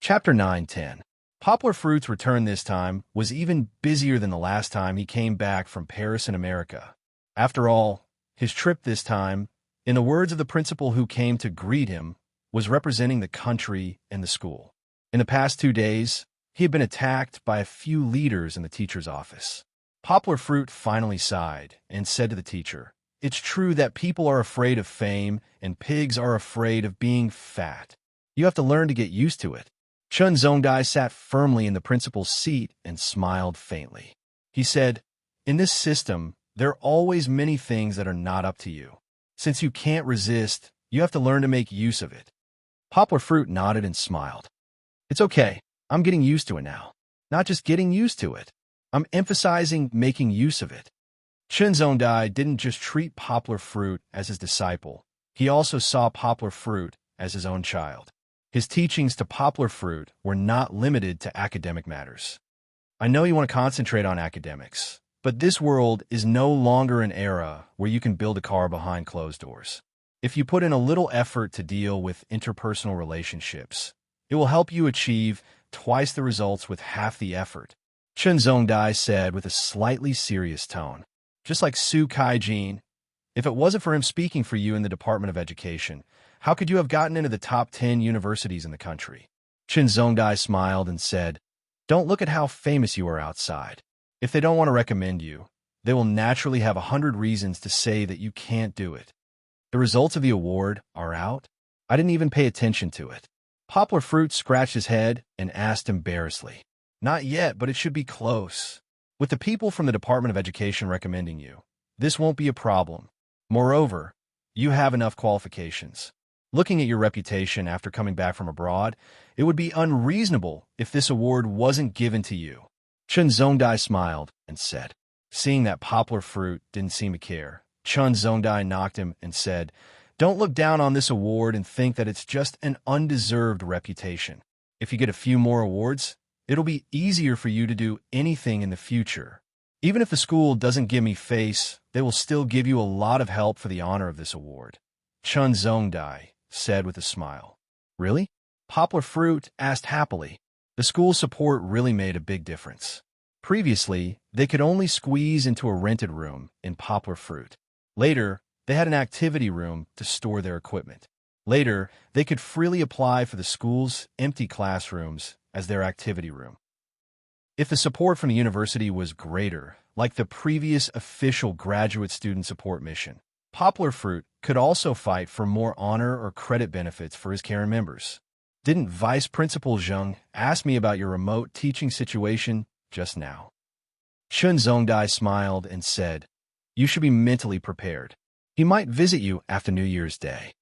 Chapter 9-10. Poplar Fruit's return this time was even busier than the last time he came back from Paris in America. After all, his trip this time, in the words of the principal who came to greet him, was representing the country and the school. In the past 2 days, he had been attacked by a few leaders in the teacher's office. Poplar Fruit finally sighed and said to the teacher, "It's true that people are afraid of fame and pigs are afraid of being fat. You have to learn to get used to it." Chun Zongdai sat firmly in the principal's seat and smiled faintly. He said, "In this system, there are always many things that are not up to you. Since you can't resist, you have to learn to make use of it." Poplar Fruit nodded and smiled. "It's okay. I'm getting used to it now. Not just getting used to it. I'm emphasizing making use of it." Chun Zongdai didn't just treat Poplar Fruit as his disciple. He also saw Poplar Fruit as his own child. His teachings to Poplar Fruit were not limited to academic matters. "I know you want to concentrate on academics, but this world is no longer an era where you can build a car behind closed doors. If you put in a little effort to deal with interpersonal relationships, it will help you achieve twice the results with half the effort," Chun Zongdai said with a slightly serious tone. Just like Su Kai-jin, if it wasn't for him speaking for you in the Department of Education, how could you have gotten into the top 10 universities in the country? Chun Zongdai smiled and said, "Don't look at how famous you are outside. If they don't want to recommend you, they will naturally have 100 reasons to say that you can't do it. The results of the award are out. I didn't even pay attention to it." Poplar Fruit scratched his head and asked embarrassedly, "Not yet, but it should be close. With the people from the Department of Education recommending you, this won't be a problem. Moreover, you have enough qualifications. Looking at your reputation after coming back from abroad, it would be unreasonable if this award wasn't given to you." Chun Zongdai smiled and said. Seeing that Poplar Fruit didn't seem to care, Chun Zongdai knocked him and said, "Don't look down on this award and think that it's just an undeserved reputation. If you get a few more awards, it'll be easier for you to do anything in the future. Even if the school doesn't give me face, they will still give you a lot of help for the honor of this award," Chun Zongdai said with a smile. "Really?" Poplar Fruit asked happily. The school's support really made a big difference. Previously, they could only squeeze into a rented room in Poplar Fruit. Later, they had an activity room to store their equipment. Later, they could freely apply for the school's empty classrooms as their activity room. If the support from the university was greater, like the previous official graduate student support mission, Poplar Fruit could also fight for more honor or credit benefits for his Karen members. "Didn't Vice Principal Zheng ask me about your remote teaching situation just now?" Chun Zongdai smiled and said, "You should be mentally prepared. He might visit you after New Year's Day."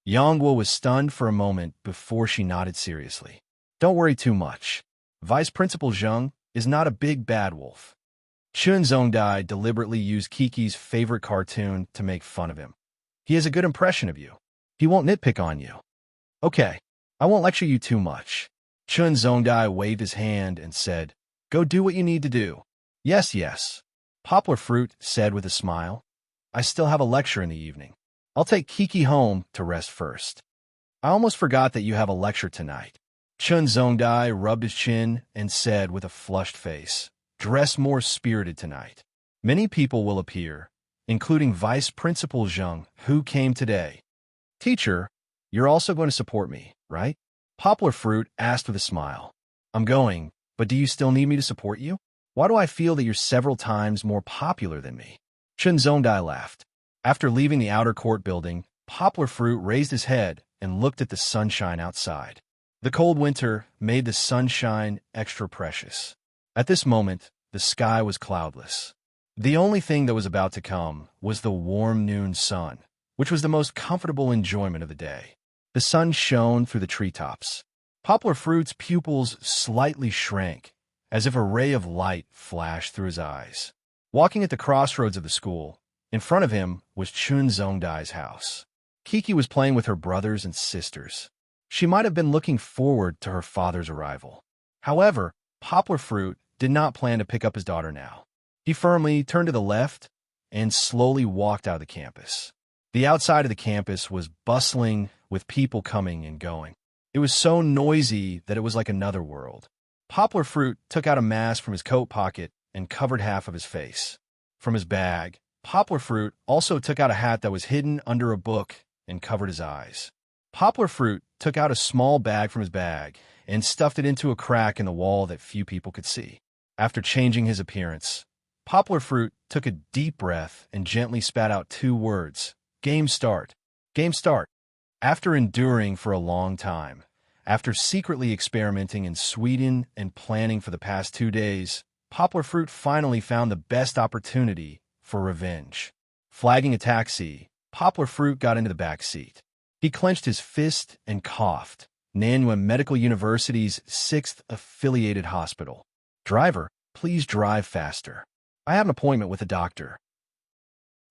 Yangguo was stunned for a moment before she nodded seriously. "Don't worry too much. Vice Principal Zheng is not a big bad wolf." Chun Zongdai deliberately used Kiki's favorite cartoon to make fun of him. "He has a good impression of you. He won't nitpick on you." "Okay, I won't lecture you too much." Chun Zongdai waved his hand and said, "Go do what you need to do." Yes, yes," Poplar Fruit said with a smile. "I still have a lecture in the evening. I'll take Kiki home to rest first." "I almost forgot that you have a lecture tonight." Chun Zongdai rubbed his chin and said with a flushed face, "Dress more spirited tonight. Many people will appear, including Vice Principal Zheng, who came today." "Teacher, you're also going to support me, right?" Poplar Fruit asked with a smile. "I'm going, but do you still need me to support you? Why do I feel that you're several times more popular than me?" Chun Zongdai laughed. After leaving the outer court building, Poplar Fruit raised his head and looked at the sunshine outside. The cold winter made the sunshine extra precious. At this moment, the sky was cloudless. The only thing that was about to come was the warm noon sun, which was the most comfortable enjoyment of the day. The sun shone through the treetops. Poplar Fruit's pupils slightly shrank, as if a ray of light flashed through his eyes. Walking at the crossroads of the school, in front of him was Chun Zongdai's house. Kiki was playing with her brothers and sisters. She might have been looking forward to her father's arrival. However, Poplar Fruit did not plan to pick up his daughter now. He firmly turned to the left and slowly walked out of the campus. The outside of the campus was bustling with people coming and going. It was so noisy that it was like another world. Poplar Fruit took out a mask from his coat pocket and covered half of his face. From his bag, Poplar Fruit also took out a hat that was hidden under a book and covered his eyes. Poplar Fruit took out a small bag from his bag and stuffed it into a crack in the wall that few people could see. After changing his appearance, Poplar Fruit took a deep breath and gently spat out 2 words, "Game start." Game start. After enduring for a long time, after secretly experimenting in Sweden and planning for the past 2 days, Poplar Fruit finally found the best opportunity for revenge. Flagging a taxi, Poplar Fruit got into the back seat. He clenched his fist and coughed. Nanyue Medical University's 6th affiliated hospital. "Driver, please drive faster. I have an appointment with a doctor."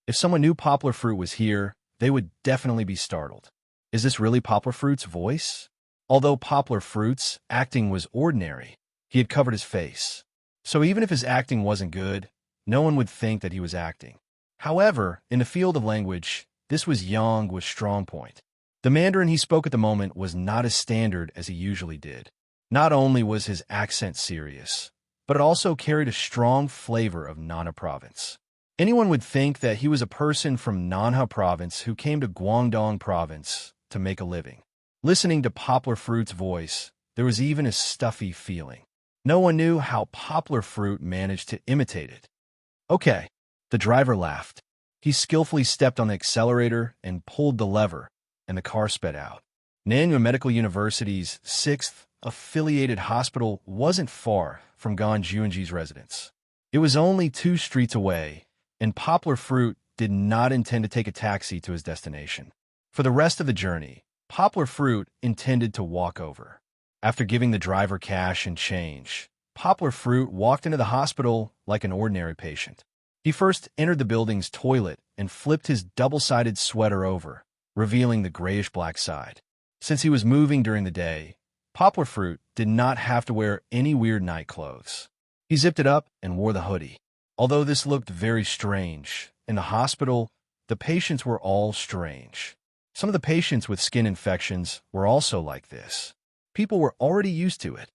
If someone knew Poplar Fruit was here, they would definitely be startled. Is this really Poplar Fruit's voice? Although Poplar Fruit's acting was ordinary, he had covered his face. So even if his acting wasn't good, no one would think that he was acting. However, in the field of language, this was Yang's strong point. The Mandarin he spoke at the moment was not as standard as he usually did. Not only was his accent serious, but it also carried a strong flavor of Nanha Province. Anyone would think that he was a person from Nanha Province who came to Guangdong Province to make a living. Listening to Poplar Fruit's voice, there was even a stuffy feeling. No one knew how Poplar Fruit managed to imitate it. "Okay." The driver laughed. He skillfully stepped on the accelerator and pulled the lever, and the car sped out. Nanyue Medical University's 6th affiliated hospital wasn't far from Gan Juanji's residence. It was only 2 streets away, and Poplar Fruit did not intend to take a taxi to his destination. For the rest of the journey, Poplar Fruit intended to walk over. After giving the driver cash and change, Poplar Fruit walked into the hospital like an ordinary patient. He first entered the building's toilet and flipped his double-sided sweater over, revealing the grayish-black side. Since he was moving during the day, Poplar Fruit did not have to wear any weird night clothes. He zipped it up and wore the hoodie. Although this looked very strange, in the hospital, the patients were all strange. Some of the patients with skin infections were also like this. People were already used to it.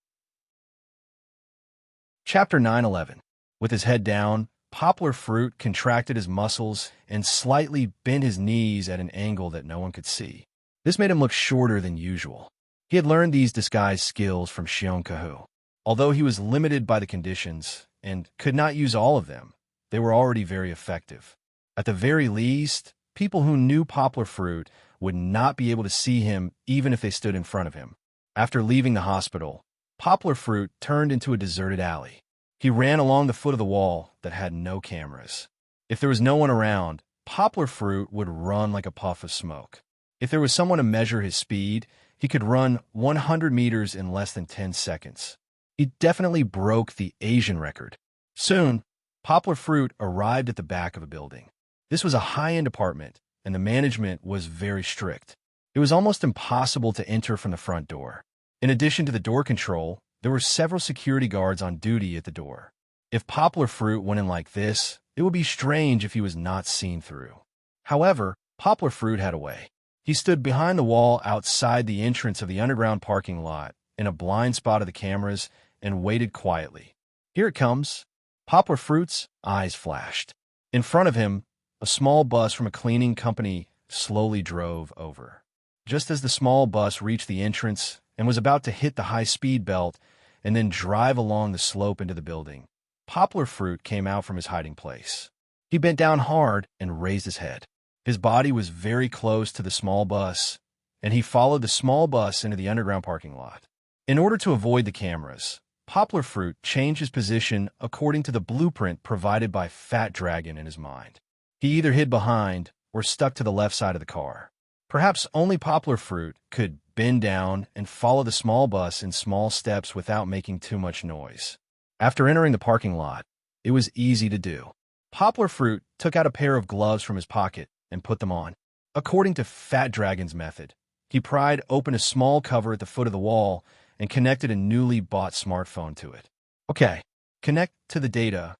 Chapter 9-11. With his head down, Poplar Fruit contracted his muscles and slightly bent his knees at an angle that no one could see. This made him look shorter than usual. He had learned these disguise skills from Xiong Kahu. Although he was limited by the conditions and could not use all of them, they were already very effective. At the very least, people who knew Poplar Fruit would not be able to see him even if they stood in front of him. After leaving the hospital, Poplar Fruit turned into a deserted alley. He ran along the foot of the wall that had no cameras. If there was no one around, Poplar Fruit would run like a puff of smoke. If there was someone to measure his speed, he could run 100 meters in less than 10 seconds. He definitely broke the Asian record. Soon, Poplar Fruit arrived at the back of a building. This was a high-end apartment, and the management was very strict. It was almost impossible to enter from the front door. In addition to the door control, there were several security guards on duty at the door. If Poplar Fruit went in like this, it would be strange if he was not seen through. However, Poplar Fruit had a way. He stood behind the wall outside the entrance of the underground parking lot, in a blind spot of the cameras, and waited quietly. "Here it comes." Poplar Fruit's eyes flashed. In front of him, a small bus from a cleaning company slowly drove over. Just as the small bus reached the entrance and was about to hit the high-speed belt and then drive along the slope into the building, Poplar Fruit came out from his hiding place. He bent down hard and raised his head. His body was very close to the small bus, and he followed the small bus into the underground parking lot. In order to avoid the cameras, Poplar Fruit changed his position according to the blueprint provided by Fat Dragon in his mind. He either hid behind or stuck to the left side of the car. Perhaps only Poplar Fruit could bend down and follow the small bus in small steps without making too much noise. After entering the parking lot, it was easy to do. Poplar Fruit took out a pair of gloves from his pocket and put them on. According to Fat Dragon's method, he pried open a small cover at the foot of the wall and connected a newly bought smartphone to it. "Okay, connect to the data."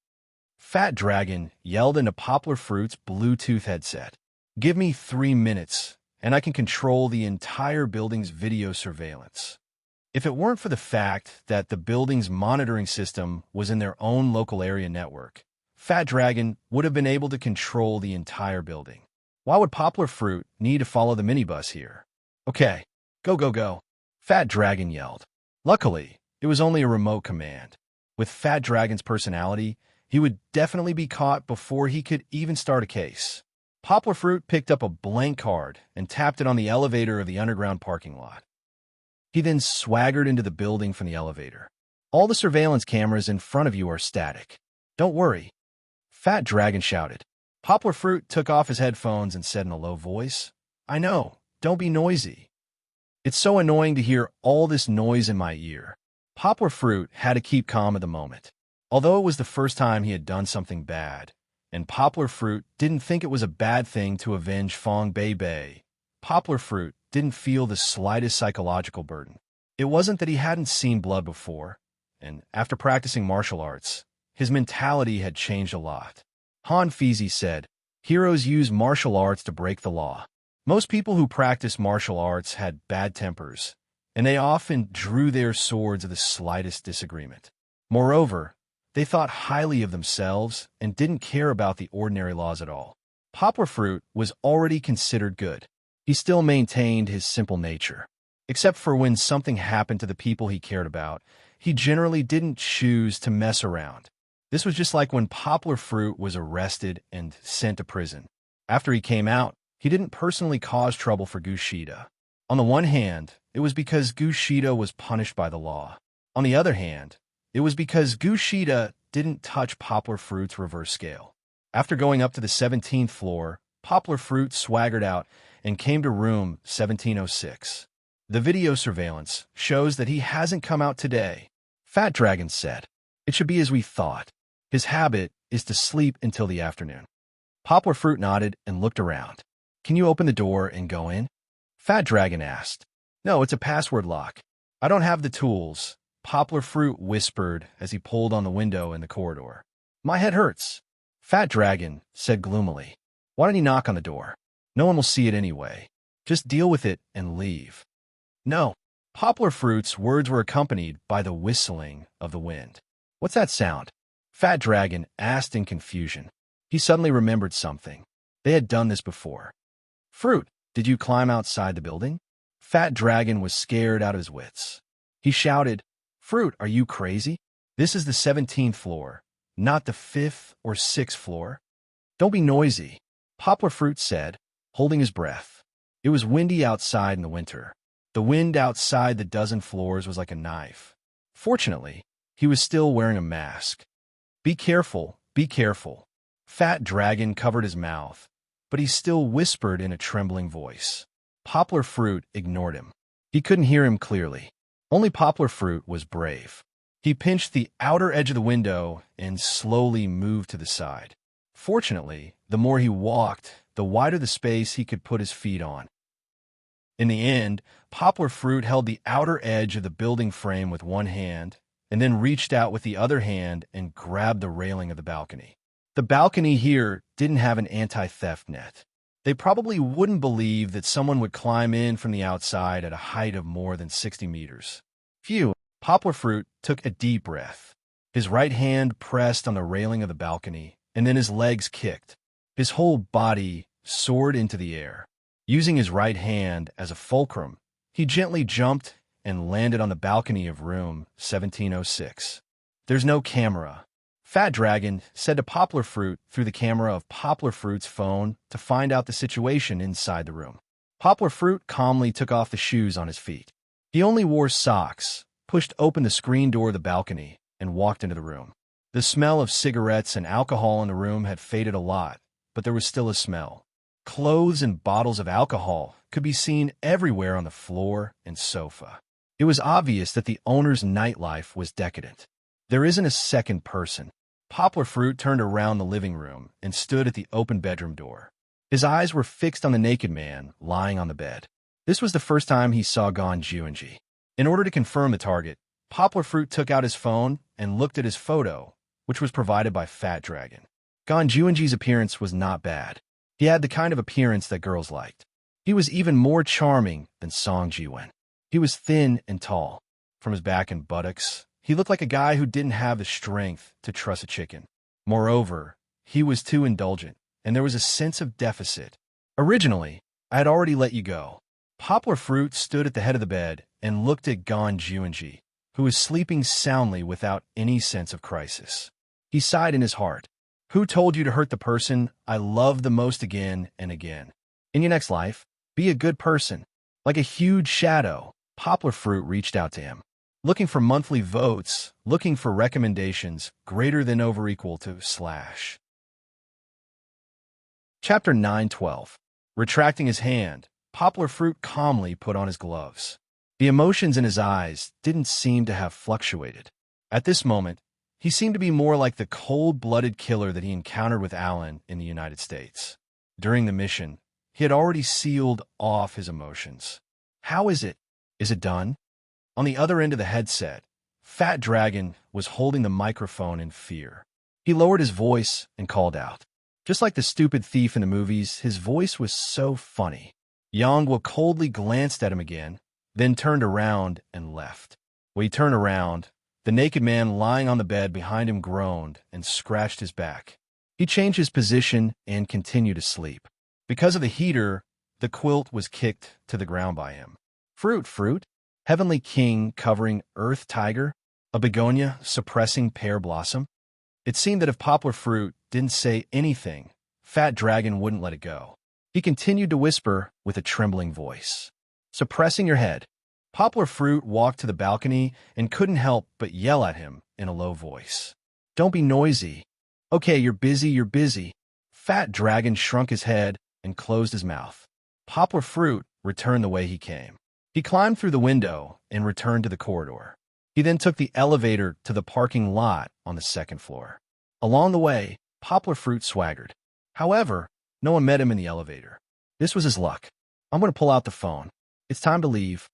Fat Dragon yelled into Poplar Fruit's Bluetooth headset. "Give me 3 minutes, and I can control the entire building's video surveillance. If it weren't for the fact that the building's monitoring system was in their own local area network, Fat Dragon would have been able to control the entire building. Why would Poplar Fruit need to follow the minibus here? Okay, go, go, go, Fat Dragon yelled. Luckily, it was only a remote command. With Fat Dragon's personality, he would definitely be caught before he could even start a case. Poplar Fruit picked up a blank card and tapped it on the elevator of the underground parking lot. He then swaggered into the building from the elevator. All the surveillance cameras in front of you are static. Don't worry, Fat Dragon shouted. Poplar Fruit took off his headphones and said in a low voice, I know, don't be noisy. It's so annoying to hear all this noise in my ear. Poplar Fruit had to keep calm at the moment. Although it was the first time he had done something bad, and Poplar Fruit didn't think it was a bad thing to avenge Fong Bei Bei, Poplar Fruit didn't feel the slightest psychological burden. It wasn't that he hadn't seen blood before, and after practicing martial arts, his mentality had changed a lot. Han Fizi said, heroes use martial arts to break the law. Most people who practice martial arts had bad tempers, and they often drew their swords at the slightest disagreement. Moreover, they thought highly of themselves and didn't care about the ordinary laws at all. Poplar Fruit was already considered good. He still maintained his simple nature. Except for when something happened to the people he cared about, he generally didn't choose to mess around. This was just like when Poplar Fruit was arrested and sent to prison. After he came out, he didn't personally cause trouble for Gushida. On the one hand, it was because Gushida was punished by the law. On the other hand, it was because Gushida didn't touch Poplar Fruit's reverse scale. After going up to the 17th floor, Poplar Fruit swaggered out and came to room 1706. The video surveillance shows that he hasn't come out today, Fat Dragon said. It should be as we thought. His habit is to sleep until the afternoon. Poplar Fruit nodded and looked around. Can you open the door and go in? Fat Dragon asked. No, it's a password lock. I don't have the tools, Poplar Fruit whispered as he pulled on the window in the corridor. My head hurts, Fat Dragon said gloomily. Why don't you knock on the door? No one will see it anyway. Just deal with it and leave. No. Poplar Fruit's words were accompanied by the whistling of the wind. What's that sound? Fat Dragon asked in confusion. He suddenly remembered something. They had done this before. Fruit, did you climb outside the building? Fat Dragon was scared out of his wits. He shouted, Fruit, are you crazy? This is the 17th floor, not the 5th or 6th floor. Don't be noisy, Poplar Fruit said, holding his breath. It was windy outside in the winter. The wind outside the dozen floors was like a knife. Fortunately, he was still wearing a mask. Be careful, be careful. Fat Dragon covered his mouth, but he still whispered in a trembling voice. Poplar Fruit ignored him. He couldn't hear him clearly. Only Poplar Fruit was brave. He pinched the outer edge of the window and slowly moved to the side. Fortunately, the more he walked, the wider the space he could put his feet on. In the end, Poplar Fruit held the outer edge of the building frame with one hand and then reached out with the other hand and grabbed the railing of the balcony. The balcony here didn't have an anti-theft net. They probably wouldn't believe that someone would climb in from the outside at a height of more than 60 meters. Phew, Poplar Fruit took a deep breath. His right hand pressed on the railing of the balcony, and then his legs kicked. His whole body soared into the air. Using his right hand as a fulcrum, he gently jumped and landed on the balcony of room 1706. There's no camera, Fat Dragon said to Poplar Fruit through the camera of Poplar Fruit's phone to find out the situation inside the room. Poplar Fruit calmly took off the shoes on his feet. He only wore socks, pushed open the screen door of the balcony, and walked into the room. The smell of cigarettes and alcohol in the room had faded a lot, but there was still a smell. Clothes and bottles of alcohol could be seen everywhere on the floor and sofa. It was obvious that the owner's nightlife was decadent. There isn't a second person. Poplar Fruit turned around the living room and stood at the open bedroom door. His eyes were fixed on the naked man lying on the bed. This was the first time he saw Gon Juanji. In order to confirm the target, Poplar Fruit took out his phone and looked at his photo, which was provided by Fat Dragon. Gon Juanji's appearance was not bad. He had the kind of appearance that girls liked. He was even more charming than Song Ji-wen. He was thin and tall. From his back and buttocks, he looked like a guy who didn't have the strength to truss a chicken. Moreover, he was too indulgent, and there was a sense of deficit. Originally, I had already let you go. Poplar Fruit stood at the head of the bed and looked at Gon Juanji, who was sleeping soundly without any sense of crisis. He sighed in his heart. Who told you to hurt the person I love the most again and again? In your next life, be a good person. Like a huge shadow, Poplar Fruit reached out to him, looking for monthly votes, looking for recommendations greater than over equal to /. Chapter 9:12. Retracting his hand, Poplar Fruit calmly put on his gloves. The emotions in his eyes didn't seem to have fluctuated. At this moment, he seemed to be more like the cold-blooded killer that he encountered with Alan in the United States. During the mission, he had already sealed off his emotions. How is it? Is it done? On the other end of the headset, Fat Dragon was holding the microphone in fear. He lowered his voice and called out. Just like the stupid thief in the movies, his voice was so funny. Yongwa coldly glanced at him again, then turned around and left. When he turned around, the naked man lying on the bed behind him groaned and scratched his back. He changed his position and continued to sleep. Because of the heater, the quilt was kicked to the ground by him. Fruit, Heavenly King covering Earth Tiger, a begonia suppressing pear blossom. It seemed that if Poplar Fruit didn't say anything, Fat Dragon wouldn't let it go. He continued to whisper with a trembling voice. Suppressing your head. Poplar Fruit walked to the balcony and couldn't help but yell at him in a low voice. Don't be noisy. Okay, you're busy. Fat Dragon shrunk his head and closed his mouth. Poplar Fruit returned the way he came. He climbed through the window and returned to the corridor. He then took the elevator to the parking lot on the second floor. Along the way, Poplar Fruit swaggered. However, no one met him in the elevator. This was his luck. I'm going to pull out the phone. It's time to leave.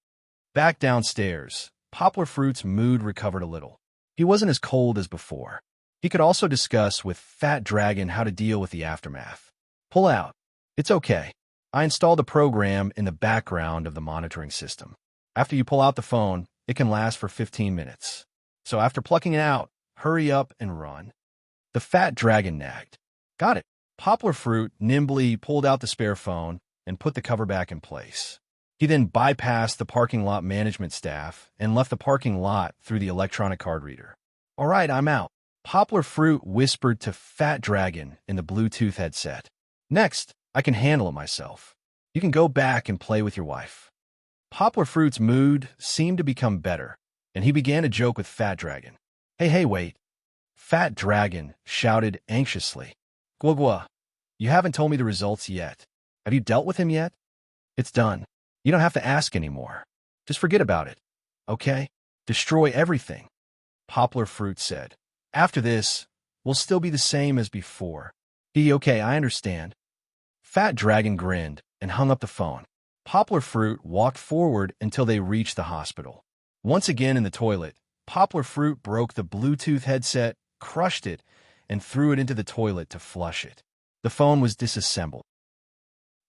Back downstairs, Poplar Fruit's mood recovered a little. He wasn't as cold as before. He could also discuss with Fat Dragon how to deal with the aftermath. Pull out. It's okay. I installed a program in the background of the monitoring system. After you pull out the phone, it can last for 15 minutes. So after plucking it out, hurry up and run. The Fat Dragon nagged. Got it. Poplar Fruit nimbly pulled out the spare phone and put the cover back in place. He then bypassed the parking lot management staff and left the parking lot through the electronic card reader. All right, I'm out. Poplar Fruit whispered to Fat Dragon in the Bluetooth headset. Next, I can handle it myself. You can go back and play with your wife. Poplar Fruit's mood seemed to become better, and he began to joke with Fat Dragon. Hey, wait. Fat Dragon shouted anxiously. Guagua, you haven't told me the results yet. Have you dealt with him yet? It's done. You don't have to ask anymore. Just forget about it. Okay? Destroy everything. Poplar Fruit said. After this, we'll still be the same as before. Okay, I understand. Fat Dragon grinned and hung up the phone. Poplar Fruit walked forward until they reached the hospital. Once again in the toilet, Poplar Fruit broke the Bluetooth headset, crushed it, and threw it into the toilet to flush it. The phone was disassembled.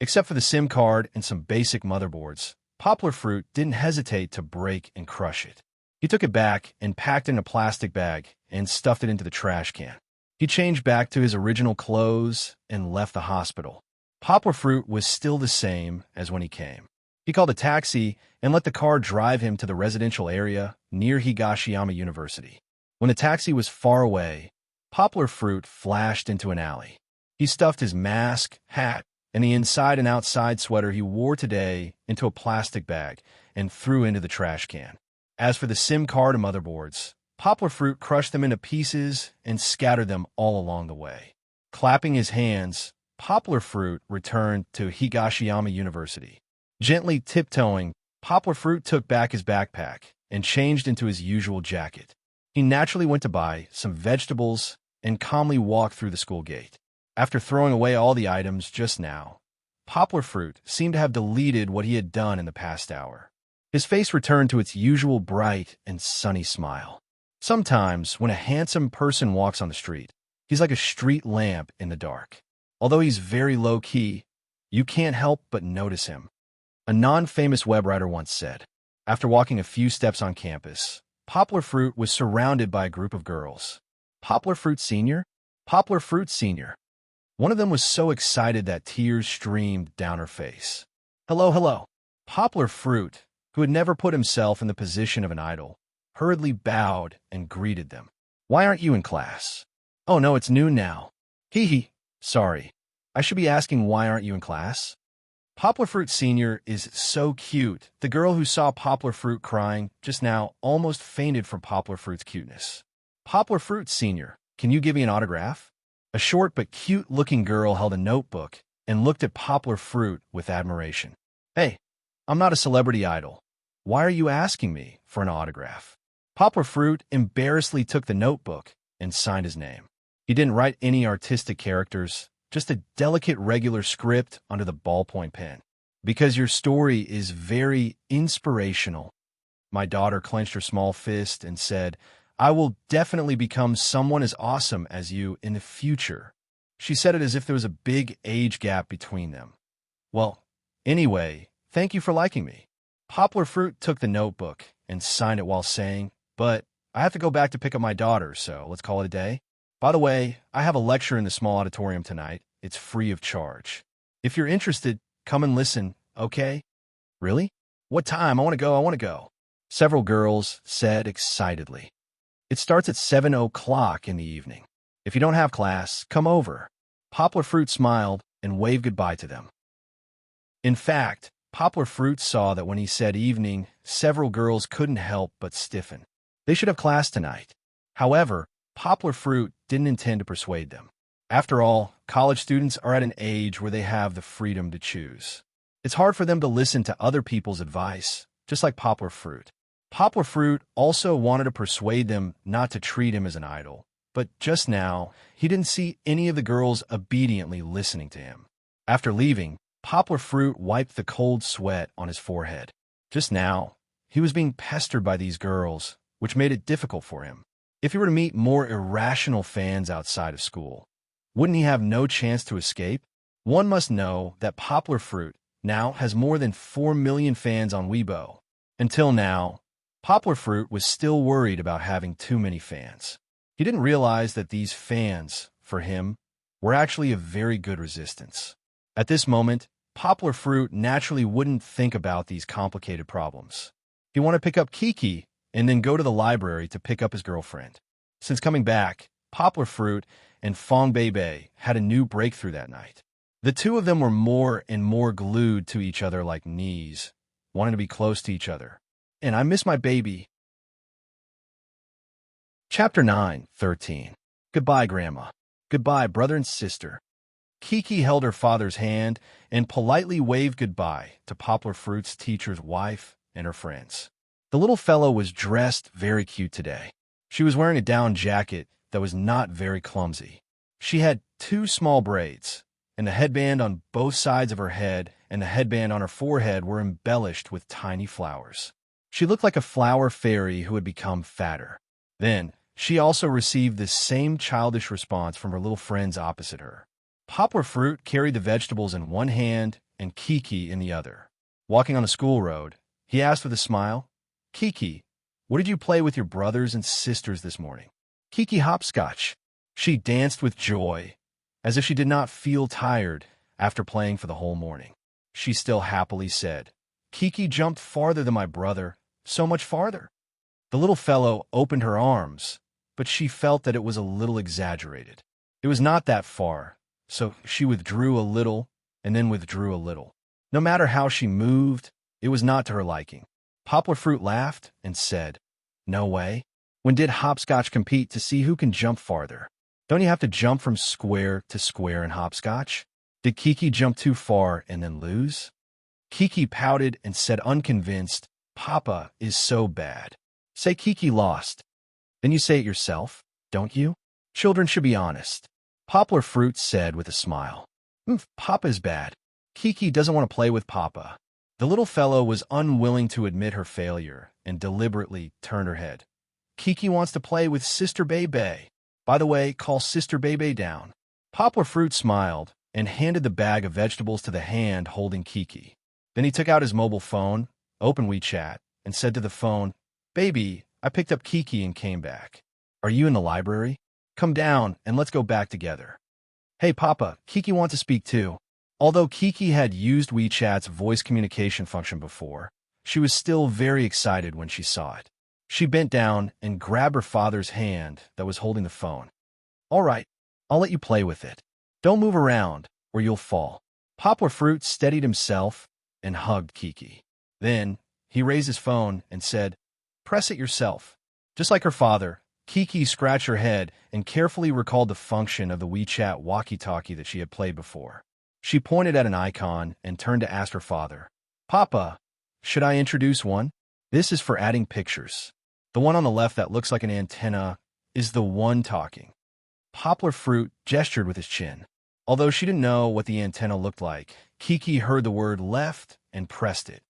Except for the SIM card and some basic motherboards, Poplar Fruit didn't hesitate to break and crush it. He took it back and packed it in a plastic bag and stuffed it into the trash can. He changed back to his original clothes and left the hospital. Poplar Fruit was still the same as when he came. He called a taxi and let the car drive him to the residential area near Higashiyama University. When the taxi was far away, Poplar Fruit flashed into an alley. He stuffed his mask, hat, and the inside and outside sweater he wore today into a plastic bag and threw into the trash can. As for the SIM card and motherboards, Poplar Fruit crushed them into pieces and scattered them all along the way. Clapping his hands, Poplar Fruit returned to Higashiyama University. Gently tiptoeing, Poplar Fruit took back his backpack and changed into his usual jacket. He naturally went to buy some vegetables and calmly walked through the school gate. After throwing away all the items just now, Poplar Fruit seemed to have deleted what he had done in the past hour. His face returned to its usual bright and sunny smile. Sometimes, when a handsome person walks on the street, he's like a street lamp in the dark. Although he's very low-key, you can't help but notice him. A non-famous web writer once said. After walking a few steps on campus, Poplar Fruit was surrounded by a group of girls. Poplar Fruit Sr.? Poplar Fruit Sr. One of them was so excited that tears streamed down her face. Hello, hello. Poplar Fruit, who had never put himself in the position of an idol, hurriedly bowed and greeted them. Why aren't you in class? Oh no, it's noon now. Hee hee. Sorry. I should be asking why aren't you in class? Poplar Fruit Sr. is so cute. The girl who saw Poplar Fruit crying just now almost fainted from Poplar Fruit's cuteness. Poplar Fruit Sr., can you give me an autograph? A short but cute-looking girl held a notebook and looked at Poplar Fruit with admiration. Hey, I'm not a celebrity idol. Why are you asking me for an autograph? Poplar Fruit embarrassedly took the notebook and signed his name. He didn't write any artistic characters, just a delicate regular script under the ballpoint pen. Because your story is very inspirational. My daughter clenched her small fist and said, I will definitely become someone as awesome as you in the future. She said it as if there was a big age gap between them. Well, anyway, thank you for liking me. Poplar Fruit took the notebook and signed it while saying, but I have to go back to pick up my daughter, so let's call it a day. By the way, I have a lecture in the small auditorium tonight. It's free of charge. If you're interested, come and listen, okay? Really? What time? I want to go. Several girls said excitedly. It starts at 7 o'clock in the evening. If you don't have class, come over. Poplar Fruit smiled and waved goodbye to them. In fact, Poplar Fruit saw that when he said evening, several girls couldn't help but stiffen. They should have class tonight. However, Poplar Fruit didn't intend to persuade them. After all, college students are at an age where they have the freedom to choose. It's hard for them to listen to other people's advice, just like Poplar Fruit. Poplar Fruit also wanted to persuade them not to treat him as an idol, but just now, he didn't see any of the girls obediently listening to him. After leaving, Poplar Fruit wiped the cold sweat on his forehead. Just now, he was being pestered by these girls, which made it difficult for him. If he were to meet more irrational fans outside of school, wouldn't he have no chance to escape? One must know that Poplar Fruit now has more than 4 million fans on Weibo. Until now, Poplar Fruit was still worried about having too many fans. He didn't realize that these fans, for him, were actually a very good resistance. At this moment, Poplar Fruit naturally wouldn't think about these complicated problems. He wanted to pick up Kiki and then go to the library to pick up his girlfriend. Since coming back, Poplar Fruit and Fong Bei had a new breakthrough that night. The two of them were more and more glued to each other like knees, wanting to be close to each other. And I miss my baby. Chapter 9:13. Goodbye, Grandma. Goodbye, brother and sister. Kiki held her father's hand and politely waved goodbye to Poplar Fruit's teacher's wife and her friends. The little fellow was dressed very cute today. She was wearing a down jacket that was not very clumsy. She had 2 small braids, and the headband on both sides of her head and the headband on her forehead were embellished with tiny flowers. She looked like a flower fairy who had become fatter. Then, she also received the same childish response from her little friends opposite her. Poplar Fruit carried the vegetables in one hand and Kiki in the other. Walking on the school road, he asked with a smile, Kiki, what did you play with your brothers and sisters this morning? Kiki hopscotch. She danced with joy, as if she did not feel tired after playing for the whole morning. She still happily said, Kiki jumped farther than my brother, so much farther. The little fellow opened her arms, but she felt that it was a little exaggerated. It was not that far, so she withdrew a little and then withdrew a little. No matter how she moved, it was not to her liking. Poplar Fruit laughed and said, No way. When did hopscotch compete to see who can jump farther? Don't you have to jump from square to square in hopscotch? Did Kiki jump too far and then lose? Kiki pouted and said unconvinced, Papa is so bad. Say Kiki lost. Then you say it yourself, don't you? Children should be honest. Poplar Fruit said with a smile. Papa is bad. Kiki doesn't want to play with Papa. The little fellow was unwilling to admit her failure and deliberately turned her head. Kiki wants to play with Sister Bei. By the way, call Sister Bei down. Poplar Fruit smiled and handed the bag of vegetables to the hand holding Kiki. Then he took out his mobile phone, opened WeChat, and said to the phone, "Baby, I picked up Kiki and came back. Are you in the library? Come down and let's go back together." "Hey, Papa, Kiki wants to speak too." Although Kiki had used WeChat's voice communication function before, she was still very excited when she saw it. She bent down and grabbed her father's hand that was holding the phone. "All right, I'll let you play with it. Don't move around, or you'll fall." Poplar Fruit steadied himself and hugged Kiki. Then, he raised his phone and said, "Press it yourself." Just like her father, Kiki scratched her head and carefully recalled the function of the WeChat walkie-talkie that she had played before. She pointed at an icon and turned to ask her father, "Papa, should I introduce one?" "This is for adding pictures. The one on the left that looks like an antenna is the one talking." Poplar Fruit gestured with his chin. Although she didn't know what the antenna looked like, Kiki heard the word left and pressed it.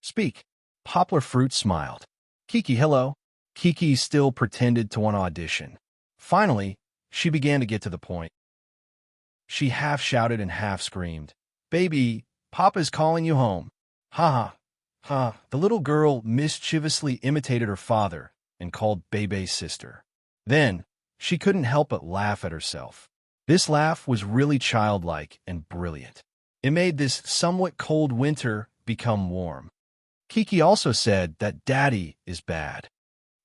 "Speak." Poplar Fruit smiled. "Kiki, hello." Kiki still pretended to want to audition. Finally, she began to get to the point. She half shouted and half screamed, "Baby, Papa's calling you home." "Ha ha, ha." The little girl mischievously imitated her father and called Bebe's sister. Then, she couldn't help but laugh at herself. This laugh was really childlike and brilliant. It made this somewhat cold winter become warm. Kiki also said that Daddy is bad.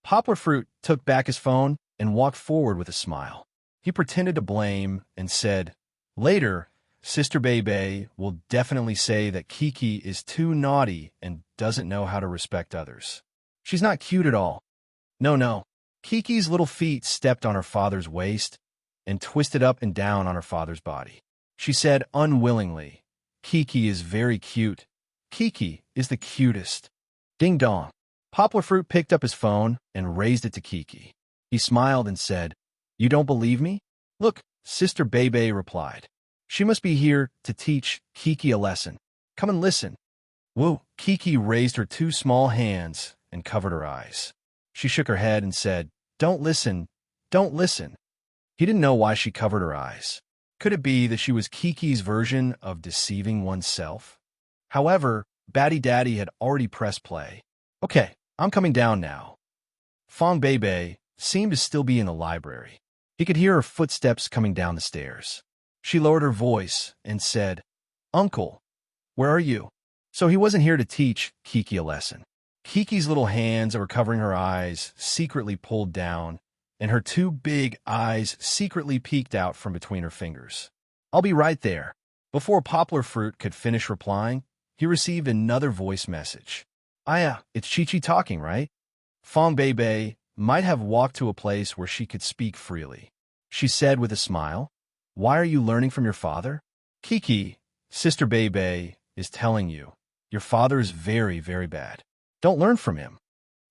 Poplar Fruit took back his phone and walked forward with a smile. He pretended to blame and said, "Later, Sister Bebe will definitely say that Kiki is too naughty and doesn't know how to respect others. She's not cute at all." No. Kiki's little feet stepped on her father's waist and twisted up and down on her father's body. She said unwillingly, "Kiki is very cute. Kiki is the cutest." Ding dong. Poplar Fruit picked up his phone and raised it to Kiki. He smiled and said, "You don't believe me?" "Look," Sister Bebe replied. "She must be here to teach Kiki a lesson. Come and listen." Woo! Kiki raised her two small hands and covered her eyes. She shook her head and said, "Don't listen, don't listen." He didn't know why she covered her eyes. Could it be that she was Kiki's version of deceiving oneself? However, Batty Daddy had already pressed play. "Okay, I'm coming down now." Fong Bebe seemed to still be in the library. He could hear her footsteps coming down the stairs. She lowered her voice and said, "Uncle, where are you?" So he wasn't here to teach Kiki a lesson. Kiki's little hands that were covering her eyes secretly pulled down, and her two big eyes secretly peeked out from between her fingers. "I'll be right there." Before Poplar Fruit could finish replying, he received another voice message. "Aya, it's Chi-Chi talking, right?" Fong Bebe might have walked to a place where she could speak freely. She said with a smile, "Why are you learning from your father?" "Kiki, Sister Bebe is telling you, your father is very, very bad. Don't learn from him."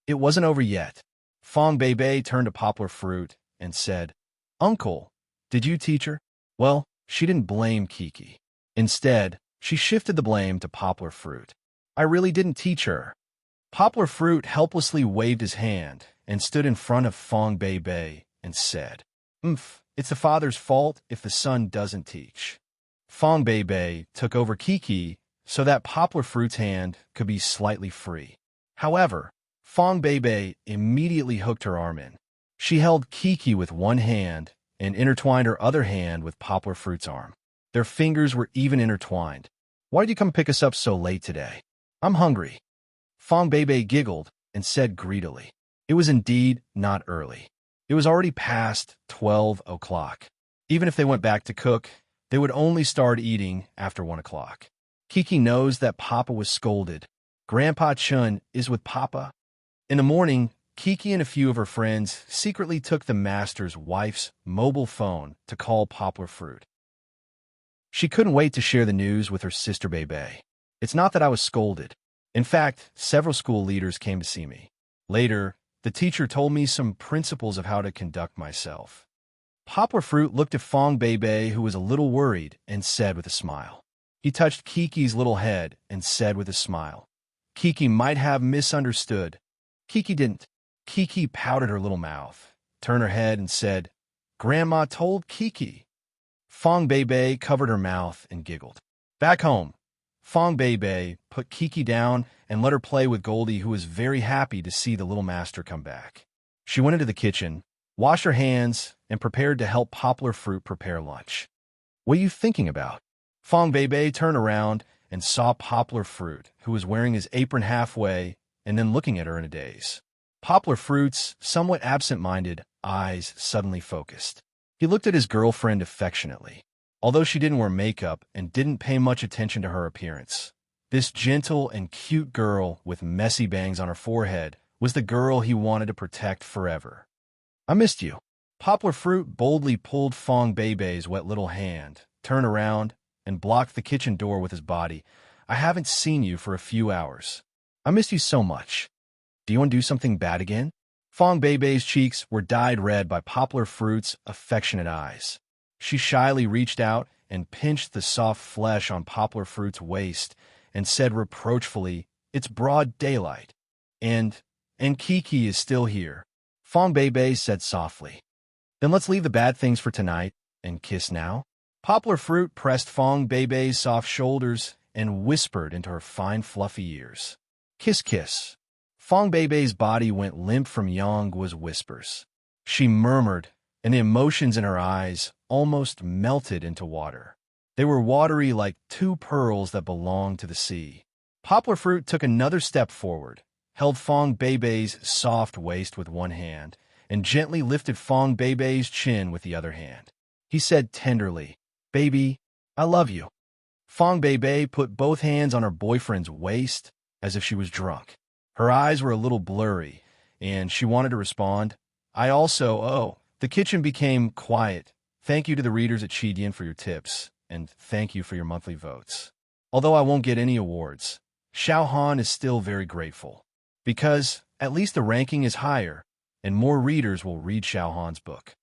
It wasn't over yet. Fong Bebe turned to Poplar Fruit and said, "Uncle, did you teach her?" Well, she didn't blame Kiki. Instead, she shifted the blame to Poplar Fruit. "I really didn't teach her." Poplar Fruit helplessly waved his hand and stood in front of Fong Bebe and said, "It's the father's fault if the son doesn't teach." Fong Bebe took over Kiki so that Poplar Fruit's hand could be slightly free. However, Fong Bebe immediately hooked her arm in. She held Kiki with one hand and intertwined her other hand with Poplar Fruit's arm. Their fingers were even intertwined. "Why did you come pick us up so late today?" "I'm hungry." Fong Bebe giggled and said greedily. It was indeed not early. It was already past 12 o'clock. Even if they went back to cook, they would only start eating after 1 o'clock. Kiki knows that Papa was scolded. Grandpa Chun is with Papa. In the morning, Kiki and a few of her friends secretly took the master's wife's mobile phone to call Poplar Fruit. She couldn't wait to share the news with her sister Bebe. "It's not that I was scolded. In fact, several school leaders came to see me. Later, the teacher told me some principles of how to conduct myself." Poplar Fruit looked at Fong Bebe, who was a little worried, and said with a smile. He touched Kiki's little head and said with a smile, "Kiki might have misunderstood." Kiki didn't. Kiki pouted her little mouth, turned her head, and said, "Grandma told Kiki." Fong Bebe covered her mouth and giggled. Back home, Fong Bei put Kiki down and let her play with Goldie, who was very happy to see the little master come back. She went into the kitchen, washed her hands, and prepared to help Poplar Fruit prepare lunch. "What are you thinking about?" Fong Bei turned around and saw Poplar Fruit, who was wearing his apron halfway and then looking at her in a daze. Poplar Fruit's somewhat absent-minded eyes suddenly focused. He looked at his girlfriend affectionately. Although she didn't wear makeup and didn't pay much attention to her appearance, this gentle and cute girl with messy bangs on her forehead was the girl he wanted to protect forever. "I missed you." Poplar Fruit boldly pulled Fong Bei's wet little hand, turned around, and blocked the kitchen door with his body. "I haven't seen you for a few hours. I missed you so much. Do you want to do something bad again?" Fong Bei's cheeks were dyed red by Poplar Fruit's affectionate eyes. She shyly reached out and pinched the soft flesh on Poplar Fruit's waist and said reproachfully, "It's broad daylight. And Kiki is still here." Fong Bei said softly, "Then let's leave the bad things for tonight and kiss now." Poplar Fruit pressed Fong Bei's soft shoulders and whispered into her fine fluffy ears, "Kiss, kiss." Fong Bei's body went limp from Yongguo's whispers. She murmured, and the emotions in her eyes almost melted into water. They were watery like two pearls that belonged to the sea. Poplar Fruit took another step forward, held Fong Bei's soft waist with one hand, and gently lifted Fong Bei's chin with the other hand. He said tenderly, "Baby, I love you." Fong Bei put both hands on her boyfriend's waist as if she was drunk. Her eyes were a little blurry, and she wanted to respond, "I also, oh." The kitchen became quiet. "Thank you to the readers at Chidian for your tips, and thank you for your monthly votes. Although I won't get any awards, Xiao Han is still very grateful, because at least the ranking is higher, and more readers will read Xiao Han's book."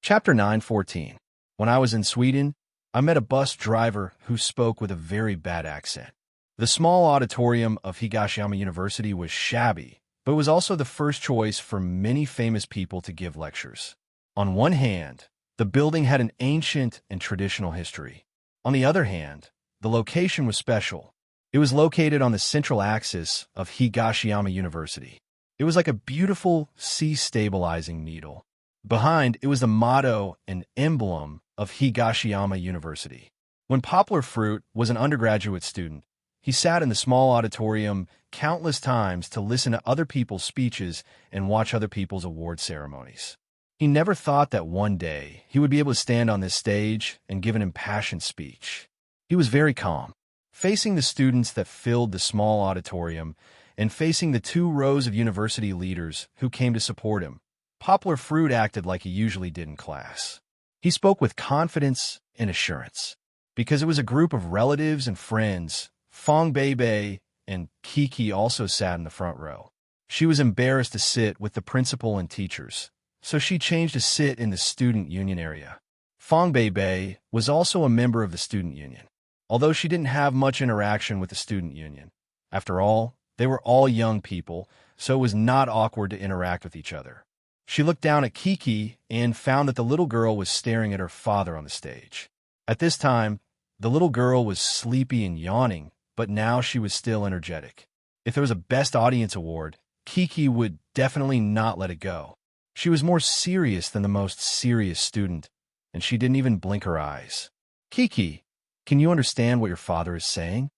Chapter 9:14. When I was in Sweden, I met a bus driver who spoke with a very bad accent. The small auditorium of Higashiyama University was shabby, but it was also the first choice for many famous people to give lectures. On one hand, the building had an ancient and traditional history. On the other hand, the location was special. It was located on the central axis of Higashiyama University. It was like a beautiful sea-stabilizing needle. Behind, it was the motto and emblem of Higashiyama University. When Poplar Fruit was an undergraduate student, he sat in the small auditorium countless times to listen to other people's speeches and watch other people's award ceremonies. He never thought that one day he would be able to stand on this stage and give an impassioned speech. He was very calm, facing the students that filled the small auditorium and facing the 2 rows of university leaders who came to support him. Poplar Fruit acted like he usually did in class. He spoke with confidence and assurance. Because it was a group of relatives and friends, Fong Bei and Kiki also sat in the front row. She was embarrassed to sit with the principal and teachers, so she changed to sit in the student union area. Fong Bei was also a member of the student union, although she didn't have much interaction with the student union. After all, they were all young people, so it was not awkward to interact with each other. She looked down at Kiki and found that the little girl was staring at her father on the stage. At this time, the little girl was sleepy and yawning, but now she was still energetic. If there was a Best Audience Award, Kiki would definitely not let it go. She was more serious than the most serious student, and she didn't even blink her eyes. "Kiki, can you understand what your father is saying?"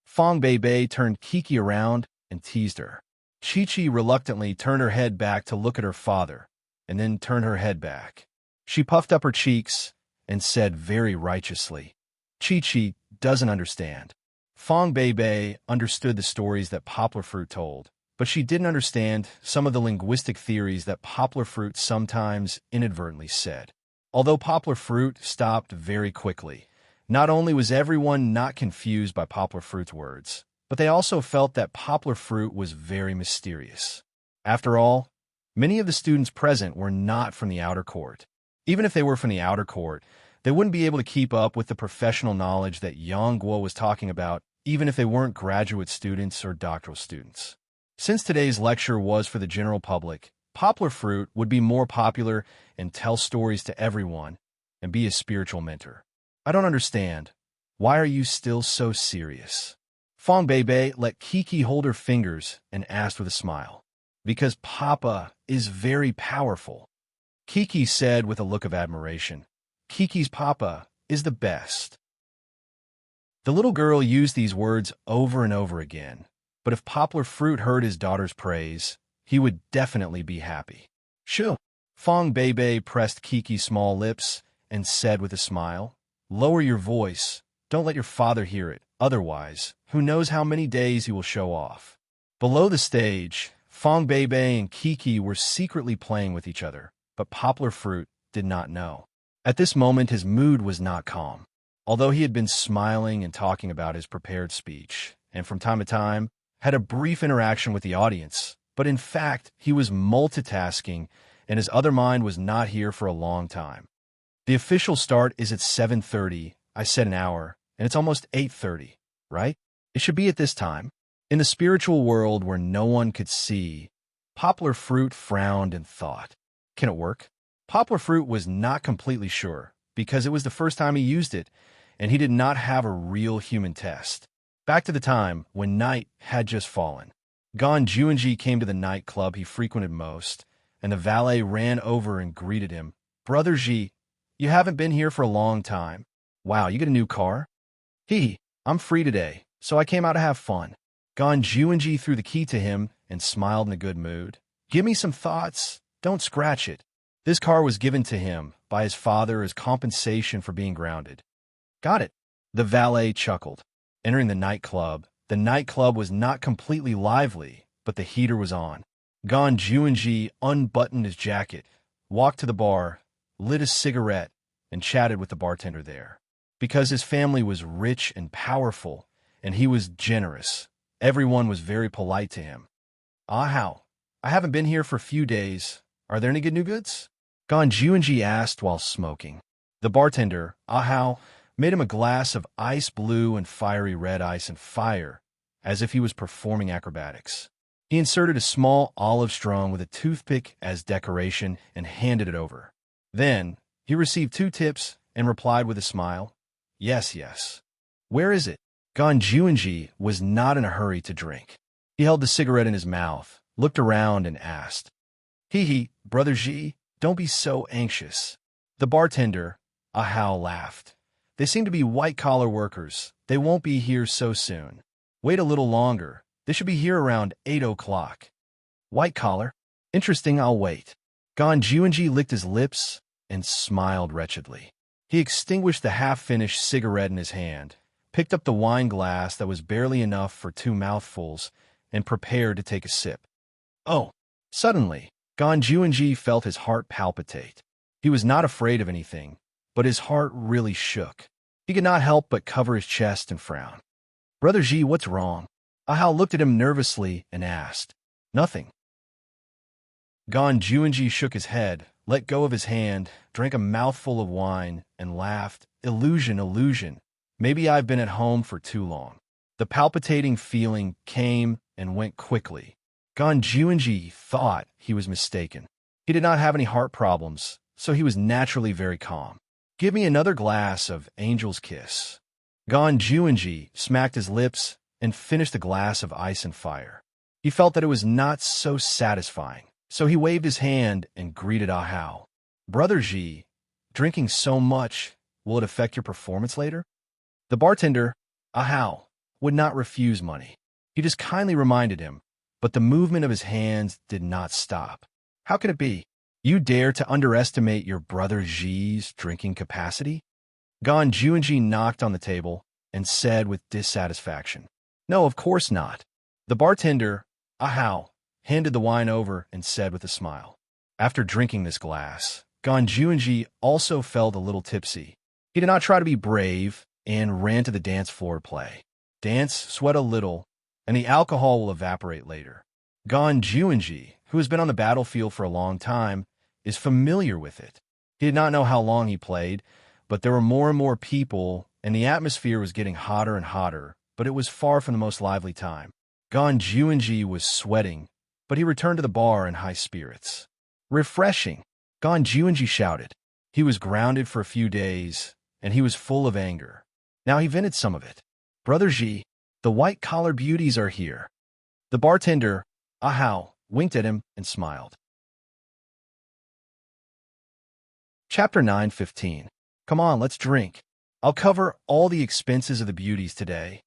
Fong Bei turned Kiki around and teased her. Chi-Chi reluctantly turned her head back to look at her father, and then turned her head back. She puffed up her cheeks and said very righteously, "Chi-Chi doesn't understand." Fong Bei understood the stories that Poplar Fruit told, but she didn't understand some of the linguistic theories that Poplar Fruit sometimes inadvertently said. Although Poplar Fruit stopped very quickly, not only was everyone not confused by Poplar Fruit's words, but they also felt that Poplar Fruit was very mysterious. After all, many of the students present were not from the outer court. Even if they were from the outer court, they wouldn't be able to keep up with the professional knowledge that Yongguo was talking about, even if they weren't graduate students or doctoral students. Since today's lecture was for the general public, Poplar Fruit would be more popular and tell stories to everyone and be a spiritual mentor. I don't understand. Why are you still so serious? Fong Beibei let Kiki hold her fingers and asked with a smile. Because Papa is very powerful. Kiki said with a look of admiration. Kiki's Papa is the best. The little girl used these words over and over again, but if Poplar Fruit heard his daughter's praise, he would definitely be happy. Sure. Fong Beibei pressed Kiki's small lips and said with a smile, Lower your voice. Don't let your father hear it. Otherwise, who knows how many days he will show off. Below the stage, Fong Beibei and Kiki were secretly playing with each other, but Poplar Fruit did not know. At this moment, his mood was not calm. Although he had been smiling and talking about his prepared speech, and from time to time had a brief interaction with the audience, but in fact, he was multitasking and his other mind was not here for a long time. The official start is at 7:30. I said an hour, and it's almost 8:30, right? It should be at this time. In the spiritual world where no one could see, Poplar Fruit frowned and thought, can it work? Poplar Fruit was not completely sure, because it was the first time he used it, and he did not have a real human test. Back to the time when night had just fallen. Gon Juanji came to the nightclub he frequented most, and the valet ran over and greeted him. Brother Ji, you haven't been here for a long time. Wow, you get a new car? I'm free today, so I came out to have fun. Gon Juanji threw the key to him and smiled in a good mood. Give me some thoughts. Don't scratch it. This car was given to him by his father as compensation for being grounded. Got it. The valet chuckled. Entering the nightclub was not completely lively, but the heater was on. Gon Juanji unbuttoned his jacket, walked to the bar, lit a cigarette, and chatted with the bartender there. Because his family was rich and powerful, and he was generous, everyone was very polite to him. How? I haven't been here for a few days. Are there any good new goods? Gon Juanji asked while smoking. The bartender, how, made him a glass of ice blue and fiery red ice and fire, as if he was performing acrobatics. He inserted a small olive strung with a toothpick as decoration and handed it over. Then, he received 2 tips and replied with a smile, Yes. Where is it? Gon Juanji was not in a hurry to drink. He held the cigarette in his mouth, looked around, and asked, Brother Ji, don't be so anxious. The bartender, Ahao, laughed. They seem to be white-collar workers. They won't be here so soon. Wait a little longer. They should be here around 8 o'clock. White-collar? Interesting, I'll wait. Gon Juanji licked his lips and smiled wretchedly. He extinguished the half-finished cigarette in his hand, picked up the wine glass that was barely enough for 2 mouthfuls, and prepared to take a sip. Suddenly, Gon Juanji felt his heart palpitate. He was not afraid of anything, but his heart really shook. He could not help but cover his chest and frown. Brother Ji, what's wrong? Ahao looked at him nervously and asked. Nothing. Gon Juanji shook his head, let go of his hand, drank a mouthful of wine, and laughed. Illusion. Maybe I've been at home for too long. The palpitating feeling came and went quickly. Gon Juanji thought he was mistaken. He did not have any heart problems, so he was naturally very calm. Give me another glass of Angel's Kiss. Gon Juanji smacked his lips and finished a glass of ice and fire. He felt that it was not so satisfying, so he waved his hand and greeted Ahao. Brother Ji, drinking so much, will it affect your performance later? The bartender, Ahao, would not refuse money. He just kindly reminded him, but the movement of his hands did not stop. How could it be? You dare to underestimate your brother Ji's drinking capacity? Gon Juanji knocked on the table and said with dissatisfaction, No, of course not. The bartender, Ahao, handed the wine over and said with a smile. After drinking this glass, Gon Juanji also felt a little tipsy. He did not try to be brave and ran to the dance floor to play. Dance, sweat a little, and the alcohol will evaporate later. Gon Juanji, who has been on the battlefield for a long time, is familiar with it. He did not know how long he played, but there were more and more people, and the atmosphere was getting hotter and hotter, but it was far from the most lively time. Gon Juanji was sweating, but he returned to the bar in high spirits. Refreshing, Gon Juanji shouted. He was grounded for a few days, and he was full of anger. Now he vented some of it. "Brother G, the white-collar beauties are here." The bartender, Ahau, winked at him and smiled. Chapter 9:15. Come on, let's drink. I'll cover all the expenses of the beauties today.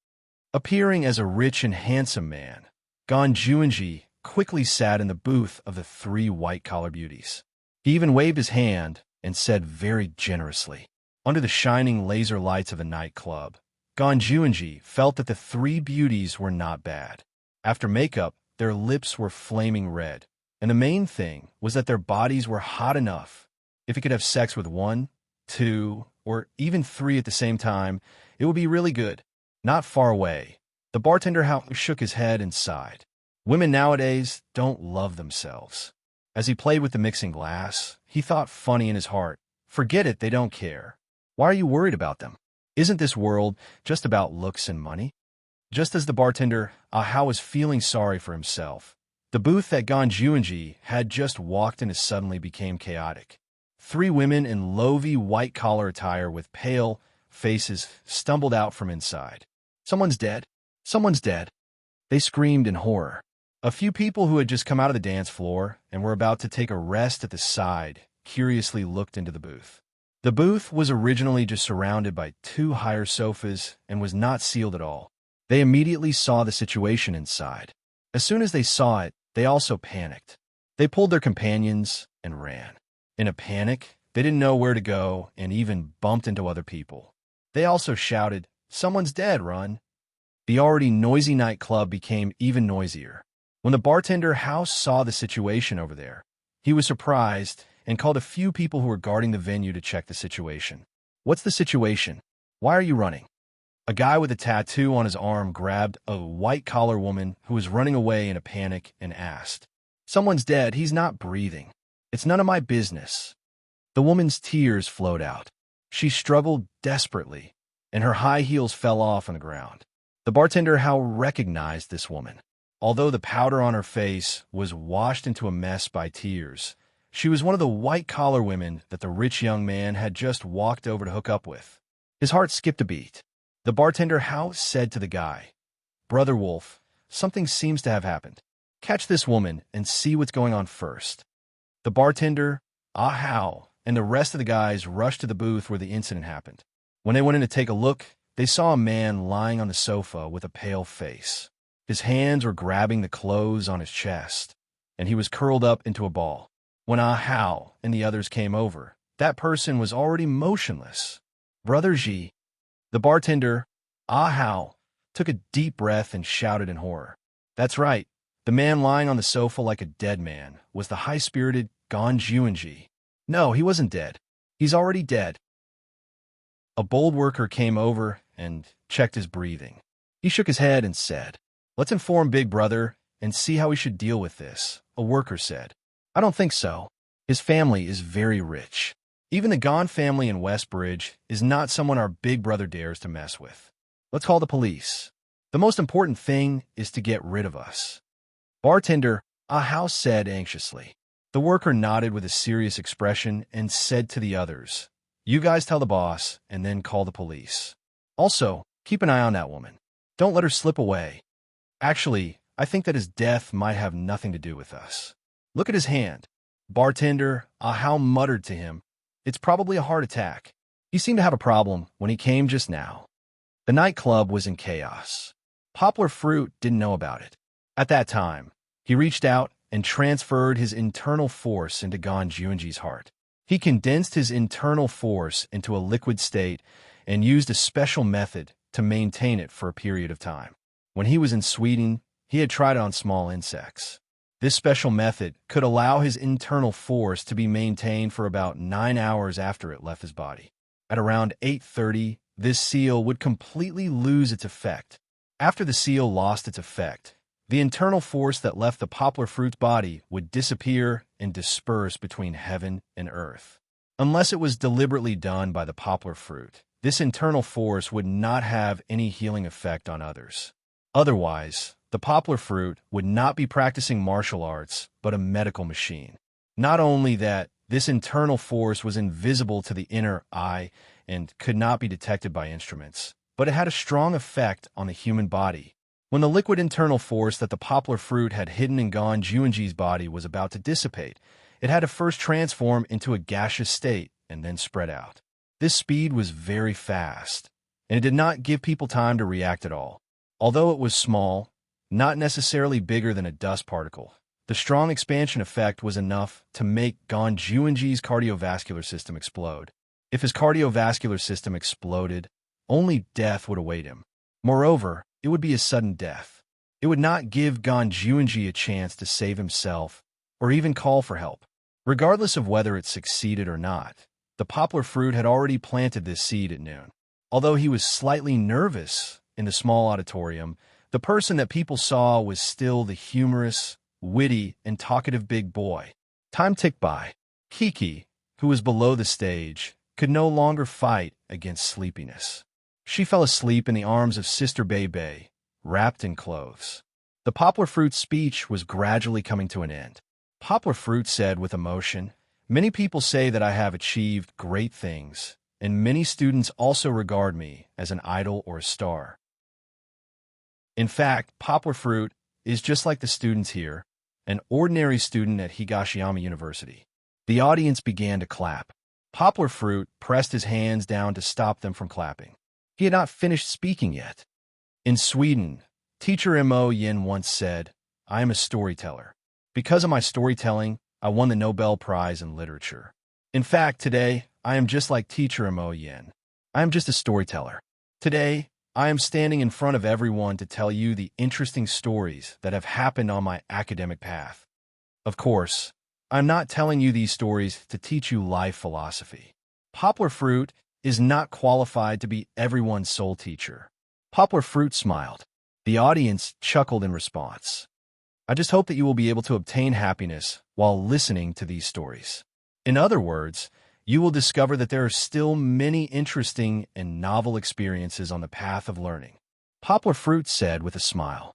Appearing as a rich and handsome man, Ganjuanji quickly sat in the booth of the three white-collar beauties. He even waved his hand and said very generously. Under the shining laser lights of the nightclub, Ganjuanji felt that the three beauties were not bad. After makeup, their lips were flaming red, and the main thing was that their bodies were hot enough. If he could have sex with 1, 2, or even 3 at the same time, it would be really good. Not far away, the bartender shook his head and sighed. Women nowadays don't love themselves. As he played with the mixing glass, he thought funny in his heart. Forget it, they don't care. Why are you worried about them? Isn't this world just about looks and money? Just as the bartender, Ahau, was feeling sorry for himself, the booth that Ganjuanji had just walked into suddenly became chaotic. 3 women in low-V white-collar attire with pale faces stumbled out from inside. "Someone's dead! Someone's dead!" They screamed in horror. A few people who had just come out of the dance floor and were about to take a rest at the side curiously looked into the booth. The booth was originally just surrounded by 2 higher sofas and was not sealed at all. They immediately saw the situation inside. As soon as they saw it, they also panicked. They pulled their companions and ran. In a panic, they didn't know where to go and even bumped into other people. They also shouted, "Someone's dead, run!" The already noisy nightclub became even noisier. When the bartender house saw the situation over there, he was surprised and called a few people who were guarding the venue to check the situation. "What's the situation? Why are you running?" A guy with a tattoo on his arm grabbed a white-collar woman who was running away in a panic and asked, "Someone's dead, he's not breathing. It's none of my business." The woman's tears flowed out. She struggled desperately, and her high heels fell off on the ground. The bartender recognized this woman. Although the powder on her face was washed into a mess by tears, she was one of the white-collar women that the rich young man had just walked over to hook up with. His heart skipped a beat. The bartender said to the guy, "Brother Wolf, something seems to have happened. Catch this woman and see what's going on first." The bartender, Ahau, and the rest of the guys rushed to the booth where the incident happened. When they went in to take a look, they saw a man lying on the sofa with a pale face. His hands were grabbing the clothes on his chest, and he was curled up into a ball. When Ahau and the others came over, that person was already motionless. "Brother G." The bartender, Ahau, took a deep breath and shouted in horror. That's right, the man lying on the sofa like a dead man was the high-spirited Ganjuanji. No, he wasn't dead. He's already dead. A bold worker came over and checked his breathing. He shook his head and said, "Let's inform Big Brother and see how we should deal with this," a worker said. "I don't think so. His family is very rich. Even the Gon family in Westbridge is not someone our Big Brother dares to mess with. Let's call the police. The most important thing is to get rid of us." Bartender, Ahau said anxiously. The worker nodded with a serious expression and said to the others, "You guys tell the boss and then call the police. Also, keep an eye on that woman. Don't let her slip away. Actually, I think that his death might have nothing to do with us. Look at his hand." Bartender, Ahau muttered to him, "It's probably a heart attack. He seemed to have a problem when he came just now." The nightclub was in chaos. Poplar Fruit didn't know about it. At that time, he reached out and transferred his internal force into Ganjuanji's heart. He condensed his internal force into a liquid state and used a special method to maintain it for a period of time. When he was in Sweden, he had tried it on small insects. This special method could allow his internal force to be maintained for about 9 hours after it left his body. At around 8:30, this seal would completely lose its effect. After the seal lost its effect, the internal force that left the poplar fruit's body would disappear and disperse between heaven and earth. Unless it was deliberately done by the poplar fruit, this internal force would not have any healing effect on others. Otherwise, the poplar fruit would not be practicing martial arts, but a medical machine. Not only that, this internal force was invisible to the inner eye and could not be detected by instruments, but it had a strong effect on the human body. When the liquid internal force that the poplar fruit had hidden in Gon Juinji's body was about to dissipate, it had to first transform into a gaseous state and then spread out. This speed was very fast, and it did not give people time to react at all. Although it was small, not necessarily bigger than a dust particle, the strong expansion effect was enough to make Gon Juinji's cardiovascular system explode. If his cardiovascular system exploded, only death would await him. Moreover, it would be a sudden death. It would not give Gon Juinji a chance to save himself or even call for help. Regardless of whether it succeeded or not, the poplar fruit had already planted this seed at noon. Although he was slightly nervous in the small auditorium, the person that people saw was still the humorous, witty, and talkative big boy. Time ticked by. Kiki, who was below the stage, could no longer fight against sleepiness. She fell asleep in the arms of Sister Bebe, wrapped in clothes. The poplar fruit's speech was gradually coming to an end. Poplar fruit said with emotion, "Many people say that I have achieved great things, and many students also regard me as an idol or a star. In fact, poplar fruit is just like the students here, an ordinary student at Higashiyama University." The audience began to clap. Poplar fruit pressed his hands down to stop them from clapping. He had not finished speaking yet. In Sweden, teacher Mo Yin once said, "I am a storyteller. Because of my storytelling, I won the Nobel Prize in Literature." In fact, today, I am just like teacher Mo Yin. I am just a storyteller. Today, I am standing in front of everyone to tell you the interesting stories that have happened on my academic path. Of course, I'm not telling you these stories to teach you life philosophy. Poplar fruit is not qualified to be everyone's sole teacher. Poplar fruit smiled. The audience chuckled in response. I just hope that you will be able to obtain happiness while listening to these stories. In other words, you will discover that there are still many interesting and novel experiences on the path of learning. Poplar fruit said with a smile,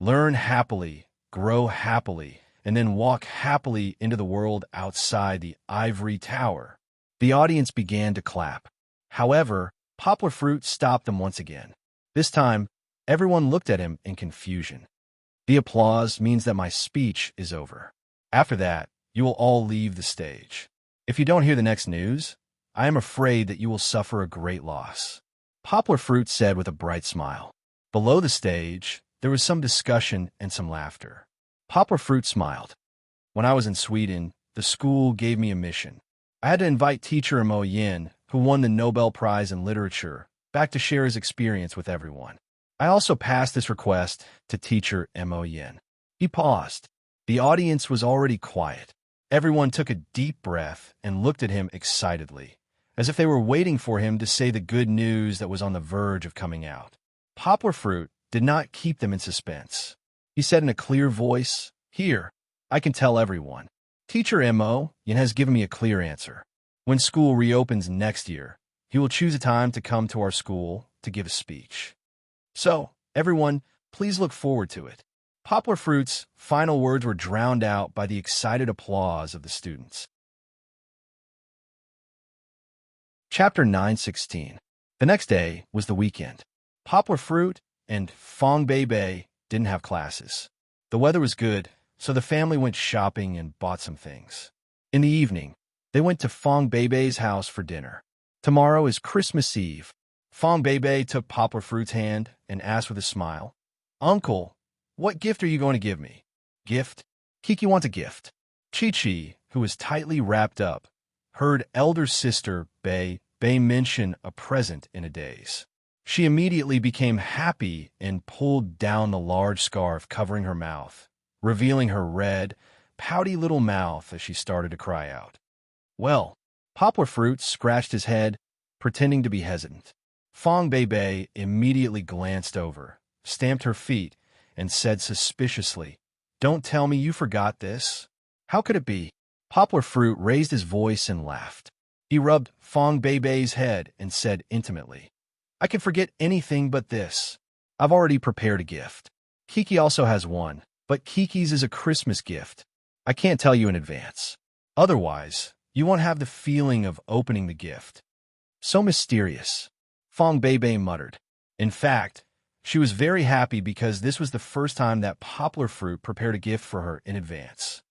"Learn happily, grow happily, and then walk happily into the world outside the ivory tower." The audience began to clap. However, poplar fruit stopped them once again. This time, everyone looked at him in confusion. "The applause means that my speech is over. After that, you will all leave the stage. If you don't hear the next news, I am afraid that you will suffer a great loss." Poplar fruit said with a bright smile. Below the stage, there was some discussion and some laughter. Poplar fruit smiled. "When I was in Sweden, the school gave me a mission. I had to invite teacher Mo Yin, who won the Nobel Prize in Literature, back to share his experience with everyone. I also passed this request to teacher Mo Yin." He paused. The audience was already quiet. Everyone took a deep breath and looked at him excitedly, as if they were waiting for him to say the good news that was on the verge of coming out. Poplar fruit did not keep them in suspense. He said in a clear voice, "Here, I can tell everyone. Teacher Mo Yin has given me a clear answer. When school reopens next year, he will choose a time to come to our school to give a speech. So, everyone, please look forward to it." Poplar fruit's final words were drowned out by the excited applause of the students. Chapter 9:16. The next day was the weekend. Poplar fruit and Fong Bei didn't have classes. The weather was good, so the family went shopping and bought some things. In the evening, they went to Fong Bei's house for dinner. Tomorrow is Christmas Eve. Fong Bei took Poplar fruit's hand and asked with a smile, "Uncle, what gift are you going to give me?" "Gift? Kiki wants a gift." Chi-Chi, who was tightly wrapped up, heard elder sister Bei mention a present in a daze. She immediately became happy and pulled down the large scarf covering her mouth, revealing her red, pouty little mouth as she started to cry out. "Well," Poplar fruit scratched his head, pretending to be hesitant. Fong Bei immediately glanced over, stamped her feet, and said suspiciously, "Don't tell me you forgot this. How could it be?" Poplar fruit raised his voice and laughed. He rubbed Fong Bei's head and said intimately, "I can forget anything but this. I've already prepared a gift. Kiki also has one, but Kiki's is a Christmas gift. I can't tell you in advance. Otherwise, you won't have the feeling of opening the gift." So mysterious, Fong Beibei muttered. In fact, she was very happy because this was the first time that poplar fruit prepared a gift for her in advance.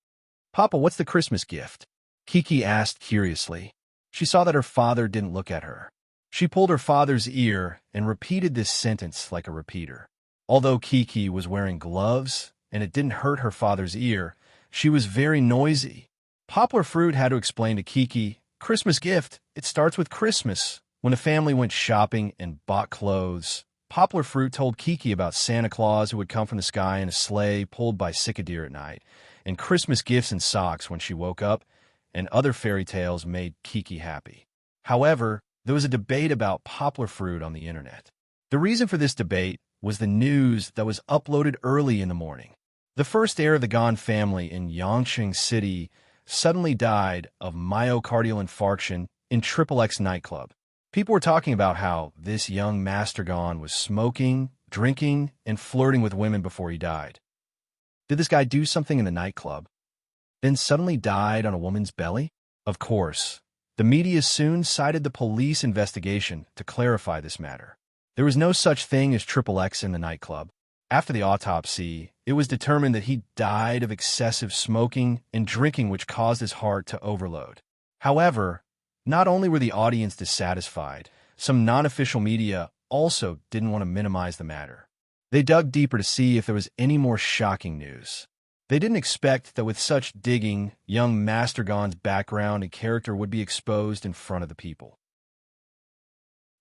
Papa, what's the Christmas gift? Kiki asked curiously. She saw that her father didn't look at her. She pulled her father's ear and repeated this sentence like a repeater. Although Kiki was wearing gloves and it didn't hurt her father's ear, she was very noisy. Poplar fruit had to explain to Kiki, Christmas gift, it starts with Christmas. When the family went shopping and bought clothes, Poplar fruit told Kiki about Santa Claus who would come from the sky in a sleigh pulled by cicadere at night, and Christmas gifts and socks when she woke up, and other fairy tales made Kiki happy. However, there was a debate about poplar fruit on the internet. The reason for this debate was the news that was uploaded early in the morning. The first heir of the Gan family in Yangqing City suddenly died of myocardial infarction in XXX nightclub. People were talking about how this young Master Gan was smoking, drinking, and flirting with women before he died. Did this guy do something in the nightclub, then suddenly died on a woman's belly? Of course, the media soon cited the police investigation to clarify this matter. There was no such thing as XXX in the nightclub. After the autopsy, it was determined that he died of excessive smoking and drinking, which caused his heart to overload. However, not only were the audience dissatisfied, some non-official media also didn't want to minimize the matter. They dug deeper to see if there was any more shocking news. They didn't expect that with such digging, young Master Gan's background and character would be exposed in front of the people.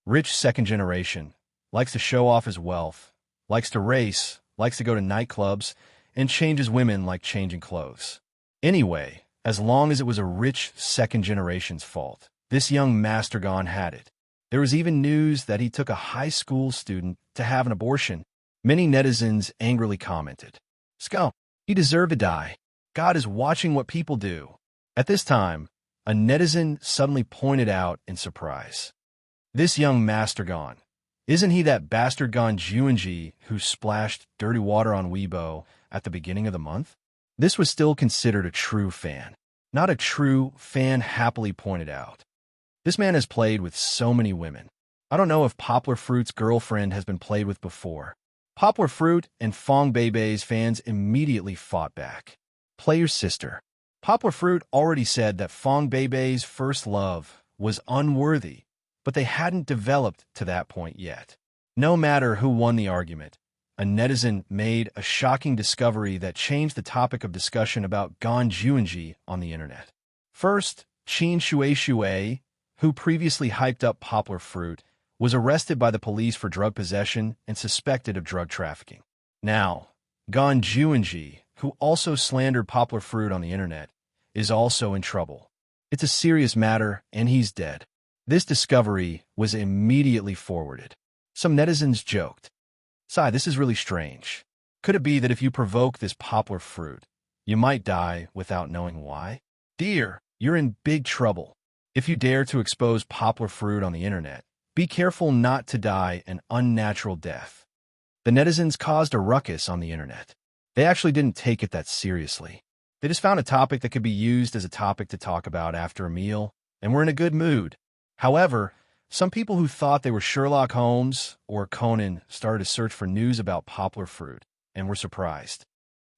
Rich second generation, likes to show off his wealth, likes to race, likes to go to nightclubs, and changes women like changing clothes. Anyway, as long as it was a rich second generation's fault, this young Master Gan had it. There was even news that he took a high school student to have an abortion. Many netizens angrily commented, "Scum, he deserved to die. God is watching what people do." At this time, a netizen suddenly pointed out in surprise, "This young Master Gan, isn't he that bastard Gan Juanji who splashed dirty water on Weibo at the beginning of the month?" This was still considered a true fan. Not a true fan happily pointed out. This man has played with so many women. I don't know if Poplar Fruit's girlfriend has been played with before. Poplar Fruit and Fong Beibei's fans immediately fought back. Play your sister. Poplar Fruit already said that Fong Beibei's first love was unworthy, but they hadn't developed to that point yet. No matter who won the argument, a netizen made a shocking discovery that changed the topic of discussion about Gan Juanji on the internet. First, Qin Shui, who previously hyped up Poplar Fruit, was arrested by the police for drug possession and suspected of drug trafficking. Now, Gan Juanji, who also slandered Poplar Fruit on the internet, is also in trouble. It's a serious matter, and he's dead. This discovery was immediately forwarded. Some netizens joked, "Sai, this is really strange. Could it be that if you provoke this Poplar Fruit, you might die without knowing why? Dear, you're in big trouble. If you dare to expose Poplar Fruit on the internet, be careful not to die an unnatural death." The netizens caused a ruckus on the internet. They actually didn't take it that seriously. They just found a topic that could be used as a topic to talk about after a meal, and were in a good mood. However, some people who thought they were Sherlock Holmes or Conan started to search for news about Poplar Fruit and were surprised.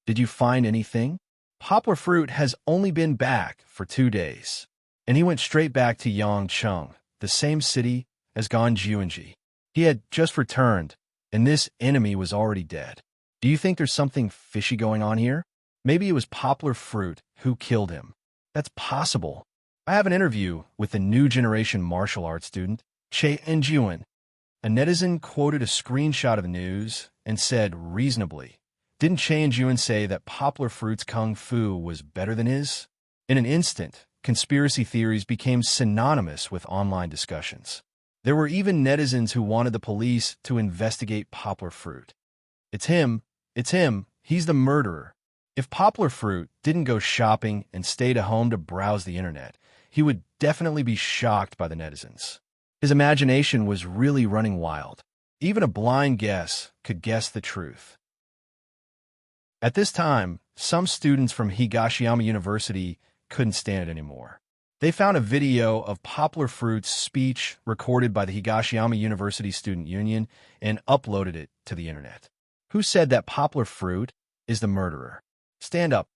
Did you find anything? Poplar Fruit has only been back for 2 days, and he went straight back to Yangcheng, the same city as Gan Juanji. He had just returned, and this enemy was already dead. Do you think there's something fishy going on here? Maybe it was Poplar Fruit who killed him. That's possible. I have an interview with the new generation martial arts student, Che Enjuan. A netizen quoted a screenshot of the news and said reasonably, "Didn't Che Enjuan say that Poplar Fruit's kung fu was better than his?" In an instant, conspiracy theories became synonymous with online discussions. There were even netizens who wanted the police to investigate Poplar Fruit. It's him, he's the murderer. If Poplar Fruit didn't go shopping and stayed at home to browse the internet, he would definitely be shocked by the netizens. His imagination was really running wild. Even a blind guess could guess the truth. At this time, some students from Higashiyama University couldn't stand it anymore. They found a video of Poplar Fruit's speech recorded by the Higashiyama University Student Union and uploaded it to the internet. Who said that Poplar Fruit is the murderer? Stand up.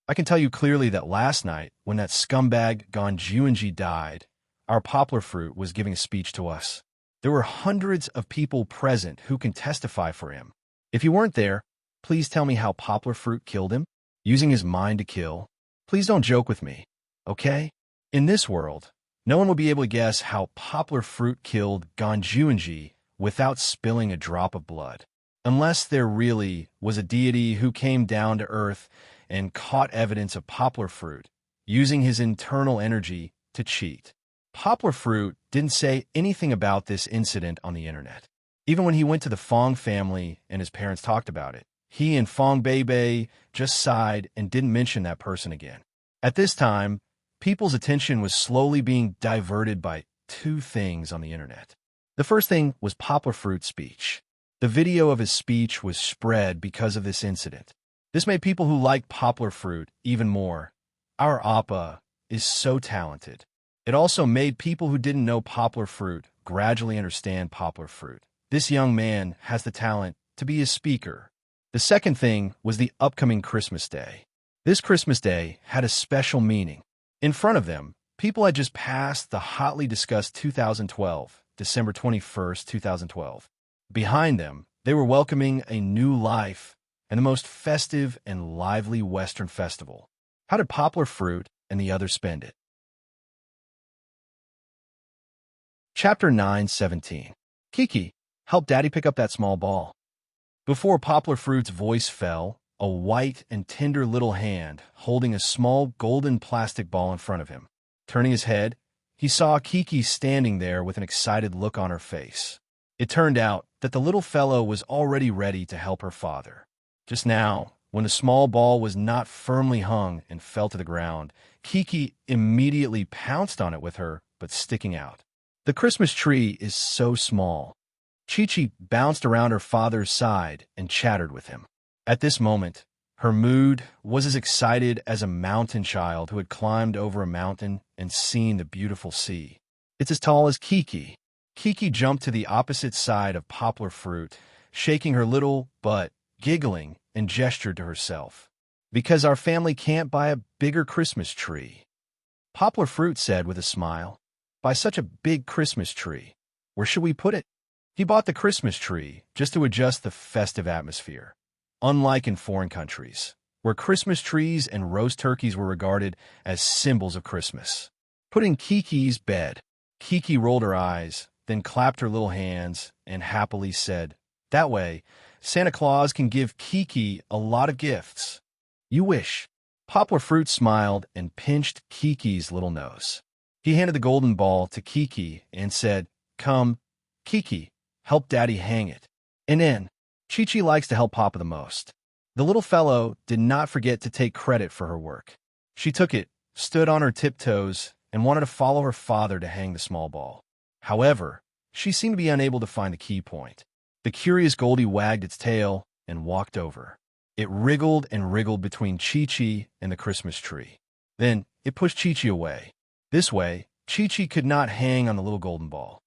I can tell you clearly that last night, when that scumbag Gonjuinji died, our Poplar Fruit was giving a speech to us. There were hundreds of people present who can testify for him. If you weren't there, please tell me how Poplar Fruit killed him, using his mind to kill. Please don't joke with me, okay? In this world, no one will be able to guess how Poplar Fruit killed Gonjuinji without spilling a drop of blood. Unless there really was a deity who came down to earth and caught evidence of Poplar Fruit, using his internal energy to cheat. Poplar Fruit didn't say anything about this incident on the internet. Even when he went to the Fong family and his parents talked about it, he and Fong Beibei just sighed and didn't mention that person again. At this time, people's attention was slowly being diverted by two things on the internet. The first thing was Poplar Fruit's speech. The video of his speech was spread because of this incident. This made people who liked Poplar Fruit even more. Our Appa is so talented. It also made people who didn't know Poplar Fruit gradually understand Poplar Fruit. This young man has the talent to be a speaker. The second thing was the upcoming Christmas Day. This Christmas Day had a special meaning. In front of them, people had just passed the hotly discussed 2012, December 21st, 2012. Behind them, they were welcoming a new life and the most festive and lively Western festival. How did Poplar Fruit and the others spend it? Chapter 9:17. Kiki, help Daddy pick up that small ball. Before Poplar Fruit's voice fell, a white and tender little hand holding a small golden plastic ball in front of him. Turning his head, he saw Kiki standing there with an excited look on her face. It turned out that the little fellow was already ready to help her father. Just now, when the small ball was not firmly hung and fell to the ground, Kiki immediately pounced on it with her, but sticking out. The Christmas tree is so small. Chi-Chi bounced around her father's side and chattered with him. At this moment, her mood was as excited as a mountain child who had climbed over a mountain and seen the beautiful sea. It's as tall as Kiki. Kiki jumped to the opposite side of Poplar Fruit, shaking her little butt, giggling, and gestured to herself. Because our family can't buy a bigger Christmas tree. Poplar Fruit said with a smile, "Buy such a big Christmas tree. Where should we put it?" He bought the Christmas tree just to adjust the festive atmosphere. Unlike in foreign countries, where Christmas trees and roast turkeys were regarded as symbols of Christmas. Put in Kiki's bed. Kiki rolled her eyes, then clapped her little hands, and happily said, "That way, Santa Claus can give Kiki a lot of gifts." "You wish." Poplar Fruit smiled and pinched Kiki's little nose. He handed the golden ball to Kiki and said, "Come, Kiki, help Daddy hang it." And then, Chi-Chi likes to help Papa the most. The little fellow did not forget to take credit for her work. She took it, stood on her tiptoes, and wanted to follow her father to hang the small ball. However, she seemed to be unable to find the key point. The curious Goldie wagged its tail and walked over. It wriggled and wriggled between Chi-Chi and the Christmas tree. Then it pushed Chi-Chi away. This way, Chi-Chi could not hang on the little golden ball.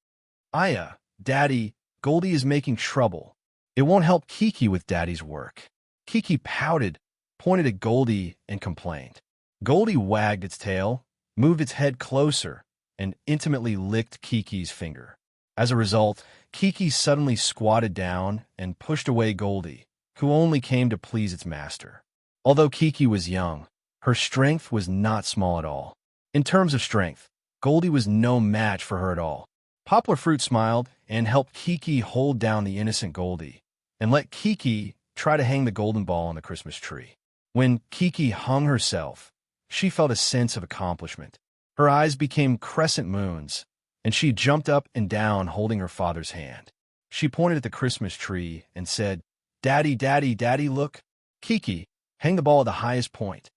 "Aya, Daddy, Goldie is making trouble. It won't help Kiki with Daddy's work." Kiki pouted, pointed at Goldie, and complained. Goldie wagged its tail, moved its head closer, and intimately licked Kiki's finger. As a result, Kiki suddenly squatted down and pushed away Goldie, who only came to please its master. Although Kiki was young, her strength was not small at all. In terms of strength, Goldie was no match for her at all. Poplar Fruit smiled and helped Kiki hold down the innocent Goldie, and let Kiki try to hang the golden ball on the Christmas tree. When Kiki hung herself, she felt a sense of accomplishment. Her eyes became crescent moons, and she jumped up and down holding her father's hand. She pointed at the Christmas tree and said, "Daddy, Daddy, Daddy, look. Kiki, hang the ball at the highest point."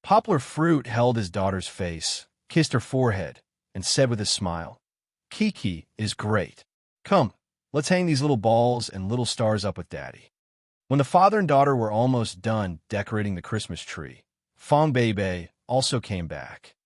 Poplar Fruit held his daughter's face, kissed her forehead, and said with a smile, "Kiki is great. Come, let's hang these little balls and little stars up with Daddy." When the father and daughter were almost done decorating the Christmas tree, Fong Beibei also came back.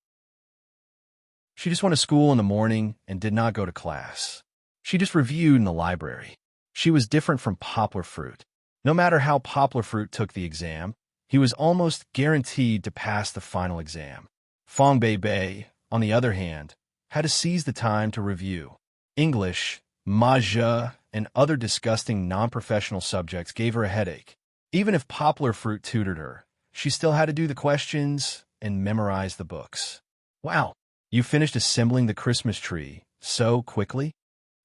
She just went to school in the morning and did not go to class. She just reviewed in the library. She was different from Poplar Fruit. No matter how Poplar Fruit took the exam, he was almost guaranteed to pass the final exam. Fong Bei, on the other hand, had to seize the time to review. English, Maja, and other disgusting non-professional subjects gave her a headache. Even if Poplar Fruit tutored her, she still had to do the questions and memorize the books. Wow, you finished assembling the Christmas tree so quickly?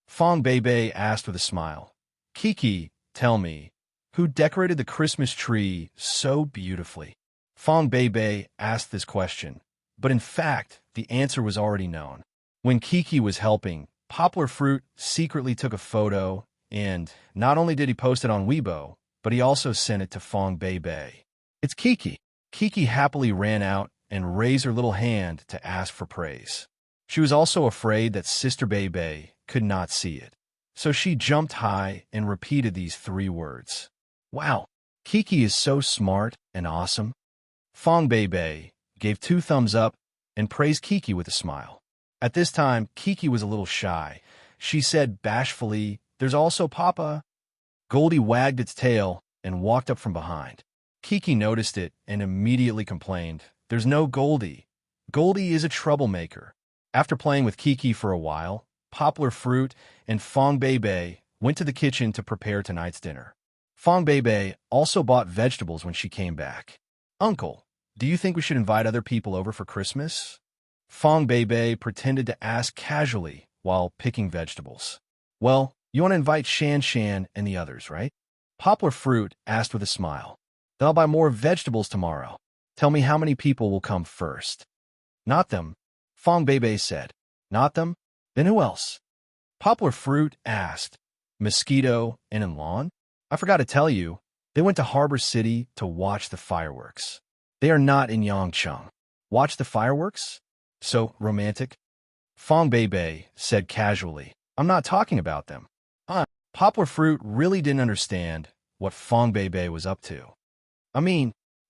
Fong Bei asked with a smile. Kiki, tell me, who decorated the Christmas tree so beautifully? Fong Bei asked this question, but in fact, the answer was already known. When Kiki was helping, Poplar Fruit secretly took a photo, and not only did he post it on Weibo, but he also sent it to Fong Bei. It's Kiki. Kiki happily ran out and raised her little hand to ask for praise. She was also afraid that Sister Bei could not see it. So she jumped high and repeated these 3 words. Wow, Kiki is so smart and awesome. Fong Bei gave 2 thumbs up and praised Kiki with a smile. At this time, Kiki was a little shy. She said bashfully, "There's also Papa." Goldie wagged its tail and walked up from behind. Kiki noticed it and immediately complained, "There's no Goldie. Goldie is a troublemaker." After playing with Kiki for a while, Poplar Fruit and Fong Bei went to the kitchen to prepare tonight's dinner. Fong Bei also bought vegetables when she came back. "Uncle, do you think we should invite other people over for Christmas?" Fong Bei pretended to ask casually while picking vegetables. "Well, you want to invite Shan Shan and the others, right?" Poplar Fruit asked with a smile. "Then I'll buy more vegetables tomorrow. Tell me how many people will come first." "Not them," Fong Bei said. "Not them? Then who else?" Poplar Fruit asked. "Mosquito and Enlon? I forgot to tell you, they went to Harbor City to watch the fireworks. They are not in Yangcheng." "Watch the fireworks? So romantic?" Fong Bei said casually. "I'm not talking about them." Poplar Fruit really didn't understand what Fong Bei was up to.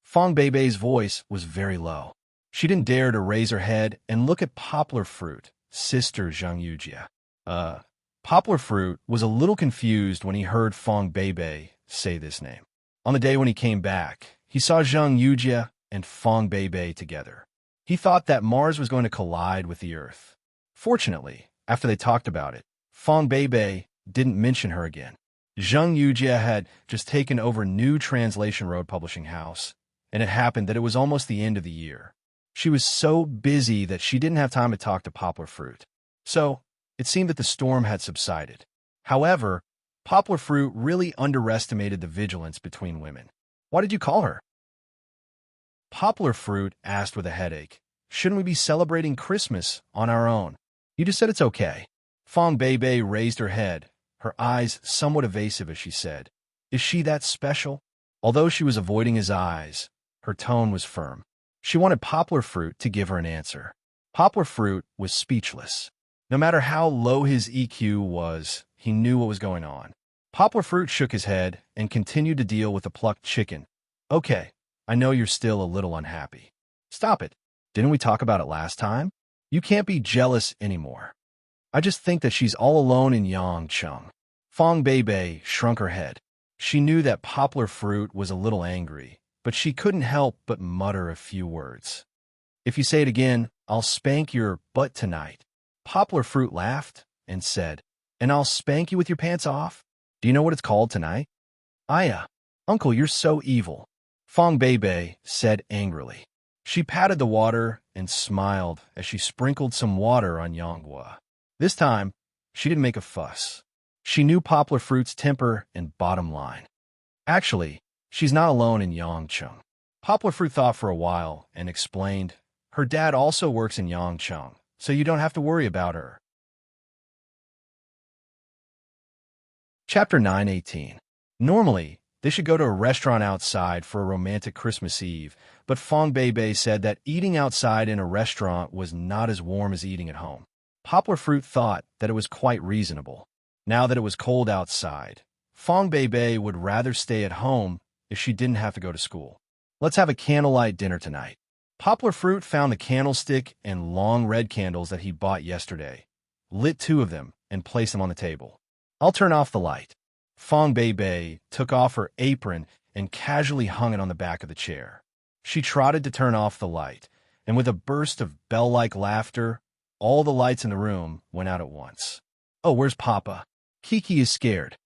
Fong Bei's voice was very low. She didn't dare to raise her head and look at Poplar Fruit, Sister Zhang Yujia. Poplar Fruit was a little confused when he heard Fong Bei say this name. On the day when he came back, he saw Zhang Yujia and Fong Bei together. He thought that Mars was going to collide with the Earth. Fortunately, after they talked about it, Fong Bei didn't mention her again. Zhang Yujia had just taken over New Translation Road Publishing House, and it happened that it was almost the end of the year. She was so busy that she didn't have time to talk to Poplar Fruit. So, it seemed that the storm had subsided. However, Poplar Fruit really underestimated the vigilance between women. "Why did you call her?" Poplar Fruit asked with a headache. "Shouldn't we be celebrating Christmas on our own?" "You just said it's okay." Fong Bei raised her head, her eyes somewhat evasive as she said, "Is she that special?" Although she was avoiding his eyes, her tone was firm. She wanted Poplar Fruit to give her an answer. Poplar Fruit was speechless. No matter how low his EQ was, he knew what was going on. Poplar Fruit shook his head and continued to deal with the plucked chicken. "Okay, I know you're still a little unhappy." "Stop it. Didn't we talk about it last time? You can't be jealous anymore. I just think that she's all alone in Yangcheng." Fong Bei shrunk her head. She knew that Poplar Fruit was a little angry, but she couldn't help but mutter a few words. "If you say it again, I'll spank your butt tonight." Poplar Fruit laughed and said, "And I'll spank you with your pants off? Do you know what it's called tonight?" "Aya, Uncle, you're so evil," Fong Bei said angrily. She patted the water and smiled as she sprinkled some water on Yanghua. This time, she didn't make a fuss. She knew Poplar Fruit's temper and bottom line. Actually, she's not alone in Yangcheng. Poplar Fruit thought for a while and explained, "Her dad also works in Yangcheng, so you don't have to worry about her." Chapter 9:18. Normally, they should go to a restaurant outside for a romantic Christmas Eve, but Fong Bei said that eating outside in a restaurant was not as warm as eating at home. Poplar Fruit thought that it was quite reasonable. Now that it was cold outside, Fong Bei would rather stay at home if she didn't have to go to school. "Let's have a candlelight dinner tonight." Poplar Fruit found the candlestick and long red candles that he bought yesterday, lit 2 of them, and placed them on the table. I'll turn off the light. Fong Bei took off her apron and casually hung it on the back of the chair. She trotted to turn off the light, and with a burst of bell-like laughter, all the lights in the room went out at once. Oh, where's Papa? Kiki is scared.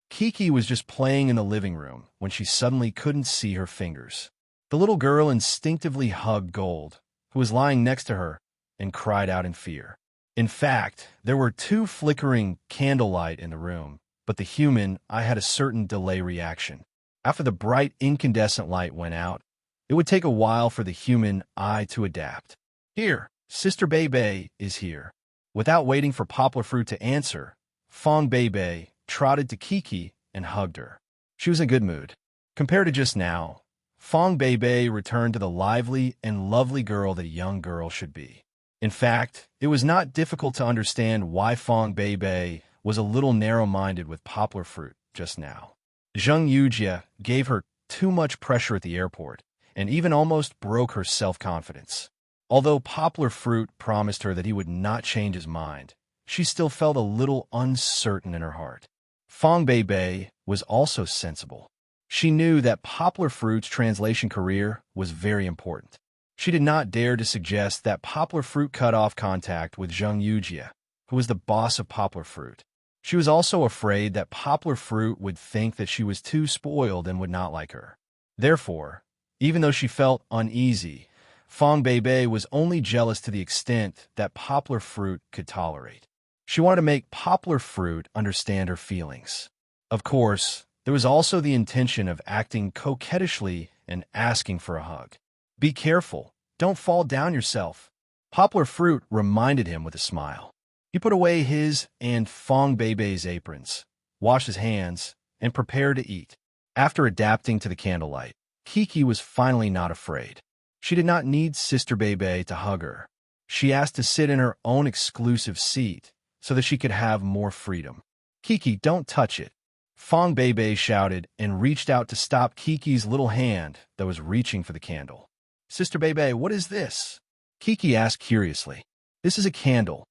Kiki was just playing in the living room when she suddenly couldn't see her fingers. The little girl instinctively hugged Gold, who was lying next to her, and cried out in fear. In fact, there were 2 flickering candlelight in the room, but the human eye had a certain delay reaction. After the bright incandescent light went out, it would take a while for the human eye to adapt. Here, Sister Bei is here. Without waiting for Poplar Fruit to answer, Fong Bei trotted to Kiki and hugged her. She was in a good mood. Compared to just now, Fong Bei returned to the lively and lovely girl that a young girl should be. In fact, it was not difficult to understand why Fong Bei was a little narrow-minded with Poplar Fruit just now. Zheng Yujie gave her too much pressure at the airport, and even almost broke her self-confidence. Although Poplar Fruit promised her that he would not change his mind, she still felt a little uncertain in her heart. Fong Bei was also sensible. She knew that Poplar Fruit's translation career was very important. She did not dare to suggest that Poplar Fruit cut off contact with Zheng Yujie, who was the boss of Poplar Fruit. She was also afraid that Poplar Fruit would think that she was too spoiled and would not like her. Therefore, even though she felt uneasy, Fong Bei was only jealous to the extent that Poplar Fruit could tolerate. She wanted to make Poplar Fruit understand her feelings. Of course, there was also the intention of acting coquettishly and asking for a hug. Be careful, don't fall down yourself. Poplar Fruit reminded him with a smile. He put away his and Fong Bei's aprons, washed his hands, and prepared to eat. After adapting to the candlelight, Kiki was finally not afraid. She did not need Sister Bei to hug her. She asked to sit in her own exclusive seat so that she could have more freedom. Kiki, don't touch it. Fong Bei shouted and reached out to stop Kiki's little hand that was reaching for the candle. Sister Bei, what is this? Kiki asked curiously. This is a candle,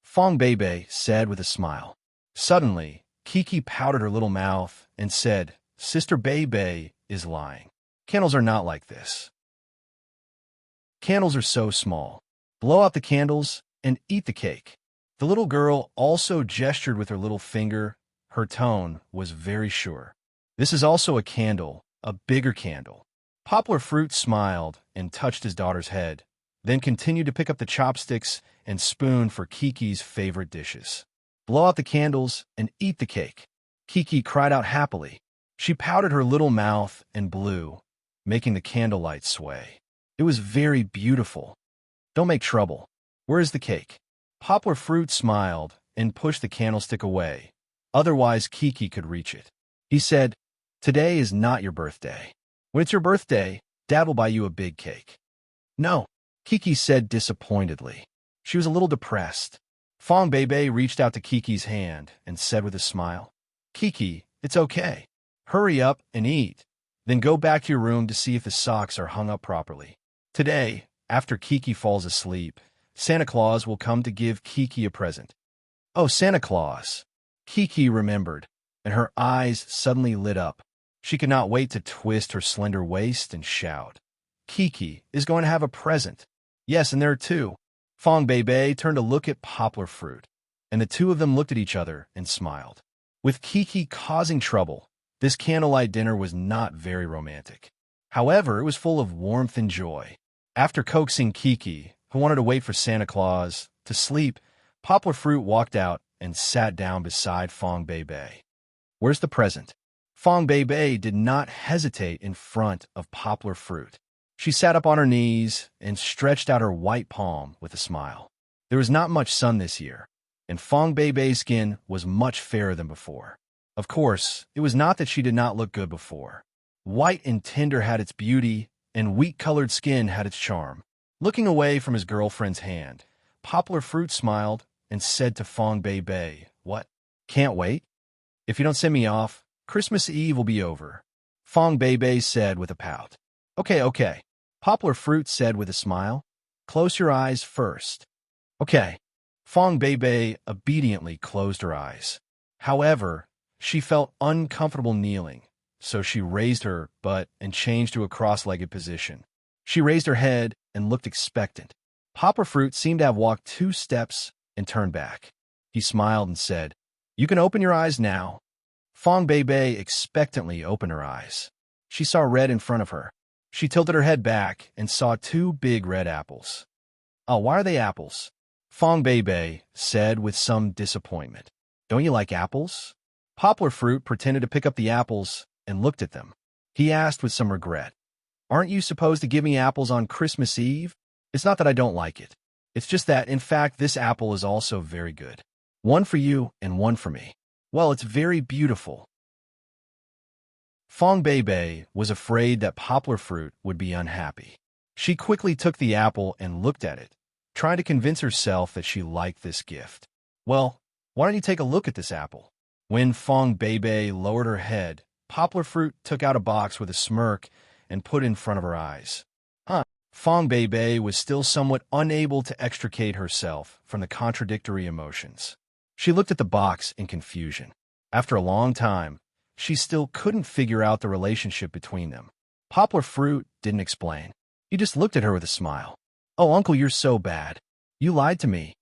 Fong Bei said with a smile. Suddenly, Kiki pouted her little mouth and said, Sister Bei is lying. Candles are not like this. Candles are so small. Blow out the candles and eat the cake. The little girl also gestured with her little finger. Her tone was very sure. This is also a candle, a bigger candle. Poplar Fruit smiled and touched his daughter's head, then continued to pick up the chopsticks and spoon for Kiki's favorite dishes. Blow out the candles and eat the cake. Kiki cried out happily. She pouted her little mouth and blew, making the candlelight sway. It was very beautiful. Don't make trouble. Where is the cake? Poplar Fruit smiled and pushed the candlestick away. Otherwise, Kiki could reach it. He said, Today is not your birthday. When it's your birthday, Dad will buy you a big cake. No, Kiki said disappointedly. She was a little depressed. Fong Bei reached out to Kiki's hand and said with a smile, Kiki, it's okay. Hurry up and eat. Then go back to your room to see if the socks are hung up properly. Today, after Kiki falls asleep, Santa Claus will come to give Kiki a present. Oh, Santa Claus! Kiki remembered, and her eyes suddenly lit up. She could not wait to twist her slender waist and shout. Kiki is going to have a present. Yes, and there are 2. Fong Bei turned to look at Poplar Fruit, and the 2 of them looked at each other and smiled. With Kiki causing trouble, this candlelight dinner was not very romantic. However, it was full of warmth and joy. After coaxing Kiki, who wanted to wait for Santa Claus to sleep, Poplar Fruit walked out and sat down beside Fong Bei. Where's the present? Fong Bei did not hesitate in front of Poplar Fruit. She sat up on her knees and stretched out her white palm with a smile. There was not much sun this year, and Fong Bei's skin was much fairer than before. Of course, it was not that she did not look good before. White and tender had its beauty, and wheat-colored skin had its charm. Looking away from his girlfriend's hand, Poplar Fruit smiled and said to Fong Bei, What? Can't wait? If you don't send me off, Christmas Eve will be over. Fong Bei said with a pout. Okay. Poplar Fruit said with a smile. Close your eyes first. Okay. Fong Beibei obediently closed her eyes. However, she felt uncomfortable kneeling, so she raised her butt and changed to a cross-legged position. She raised her head and looked expectant. Poplar Fruit seemed to have walked 2 steps and turned back. He smiled and said, "You can open your eyes now." Fong Beibei expectantly opened her eyes. She saw red in front of her. She tilted her head back and saw 2 big red apples. "Oh, why are they apples?" Fong Beibei said with some disappointment. "Don't you like apples?" Poplar Fruit pretended to pick up the apples and looked at them. He asked with some regret, "Aren't you supposed to give me apples on Christmas Eve?" "It's not that I don't like it. It's just that, in fact, this apple is also very good. One for you and one for me." "Well, it's very beautiful." Fong Beibei was afraid that Poplar Fruit would be unhappy. She quickly took the apple and looked at it, trying to convince herself that she liked this gift. "Well, why don't you take a look at this apple?" When Fong Beibei lowered her head, Poplar Fruit took out a box with a smirk and put it in front of her eyes. Fong Beibei was still somewhat unable to extricate herself from the contradictory emotions. She looked at the box in confusion. After a long time, she still couldn't figure out the relationship between them. Poplar Fruit didn't explain. He just looked at her with a smile. "Oh, Uncle, you're so bad. You lied to me."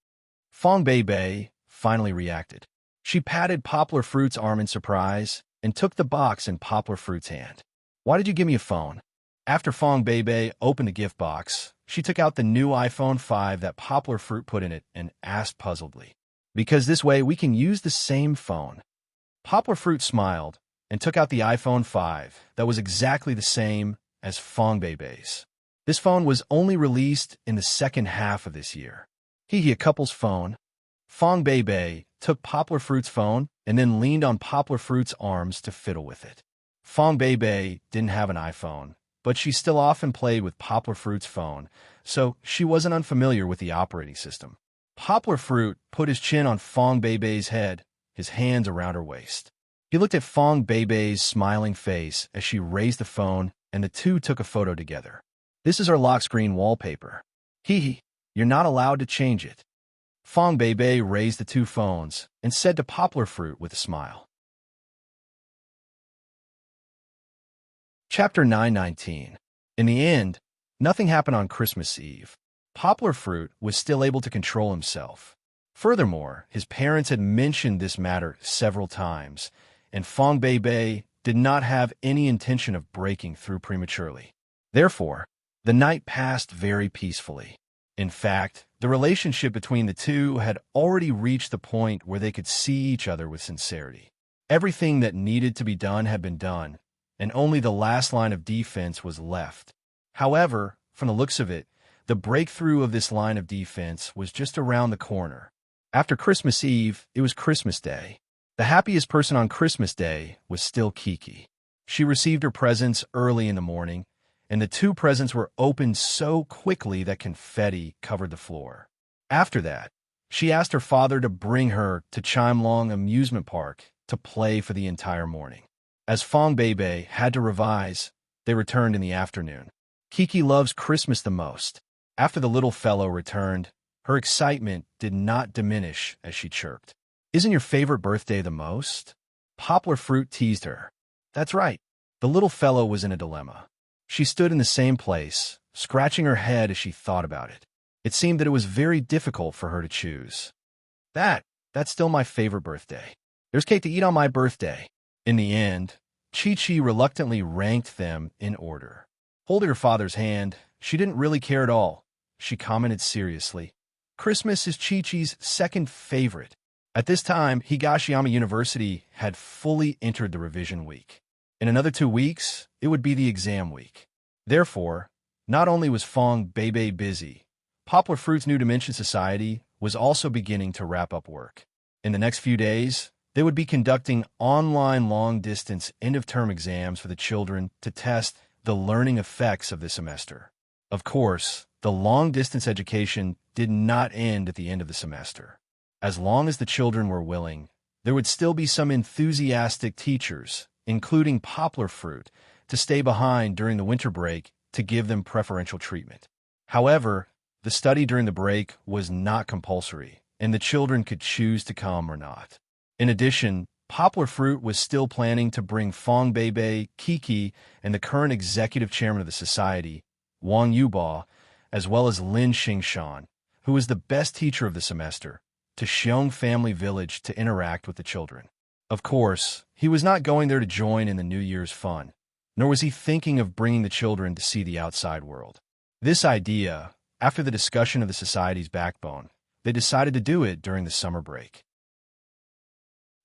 Fong Beibei finally reacted. She patted Poplar Fruit's arm in surprise and took the box in Poplar Fruit's hand. "Why did you give me a phone?" After Fong Beibei opened the gift box, she took out the new iPhone 5 that Poplar Fruit put in it and asked puzzledly, "Because this way we can use the same phone." Poplar Fruit smiled and took out the iPhone 5 that was exactly the same as Fong Beibei's. This phone was only released in the second half of this year. A couple's phone. Fong Beibei took Poplar Fruit's phone and then leaned on Poplar Fruit's arms to fiddle with it. Fong Beibei didn't have an iPhone, but she still often played with Poplar Fruit's phone, so she wasn't unfamiliar with the operating system. Poplar Fruit put his chin on Fong Beibei's head, his hands around her waist. He looked at Fong Beibei's smiling face as she raised the phone, and the two took a photo together. "This is our lock screen wallpaper. You're not allowed to change it." Fong Beibei raised the 2 phones and said to Poplar Fruit with a smile. Chapter 919. In the end, nothing happened on Christmas Eve. Poplar Fruit was still able to control himself. Furthermore, his parents had mentioned this matter several times, and Fong Beibei did not have any intention of breaking through prematurely. Therefore, the night passed very peacefully. In fact, the relationship between the two had already reached the point where they could see each other with sincerity. Everything that needed to be done had been done, and only the last line of defense was left. However, from the looks of it, the breakthrough of this line of defense was just around the corner. After Christmas Eve, it was Christmas Day. The happiest person on Christmas Day was still Kiki. She received her presents early in the morning, and the 2 presents were opened so quickly that confetti covered the floor. After that, she asked her father to bring her to Chimelong Amusement Park to play for the entire morning. As Fong Beibei had to revise, they returned in the afternoon. Kiki loves Christmas the most. After the little fellow returned, her excitement did not diminish as she chirped. "Isn't your favorite birthday the most?" Poplar Fruit teased her. That's right. The little fellow was in a dilemma. She stood in the same place, scratching her head as she thought about it. It seemed that it was very difficult for her to choose. That's still my favorite birthday. There's cake to eat on my birthday." In the end, Chi-Chi reluctantly ranked them in order. Holding her father's hand, she didn't really care at all. She commented seriously, "Christmas is Chi-Chi's second favorite." At this time, Higashiyama University had fully entered the revision week. In another 2 weeks, it would be the exam week. Therefore, not only was Fong Beibei busy, Poplar Fruit's New Dimension Society was also beginning to wrap up work. In the next few days, they would be conducting online long-distance end-of-term exams for the children to test the learning effects of the semester. Of course, the long-distance education did not end at the end of the semester. As long as the children were willing, there would still be some enthusiastic teachers, including Poplar Fruit, to stay behind during the winter break to give them preferential treatment. However, the study during the break was not compulsory, and the children could choose to come or not. In addition, Poplar Fruit was still planning to bring Fong Beibei, Kiki, and the current executive chairman of the society, Wang Yuba, as well as Lin Xingshan, who was the best teacher of the semester, to Xiong Family Village to interact with the children. Of course, he was not going there to join in the New Year's fun, nor was he thinking of bringing the children to see the outside world. This idea, after the discussion of the society's backbone, they decided to do it during the summer break.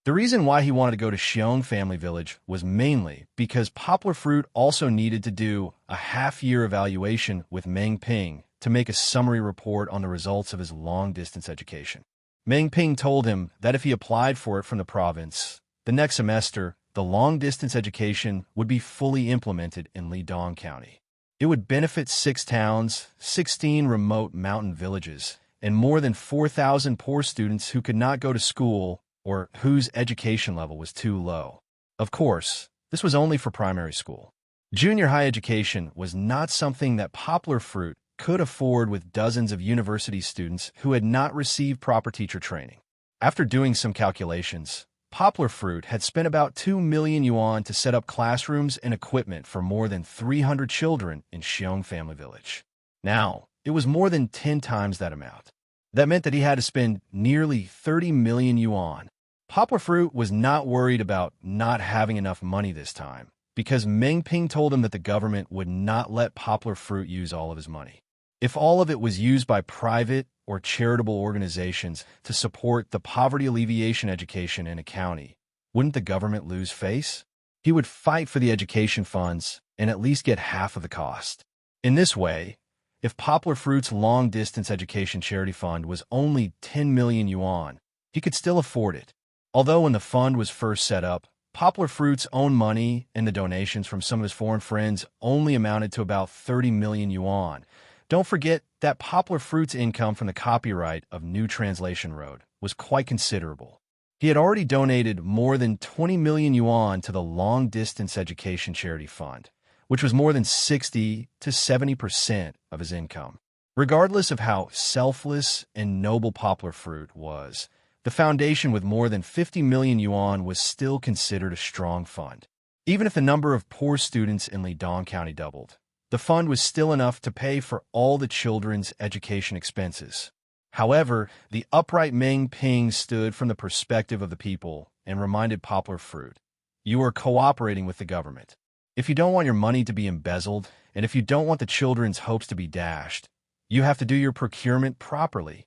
The reason why he wanted to go to Xiong Family Village was mainly because Poplar Fruit also needed to do a half-year evaluation with Meng Ping to make a summary report on the results of his long-distance education. Meng Ping told him that if he applied for it from the province, the next semester, the long-distance education would be fully implemented in Lidong County. It would benefit 6 towns, 16 remote mountain villages, and more than 4,000 poor students who could not go to school or whose education level was too low. Of course, this was only for primary school. Junior high education was not something that Poplar Fruit could afford with dozens of university students who had not received proper teacher training. After doing some calculations, Poplar Fruit had spent about 2 million yuan to set up classrooms and equipment for more than 300 children in Xiong Family Village. Now, it was more than 10 times that amount. That meant that he had to spend nearly 30 million yuan. Poplar Fruit was not worried about not having enough money this time, because Meng Ping told him that the government would not let Poplar Fruit use all of his money. If all of it was used by private or charitable organizations to support the poverty alleviation education in a county, wouldn't the government lose face? He would fight for the education funds and at least get half of the cost. In this way, if Poplar Fruit's long-distance education charity fund was only 10 million yuan, he could still afford it. Although when the fund was first set up, Poplar Fruit's own money and the donations from some of his foreign friends only amounted to about 30 million yuan. Don't forget that Poplar Fruit's income from the copyright of New Translation Road was quite considerable. He had already donated more than 20 million yuan to the long-distance education charity fund, which was more than 60 to 70% of his income. Regardless of how selfless and noble Poplar Fruit was, the foundation with more than 50 million yuan was still considered a strong fund. Even if the number of poor students in Lidong County doubled, the fund was still enough to pay for all the children's education expenses. However, the upright Meng Ping stood from the perspective of the people and reminded Poplar Fruit, "You are cooperating with the government. If you don't want your money to be embezzled, and if you don't want the children's hopes to be dashed, you have to do your procurement properly.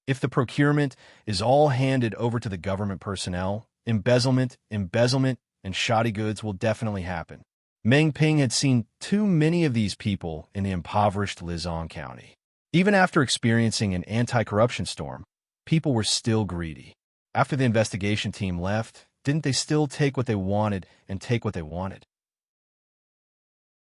If the procurement is all handed over to the government personnel, embezzlement, and shoddy goods will definitely happen." Meng Ping had seen too many of these people in the impoverished Lidong County. Even after experiencing an anti-corruption storm, people were still greedy. After the investigation team left, didn't they still take what they wanted and take what they wanted?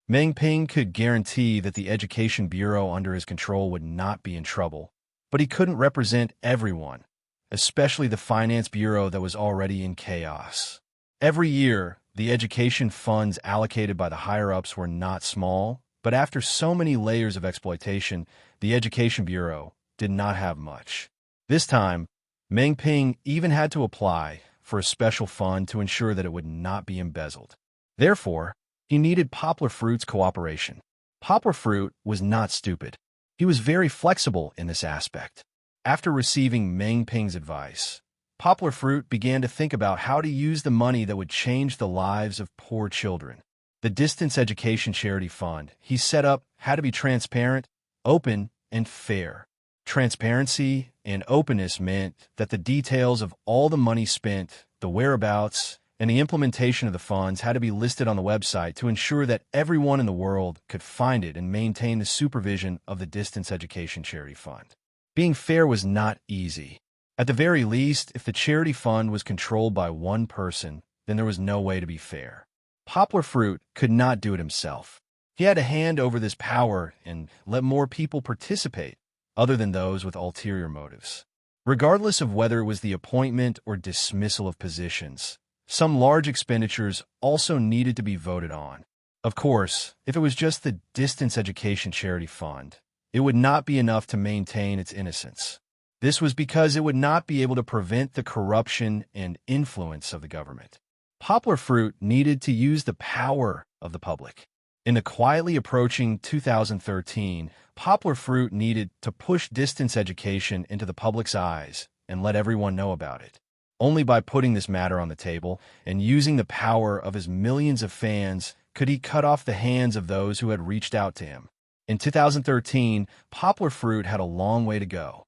Meng Ping could guarantee that the Education Bureau under his control would not be in trouble, but he couldn't represent everyone, especially the Finance Bureau that was already in chaos. Every year, the education funds allocated by the higher-ups were not small, but after so many layers of exploitation, the Education Bureau did not have much. This time, Meng Ping even had to apply for a special fund to ensure that it would not be embezzled. Therefore, he needed Poplar Fruit's cooperation. Poplar Fruit was not stupid. He was very flexible in this aspect. After receiving Meng Ping's advice, Poplar Fruit began to think about how to use the money that would change the lives of poor children. The Distance Education Charity Fund he set up had to be transparent, open, and fair. Transparency and openness meant that the details of all the money spent, the whereabouts, and the implementation of the funds had to be listed on the website to ensure that everyone in the world could find it and maintain the supervision of the Distance Education Charity Fund. Being fair was not easy. At the very least, if the charity fund was controlled by one person, then there was no way to be fair. Poplar Fruit could not do it himself. He had to hand over this power and let more people participate, other than those with ulterior motives. Regardless of whether it was the appointment or dismissal of positions, some large expenditures also needed to be voted on. Of course, if it was just the Distance Education Charity Fund, it would not be enough to maintain its innocence. This was because it would not be able to prevent the corruption and influence of the government. Poplar Fruit needed to use the power of the public. In the quietly approaching 2013, Poplar Fruit needed to push distance education into the public's eyes and let everyone know about it. Only by putting this matter on the table and using the power of his millions of fans could he cut off the hands of those who had reached out to him. In 2013, Poplar Fruit had a long way to go.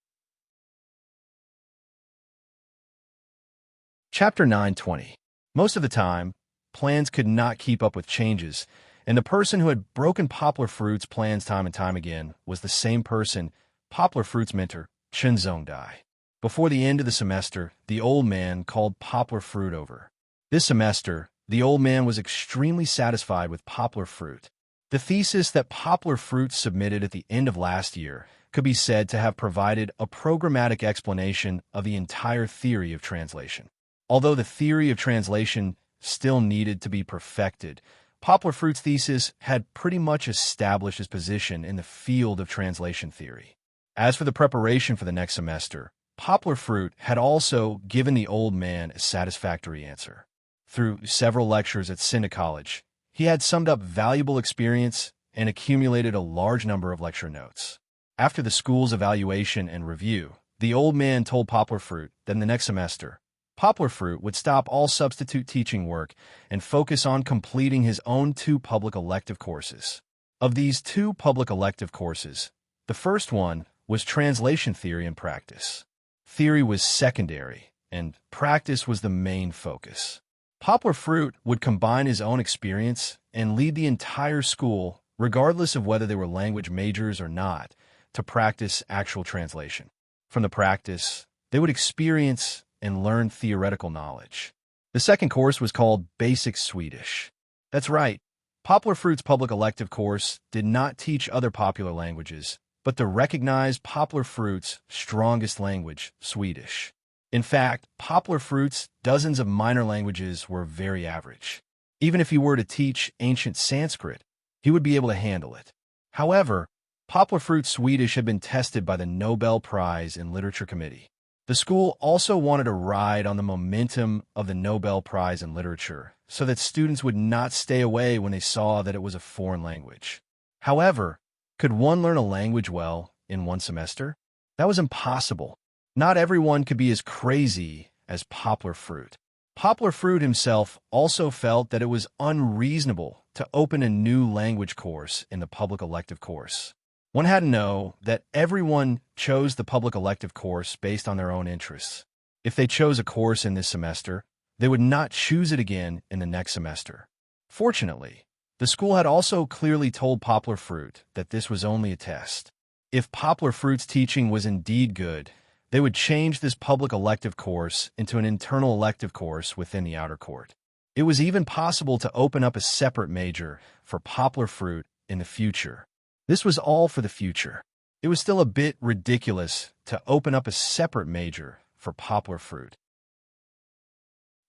Chapter 9:20. Most of the time, plans could not keep up with changes, and the person who had broken Poplar Fruit's plans time and time again was the same person, Poplar Fruit's mentor, Chen Zhongdai. Before the end of the semester, the old man called Poplar Fruit over. This semester, the old man was extremely satisfied with Poplar Fruit. The thesis that Poplar Fruit submitted at the end of last year could be said to have provided a programmatic explanation of the entire theory of translation. Although the theory of translation still needed to be perfected, Poplar Fruit's thesis had pretty much established his position in the field of translation theory. As for the preparation for the next semester, Poplar Fruit had also given the old man a satisfactory answer. Through several lectures at Cinda College, he had summed up valuable experience and accumulated a large number of lecture notes. After the school's evaluation and review, the old man told Poplar Fruit that in the next semester, Poplar Fruit would stop all substitute teaching work and focus on completing his own 2 public elective courses. Of these 2 public elective courses, the first one was translation theory and practice. Theory was secondary, and practice was the main focus. Poplar Fruit would combine his own experience and lead the entire school, regardless of whether they were language majors or not, to practice actual translation. From the practice, they would experience and learn theoretical knowledge. The second course was called Basic Swedish. That's right, Poplar Fruit's public elective course did not teach other popular languages, but to recognize Poplar Fruit's strongest language, Swedish. In fact, Poplar Fruit's dozens of minor languages were very average. Even if he were to teach ancient Sanskrit, he would be able to handle it. However, Poplar Fruit's Swedish had been tested by the Nobel Prize in Literature Committee. The school also wanted to ride on the momentum of the Nobel Prize in Literature so that students would not stay away when they saw that it was a foreign language. However, could one learn a language well in one semester? That was impossible. Not everyone could be as crazy as Poplar Fruit. Poplar Fruit himself also felt that it was unreasonable to open a new language course in the public elective course. One had to know that everyone chose the public elective course based on their own interests. If they chose a course in this semester, they would not choose it again in the next semester. Fortunately, the school had also clearly told Poplar Fruit that this was only a test. If Poplar Fruit's teaching was indeed good, they would change this public elective course into an internal elective course within the outer court. It was even possible to open up a separate major for Poplar Fruit in the future. This was all for the future. It was still a bit ridiculous to open up a separate major for Poplar Fruit.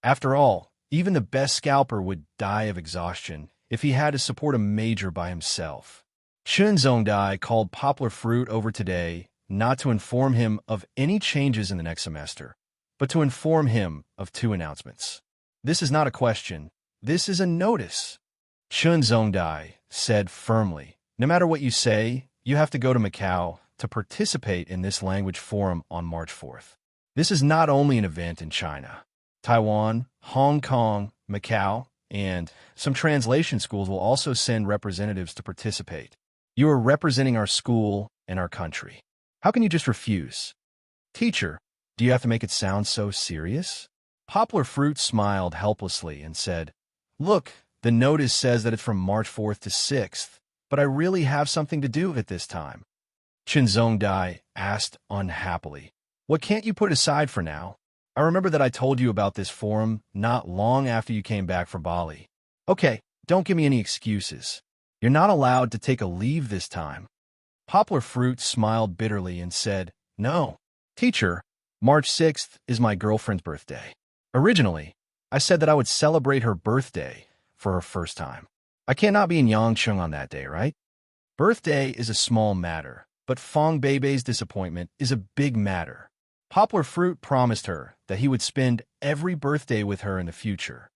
After all, even the best scalper would die of exhaustion if he had to support a major by himself. Chen Zhongdai called Poplar Fruit over today not to inform him of any changes in the next semester, but to inform him of 2 announcements. This is not a question. This is a notice. Chen Zhongdai said firmly, no matter what you say, you have to go to Macau to participate in this language forum on March 4th. This is not only an event in China. Taiwan, Hong Kong, Macau, and some translation schools will also send representatives to participate. You are representing our school and our country. How can you just refuse? Teacher, do you have to make it sound so serious? Poplar Fruit smiled helplessly and said, Look, the notice says that it's from March 4th to 6th. But I really have something to do at this time. Chen Zhongdai asked unhappily, What can't you put aside for now? I remember that I told you about this forum not long after you came back from Bali. Okay, don't give me any excuses. You're not allowed to take a leave this time. Poplar Fruit smiled bitterly and said, No, teacher, March 6th is my girlfriend's birthday. Originally, I said that I would celebrate her birthday for her first time. I cannot be in Yangcheng on that day, right? Birthday is a small matter, but Fong Beibei's disappointment is a big matter. Poplar Fruit promised her that he would spend every birthday with her in the future.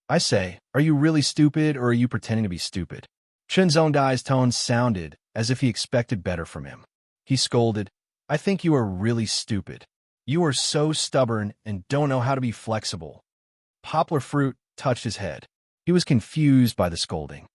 I say, are you really stupid or are you pretending to be stupid? Chen Zhongdai's tone sounded as if he expected better from him. He scolded, I think you are really stupid. You are so stubborn and don't know how to be flexible. Poplar Fruit touched his head. He was confused by the scolding.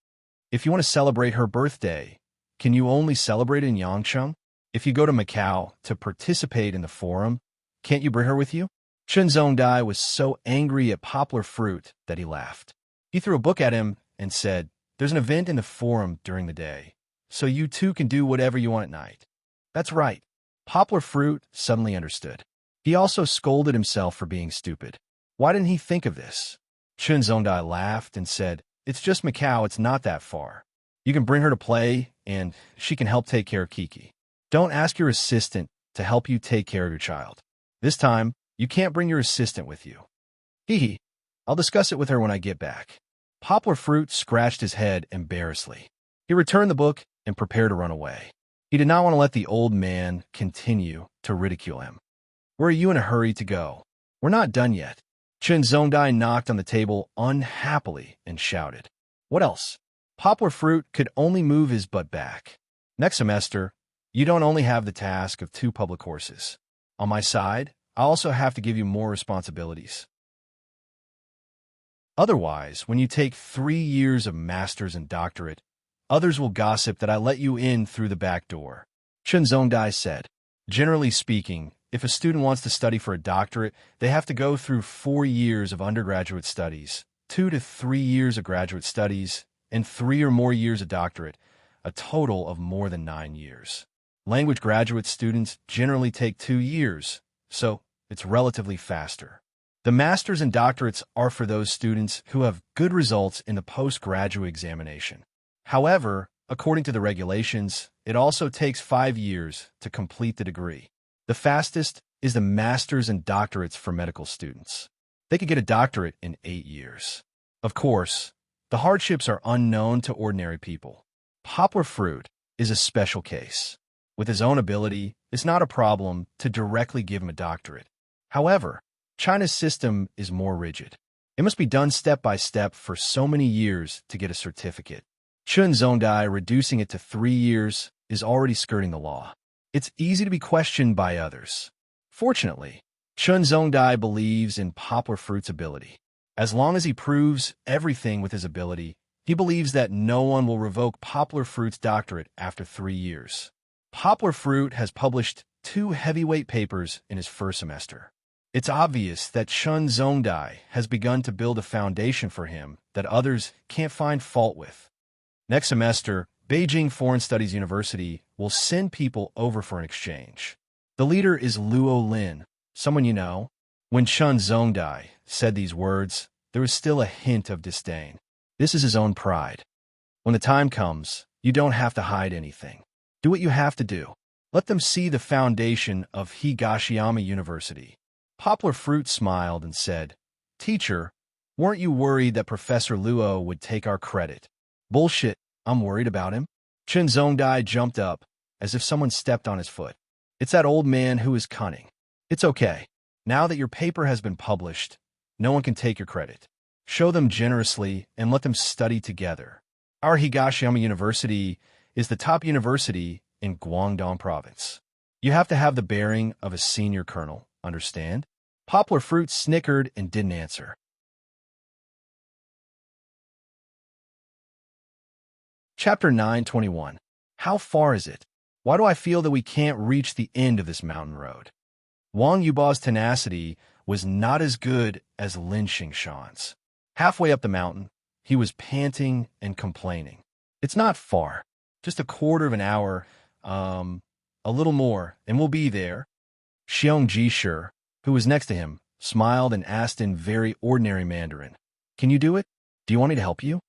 If you want to celebrate her birthday, can you only celebrate in Yangcheng? If you go to Macau to participate in the forum, can't you bring her with you? Chen Zhongdai was so angry at Poplar Fruit that he laughed. He threw a book at him and said, there's an event in the forum during the day, so you two can do whatever you want at night. That's right. Poplar Fruit suddenly understood. He also scolded himself for being stupid. Why didn't he think of this? Chen Zhongdai laughed and said, it's just Macau, it's not that far. You can bring her to play, and she can help take care of Kiki. Don't ask your assistant to help you take care of your child. This time, you can't bring your assistant with you. Hee. I'll discuss it with her when I get back. Poplar Fruit scratched his head embarrassedly. He returned the book and prepared to run away. He did not want to let the old man continue to ridicule him. Where are you in a hurry to go? We're not done yet. Chen Zhongdai knocked on the table unhappily and shouted. What else? Poplar Fruit could only move his butt back. Next semester, you don't only have the task of 2 public courses. On my side, I also have to give you more responsibilities. Otherwise, when you take 3 years of master's and doctorate, others will gossip that I let you in through the back door. Chen Zhongdai said, generally speaking, if a student wants to study for a doctorate, they have to go through 4 years of undergraduate studies, 2 to 3 years of graduate studies, and 3 or more years of doctorate, a total of more than 9 years. Language graduate students generally take 2 years, so it's relatively faster. The masters and doctorates are for those students who have good results in the postgraduate examination. However, according to the regulations, it also takes 5 years to complete the degree. The fastest is the masters and doctorates for medical students. They could get a doctorate in 8 years. Of course, the hardships are unknown to ordinary people. Poplar Fruit is a special case. With his own ability, it's not a problem to directly give him a doctorate. However, China's system is more rigid. It must be done step by step for so many years to get a certificate. Chen Zhongdai reducing it to 3 years is already skirting the law. It's easy to be questioned by others. Fortunately, Chen Zhongdai believes in Poplar Fruit's ability. As long as he proves everything with his ability, he believes that no one will revoke Poplar Fruit's doctorate after 3 years. Poplar Fruit has published 2 heavyweight papers in his first semester. It's obvious that Chen Zhongdai has begun to build a foundation for him that others can't find fault with. Next semester, Beijing Foreign Studies University will send people over for an exchange. The leader is Luo Lin, someone you know. When Chen Zhongdai said these words, there was still a hint of disdain. This is his own pride. When the time comes, you don't have to hide anything. Do what you have to do. Let them see the foundation of Higashiyama University. Poplar Fruit smiled and said, Teacher, weren't you worried that Professor Luo would take our credit? Bullshit, I'm worried about him. Chen Zhongdai jumped up, as if someone stepped on his foot. It's that old man who is cunning. It's okay. Now that your paper has been published, no one can take your credit. Show them generously and let them study together. Our Higashiyama University is the top university in Guangdong Province. You have to have the bearing of a senior colonel, understand? Poplar Fruit snickered and didn't answer. Chapter 9:21. How far is it? Why do I feel that we can't reach the end of this mountain road? Wang Yubao's tenacity was not as good as Lin Xingshan's. Halfway up the mountain, he was panting and complaining. It's not far, just a quarter of an hour, a little more, and we'll be there. Xiong Jishur, who was next to him, smiled and asked in very ordinary Mandarin, Can you do it? Do you want me to help you?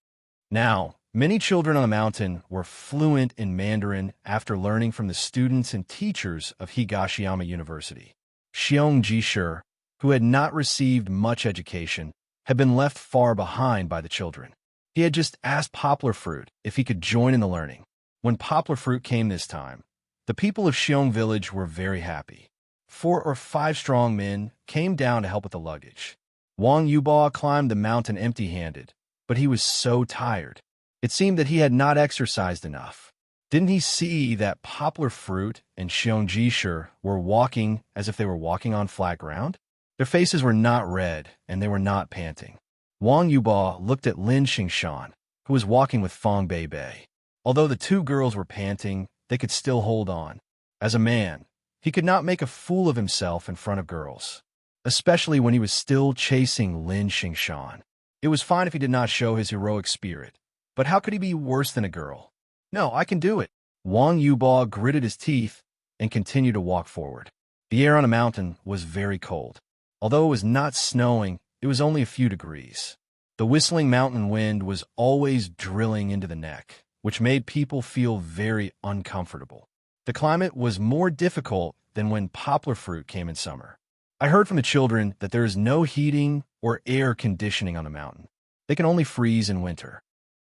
Now, many children on the mountain were fluent in Mandarin after learning from the students and teachers of Higashiyama University. Xiong Jishur, who had not received much education, had been left far behind by the children. He had just asked Poplar Fruit if he could join in the learning. When Poplar Fruit came this time, the people of Xiong village were very happy. 4 or 5 strong men came down to help with the luggage. Wang Yuba climbed the mountain empty-handed, but he was so tired. It seemed that he had not exercised enough. Didn't he see that Poplar Fruit and Xiong Jishur were walking as if they were walking on flat ground? Their faces were not red, and they were not panting. Wang Yuba looked at Lin Xingshan, who was walking with Fang Bei. Although the 2 girls were panting, they could still hold on. As a man, he could not make a fool of himself in front of girls, especially when he was still chasing Lin Xingshan. It was fine if he did not show his heroic spirit, but how could he be worse than a girl? No, I can do it. Wang Yuba gritted his teeth and continued to walk forward. The air on the mountain was very cold. Although it was not snowing, it was only a few degrees. The whistling mountain wind was always drilling into the neck, which made people feel very uncomfortable. The climate was more difficult than when Poplar Fruit came in summer. I heard from the children that there is no heating or air conditioning on the mountain. They can only freeze in winter.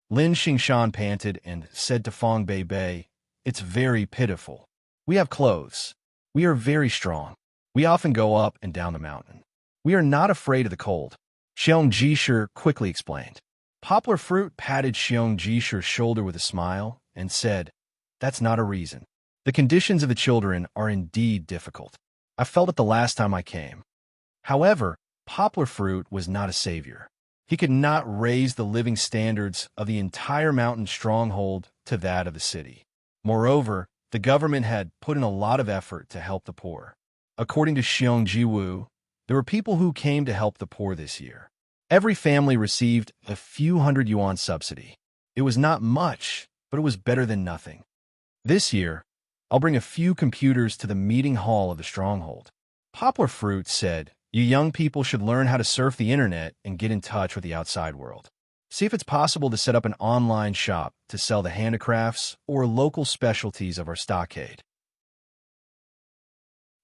Lin Xingshan panted and said to Fang Bei, "It's very pitiful. We have clothes. We are very strong. We often go up and down the mountain. We are not afraid of the cold." Xiong Jishur quickly explained. Poplar Fruit patted Xiong Jishur's shoulder with a smile and said, "That's not a reason. The conditions of the children are indeed difficult. I felt it the last time I came." However, Poplar Fruit was not a savior. He could not raise the living standards of the entire mountain stronghold to that of the city. Moreover, the government had put in a lot of effort to help the poor. According to Xiong Jiwu, there were people who came to help the poor this year. Every family received a few hundred yuan subsidy. It was not much, but it was better than nothing. This year, I'll bring a few computers to the meeting hall of the stronghold. Poplar Fruit said, "You young people should learn how to surf the internet and get in touch with the outside world. See if it's possible to set up an online shop to sell the handicrafts or local specialties of our stockade.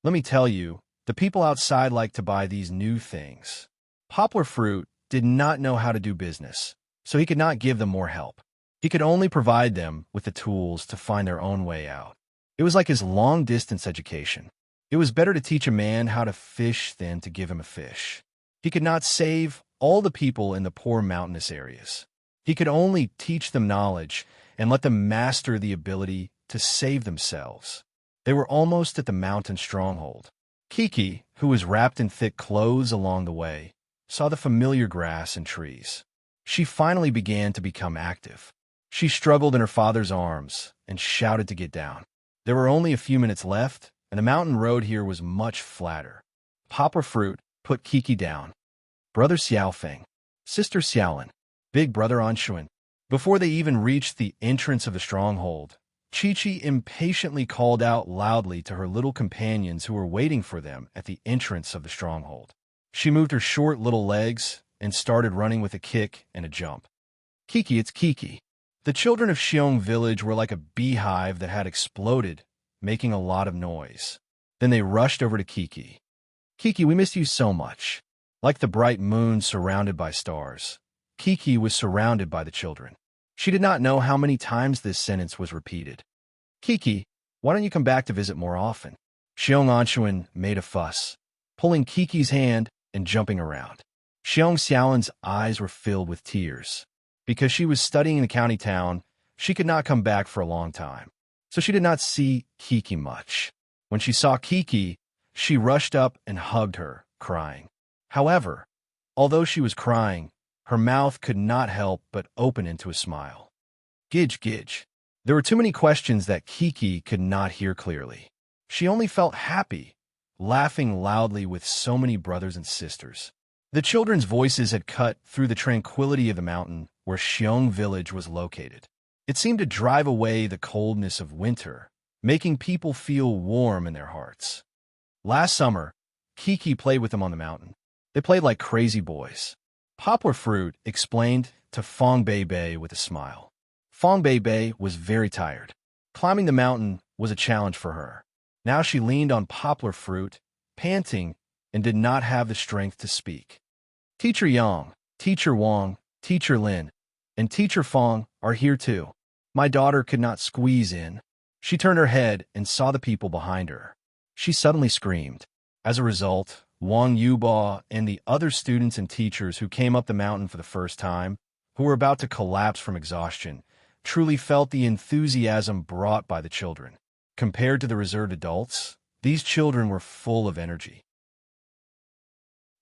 Let me tell you, the people outside like to buy these new things." Poplar Fruit did not know how to do business, so he could not give them more help. He could only provide them with the tools to find their own way out. It was like his long-distance education. It was better to teach a man how to fish than to give him a fish. He could not save all the people in the poor mountainous areas. He could only teach them knowledge and let them master the ability to save themselves. They were almost at the mountain stronghold. Kiki, who was wrapped in thick clothes along the way, saw the familiar grass and trees. She finally began to become active. She struggled in her father's arms and shouted to get down. There were only a few minutes left, and the mountain road here was much flatter. Poplar Fruit put Kiki down. Brother Xiaofeng, Sister Xiaolin, Big Brother Anshuan. Before they even reached the entrance of the stronghold, Chi-Chi impatiently called out loudly to her little companions who were waiting for them at the entrance of the stronghold. She moved her short little legs and started running with a kick and a jump. "Kiki, it's Kiki." The children of Xiong village were like a beehive that had exploded, making a lot of noise. Then they rushed over to Kiki. "Kiki, we missed you so much." Like the bright moon surrounded by stars, Kiki was surrounded by the children. She did not know how many times this sentence was repeated. "Kiki, why don't you come back to visit more often?" Xiong Anshuan made a fuss, pulling Kiki's hand and jumping around. Xiong Xiaolin's eyes were filled with tears. Because she was studying in the county town, she could not come back for a long time, so she did not see Kiki much. When she saw Kiki, she rushed up and hugged her, crying. However, although she was crying, her mouth could not help but open into a smile. Gidge, gidge. There were too many questions that Kiki could not hear clearly. She only felt happy, laughing loudly with so many brothers and sisters. The children's voices had cut through the tranquility of the mountain where Xiong village was located. It seemed to drive away the coldness of winter, making people feel warm in their hearts. Last summer, Kiki played with them on the mountain. They played like crazy boys. Poplar Fruit explained to Fang Bei with a smile. Fang Bei was very tired. Climbing the mountain was a challenge for her. Now she leaned on Poplar Fruit, panting, and did not have the strength to speak. "Teacher Yang, Teacher Wang, Teacher Lin, and Teacher Fong are here too. My daughter could not squeeze in. She turned her head and saw the people behind her. She suddenly screamed. As a result, Wang Yuba and the other students and teachers who came up the mountain for the first time, who were about to collapse from exhaustion, truly felt the enthusiasm brought by the children. Compared to the reserved adults, these children were full of energy.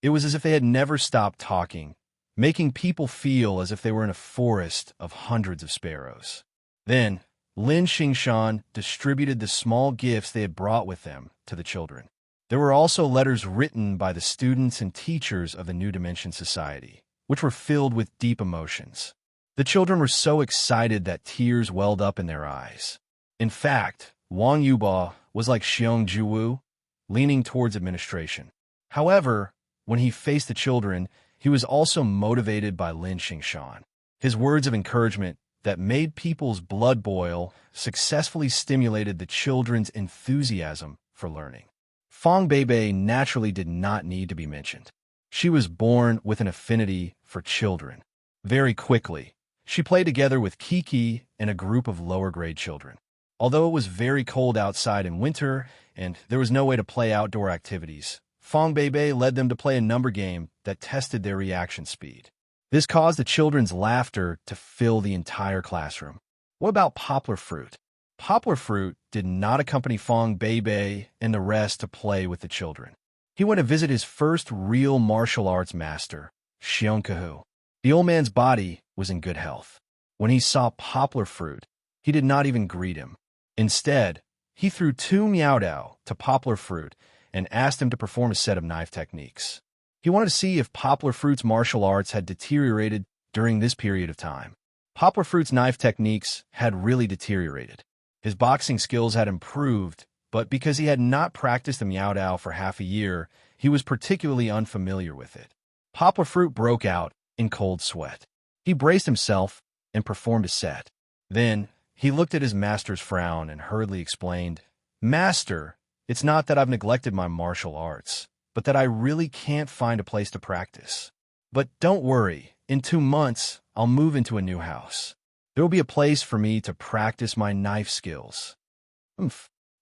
It was as if they had never stopped talking, making people feel as if they were in a forest of hundreds of sparrows. Then, Lin Xingshan distributed the small gifts they had brought with them to the children. There were also letters written by the students and teachers of the New Dimension Society, which were filled with deep emotions. The children were so excited that tears welled up in their eyes. In fact, Wang Yuba was like Xiong Jiwu, leaning towards administration. However, when he faced the children, he was also motivated by Lin Xingshan. His words of encouragement that made people's blood boil successfully stimulated the children's enthusiasm for learning. Fong Beibei naturally did not need to be mentioned. She was born with an affinity for children. Very quickly, she played together with Kiki and a group of lower-grade children. Although it was very cold outside in winter and there was no way to play outdoor activities, Fong Beibei led them to play a number game that tested their reaction speed. This caused the children's laughter to fill the entire classroom. What about Poplar Fruit? Poplar Fruit did not accompany Fong Beibei and the rest to play with the children. He went to visit his first real martial arts master, Xiong Kahu. The old man's body was in good health. When he saw Poplar Fruit, he did not even greet him. Instead, he threw 2 Miaodao to Poplar Fruit and asked him to perform a set of knife techniques. He wanted to see if Poplar Fruit's martial arts had deteriorated during this period of time. Poplar Fruit's knife techniques had really deteriorated. His boxing skills had improved, but because he had not practiced the Miaodao for half a year, he was particularly unfamiliar with it. Poplar Fruit broke out in cold sweat. He braced himself and performed a set. Then, he looked at his master's frown and hurriedly explained, "Master, it's not that I've neglected my martial arts, but that I really can't find a place to practice. But don't worry, in 2 months, I'll move into a new house. There will be a place for me to practice my knife skills."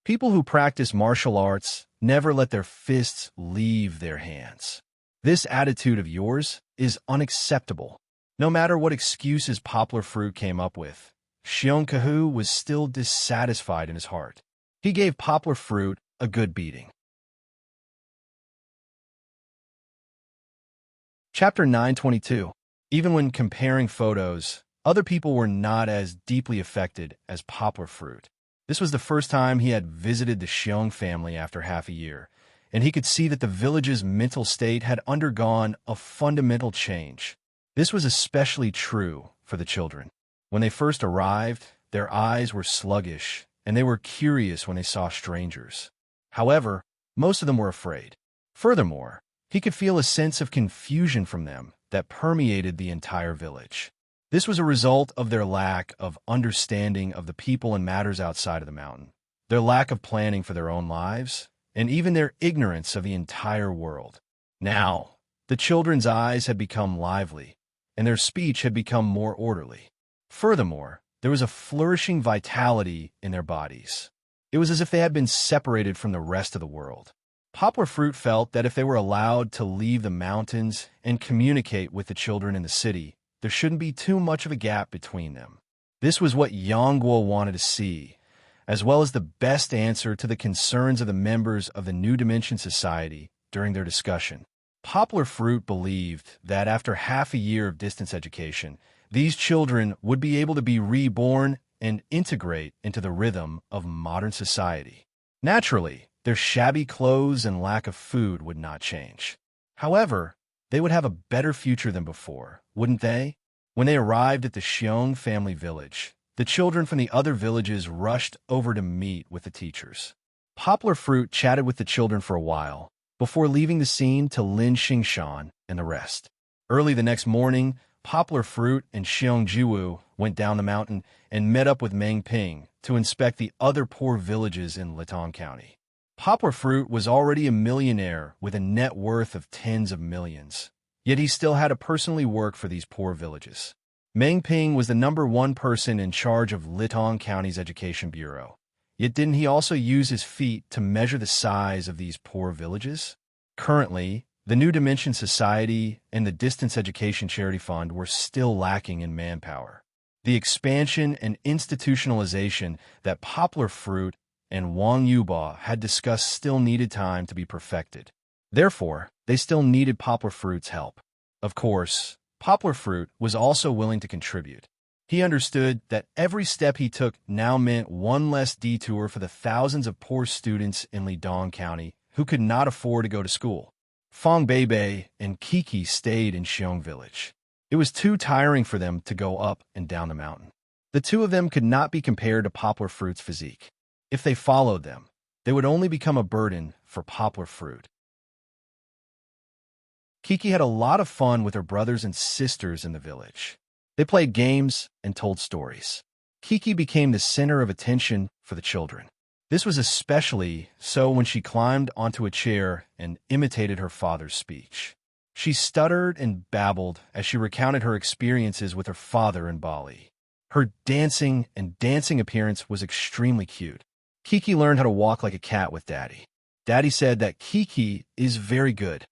People who practice martial arts never let their fists leave their hands. This attitude of yours is unacceptable. No matter what excuses Poplar Fruit came up with, Xiong Kahu was still dissatisfied in his heart. He gave Poplar Fruit a good beating. Chapter 922. Even when comparing photos, other people were not as deeply affected as Poplar Fruit. This was the first time he had visited the Xiong family after half a year, and he could see that the village's mental state had undergone a fundamental change. This was especially true for the children. When they first arrived, their eyes were sluggish, and they were curious when they saw strangers. However, most of them were afraid. Furthermore, he could feel a sense of confusion from them that permeated the entire village. This was a result of their lack of understanding of the people and matters outside of the mountain, their lack of planning for their own lives, and even their ignorance of the entire world. Now, the children's eyes had become lively, and their speech had become more orderly. Furthermore, there was a flourishing vitality in their bodies. It was as if they had been separated from the rest of the world. Poplar Fruit felt that if they were allowed to leave the mountains and communicate with the children in the city, there shouldn't be too much of a gap between them. This was what Yangguo wanted to see, as well as the best answer to the concerns of the members of the New Dimension Society during their discussion. Poplar Fruit believed that after half a year of distance education, these children would be able to be reborn and integrate into the rhythm of modern society. Naturally, their shabby clothes and lack of food would not change. However, they would have a better future than before, wouldn't they? When they arrived at the Xiong family village, the children from the other villages rushed over to meet with the teachers. Poplar Fruit chatted with the children for a while, before leaving the scene to Lin Xingshan and the rest. Early the next morning, Poplar Fruit and Xiong Jiwu went down the mountain and met up with Meng Ping to inspect the other poor villages in Litong County. Poplar Fruit was already a millionaire with a net worth of tens of millions, yet he still had to personally work for these poor villages. Meng Ping was the #1 person in charge of Litong County's Education Bureau. Yet didn't he also use his feet to measure the size of these poor villages? Currently, the New Dimension Society and the Distance Education Charity Fund were still lacking in manpower. The expansion and institutionalization that Poplar Fruit and Wang Yuba had discussed still needed time to be perfected. Therefore, they still needed Poplar Fruit's help. Of course, Poplar Fruit was also willing to contribute. He understood that every step he took now meant one less detour for the thousands of poor students in Lidong County who could not afford to go to school. Fong Beibei and Kiki stayed in Xiong Village. It was too tiring for them to go up and down the mountain. The two of them could not be compared to Poplar Fruit's physique. If they followed them, they would only become a burden for Poplar Fruit. Kiki had a lot of fun with her brothers and sisters in the village. They played games and told stories. Kiki became the center of attention for the children. This was especially so when she climbed onto a chair and imitated her father's speech. She stuttered and babbled as she recounted her experiences with her father in Bali. Her dancing appearance was extremely cute. Kiki learned how to walk like a cat with Daddy. Daddy said that Kiki is very good.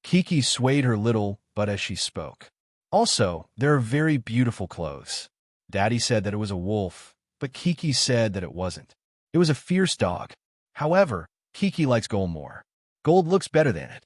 Kiki swayed her little butt as she spoke. Also, there are very beautiful clothes. Daddy said that it was a wolf, but Kiki said that it wasn't. It was a fierce dog. However, Kiki likes gold more. Gold looks better than it.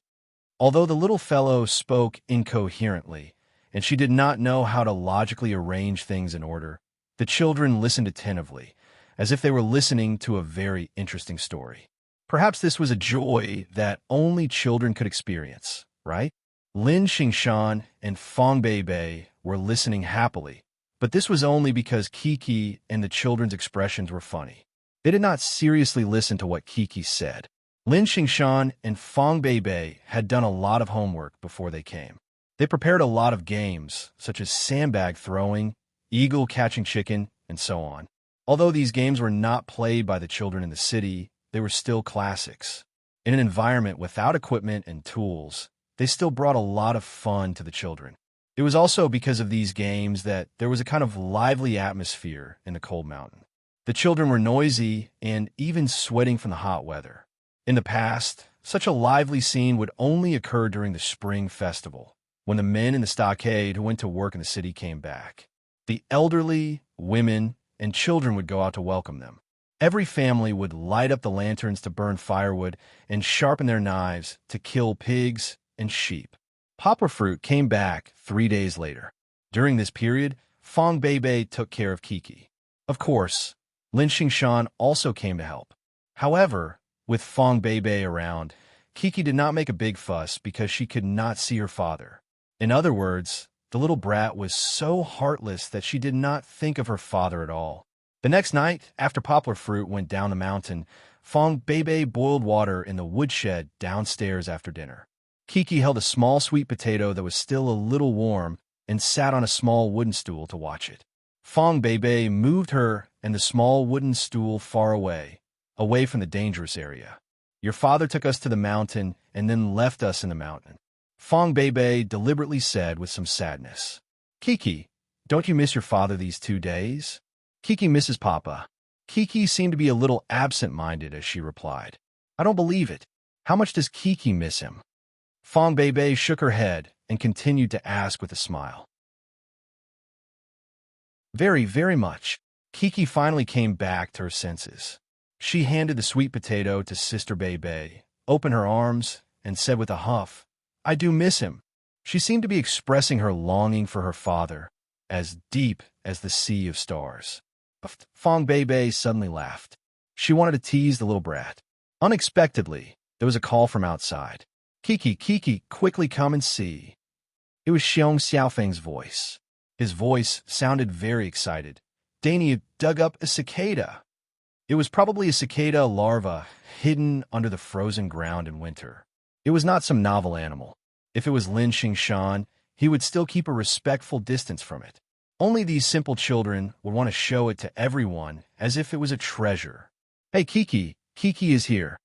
Although the little fellow spoke incoherently, and she did not know how to logically arrange things in order, the children listened attentively, as if they were listening to a very interesting story. Perhaps this was a joy that only children could experience, right? Lin Xingshan and Fong Beibei were listening happily, but this was only because Kiki and the children's expressions were funny. They did not seriously listen to what Kiki said. Lin Xingshan and Fong Beibei had done a lot of homework before they came. They prepared a lot of games, such as sandbag throwing, eagle catching chicken, and so on. Although these games were not played by the children in the city, they were still classics. In an environment without equipment and tools, they still brought a lot of fun to the children. It was also because of these games that there was a kind of lively atmosphere in the cold mountain. The children were noisy and even sweating from the hot weather. In the past, such a lively scene would only occur during the spring festival, when the men in the stockade who went to work in the city came back. The elderly, women, and children would go out to welcome them. Every family would light up the lanterns to burn firewood and sharpen their knives to kill pigs and sheep. Poplar Fruit came back 3 days later. During this period, Fong Beibei took care of Kiki. Of course, Lin Xingshan also came to help. However, with Fong Beibei around, Kiki did not make a big fuss because she could not see her father. In other words, the little brat was so heartless that she did not think of her father at all. The next night, after Poplar Fruit went down the mountain, Fong Beibei boiled water in the woodshed downstairs after dinner. Kiki held a small sweet potato that was still a little warm and sat on a small wooden stool to watch it. Fong Beibei moved her and the small wooden stool far away from the dangerous area. Your father took us to the mountain and then left us in the mountain, Fong Beibei deliberately said with some sadness. Kiki, don't you miss your father these 2 days? Kiki misses Papa. Kiki seemed to be a little absent-minded as she replied. I don't believe it. How much does Kiki miss him? Fong Beibei shook her head and continued to ask with a smile. Very, very much. Kiki finally came back to her senses. She handed the sweet potato to Sister Beibei, opened her arms, and said with a huff, I do miss him. She seemed to be expressing her longing for her father, as deep as the sea of stars. Fong Beibei suddenly laughed. She wanted to tease the little brat. Unexpectedly, there was a call from outside. Kiki, Kiki, quickly come and see. It was Xiong Xiaofeng's voice. His voice sounded very excited. Danny dug up a cicada. It was probably a cicada larva hidden under the frozen ground in winter. It was not some novel animal. If it was Lin Xingshan, he would still keep a respectful distance from it. Only these simple children would want to show it to everyone as if it was a treasure. Hey Kiki, Kiki is here.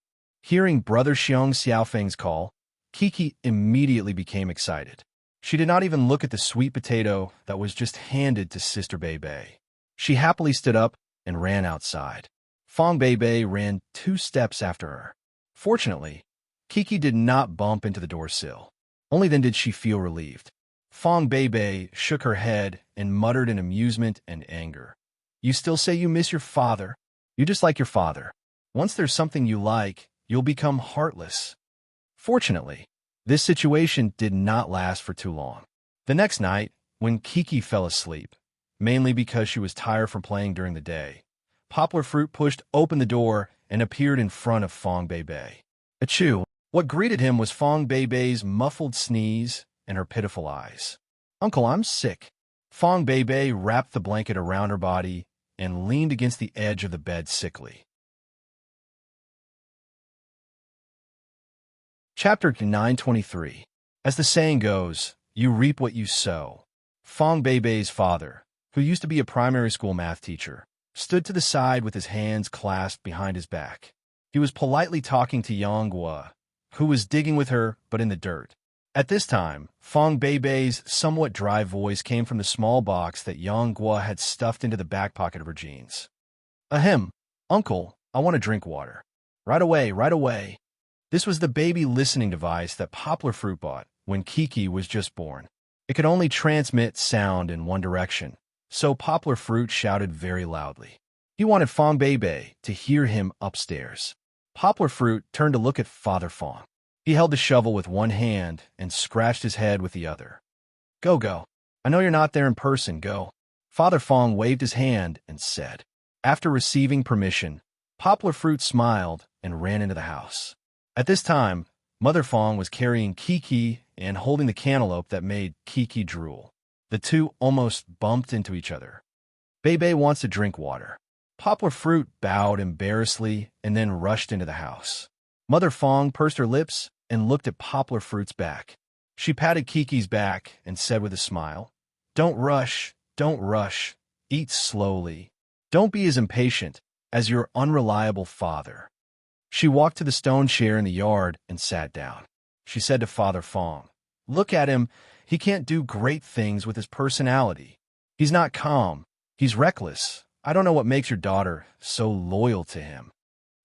Hearing Brother Xiong Xiaofeng's call, Kiki immediately became excited. She did not even look at the sweet potato that was just handed to Sister Bebe. She happily stood up and ran outside. Fong Bebe ran 2 steps after her. Fortunately, Kiki did not bump into the door sill. Only then did she feel relieved. Fong Bebe shook her head and muttered in amusement and anger. You still say you miss your father? You just like your father. Once there's something you like, you'll become heartless. Fortunately, this situation did not last for too long. The next night, when Kiki fell asleep, mainly because she was tired from playing during the day, Poplar Fruit pushed open the door and appeared in front of Fong Bebe. Achoo! What greeted him was Fong Bebe's muffled sneeze and her pitiful eyes. Uncle, I'm sick. Fong Bebe wrapped the blanket around her body and leaned against the edge of the bed sickly. Chapter 923. As the saying goes, you reap what you sow. Fong Bebe's father, who used to be a primary school math teacher, stood to the side with his hands clasped behind his back. He was politely talking to Yang Guo, who was digging with her but in the dirt. At this time, Fong Bebe's somewhat dry voice came from the small box that Yang Guo had stuffed into the back pocket of her jeans. Ahem, Uncle, I want to drink water. Right away, right away. This was the baby listening device that Poplar Fruit bought when Kiki was just born. It could only transmit sound in one direction, so Poplar Fruit shouted very loudly. He wanted Fong Bebe to hear him upstairs. Poplar Fruit turned to look at Father Fong. He held the shovel with one hand and scratched his head with the other. Go, go. I know you're not there in person, go. Father Fong waved his hand and said. After receiving permission, Poplar Fruit smiled and ran into the house. At this time, Mother Fong was carrying Kiki and holding the cantaloupe that made Kiki drool. The two almost bumped into each other. Bebe wants to drink water. Poplar Fruit bowed embarrassedly and then rushed into the house. Mother Fong pursed her lips and looked at Poplar Fruit's back. She patted Kiki's back and said with a smile, Don't rush, eat slowly. Don't be as impatient as your unreliable father. She walked to the stone chair in the yard and sat down. She said to Father Fong, Look at him, he can't do great things with his personality. He's not calm, he's reckless. I don't know what makes your daughter so loyal to him.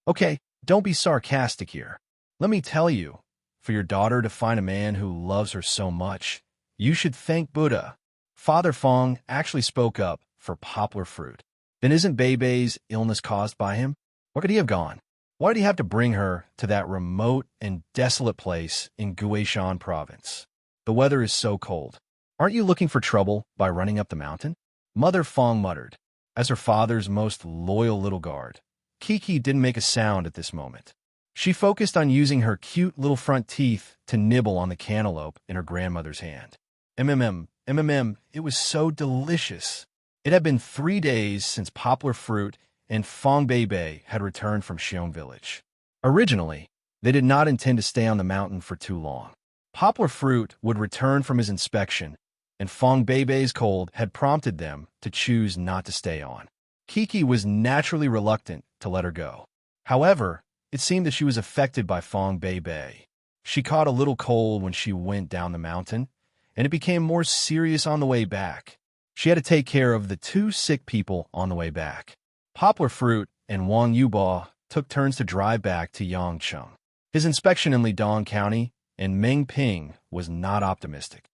Okay, don't be sarcastic here. Let me tell you, for your daughter to find a man who loves her so much, you should thank Buddha. Father Fong actually spoke up for Poplar Fruit. Then isn't Bebe's illness caused by him? Where could he have gone? Why did he have to bring her to that remote and desolate place in Guishan province? The weather is so cold. Aren't you looking for trouble by running up the mountain? Mother Fong muttered. As her father's most loyal little guard, Kiki didn't make a sound at this moment. She focused on using her cute little front teeth to nibble on the cantaloupe in her grandmother's hand. It was so delicious. It had been 3 days since Poplar Fruit and Fong Bebe had returned from Xiong Village. Originally, they did not intend to stay on the mountain for too long. Poplar Fruit would return from his inspection, and Fong Bebe's cold had prompted them to choose not to stay on. Kiki was naturally reluctant to let her go. However, it seemed that she was affected by Fong Bebe. She caught a little cold when she went down the mountain, and it became more serious on the way back. She had to take care of the 2 sick people on the way back. Poplar Fruit and Wang Yubo took turns to drive back to Yangcheng. His inspection in Lidong County and Mengping was not optimistic.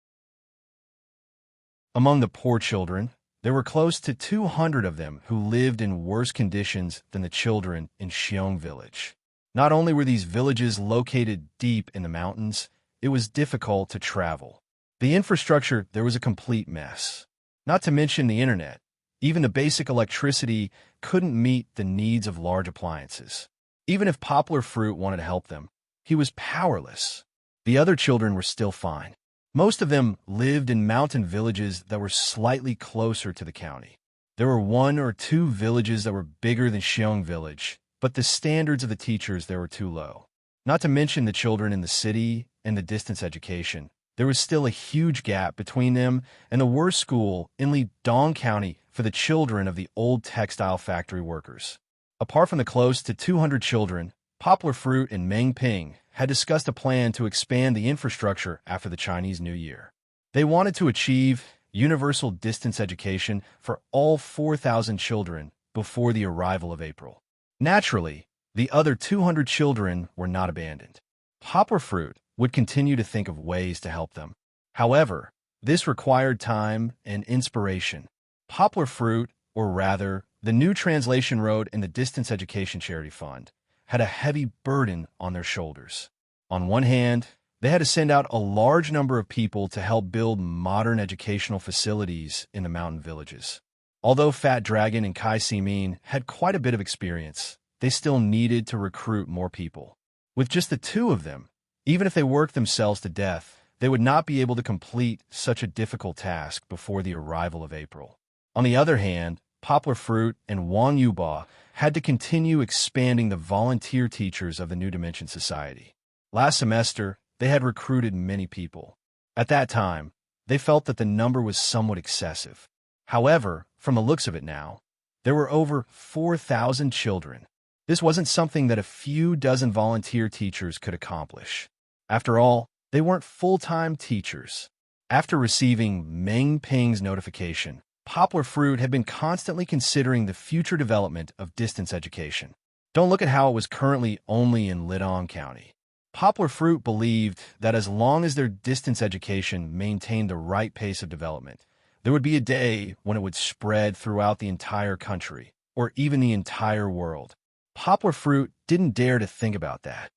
Among the poor children, there were close to 200 of them who lived in worse conditions than the children in Xiong Village. Not only were these villages located deep in the mountains, it was difficult to travel. The infrastructure there was a complete mess. Not to mention the internet. Even the basic electricity couldn't meet the needs of large appliances. Even if Poplar Fruit wanted to help them, he was powerless. The other children were still fine. Most of them lived in mountain villages that were slightly closer to the county. There were 1 or 2 villages that were bigger than Xiong Village, but the standards of the teachers there were too low. Not to mention the children in the city and the distance education. There was still a huge gap between them and the worst school in Lidong County for the children of the old textile factory workers. Apart from the close to 200 children, Poplar Fruit and Mengping had discussed a plan to expand the infrastructure after the Chinese New Year. They wanted to achieve universal distance education for all 4,000 children before the arrival of April. Naturally, the other 200 children were not abandoned. Poplar Fruit would continue to think of ways to help them. However, this required time and inspiration. Poplar Fruit, or rather, the New Translation Road and the Distance Education Charity Fund, had a heavy burden on their shoulders. On one hand, they had to send out a large number of people to help build modern educational facilities in the mountain villages. Although Fat Dragon and Kai Si-min had quite a bit of experience, they still needed to recruit more people. With just the two of them, even if they worked themselves to death, they would not be able to complete such a difficult task before the arrival of April. On the other hand, Poplar Fruit and Wang Yuba had to continue expanding the volunteer teachers of the New Dimension Society. Last semester, they had recruited many people. At that time, they felt that the number was somewhat excessive. However, from the looks of it now, there were over 4,000 children. This wasn't something that a few dozen volunteer teachers could accomplish. After all, they weren't full-time teachers. After receiving Meng Ping's notification, Poplar Fruit had been constantly considering the future development of distance education. Don't look at how it was currently only in Lidong County. Poplar Fruit believed that as long as their distance education maintained the right pace of development, there would be a day when it would spread throughout the entire country, or even the entire world. Poplar Fruit didn't dare to think about that.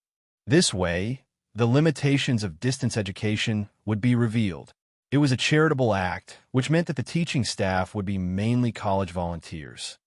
This way, the limitations of distance education would be revealed. It was a charitable act, which meant that the teaching staff would be mainly college volunteers.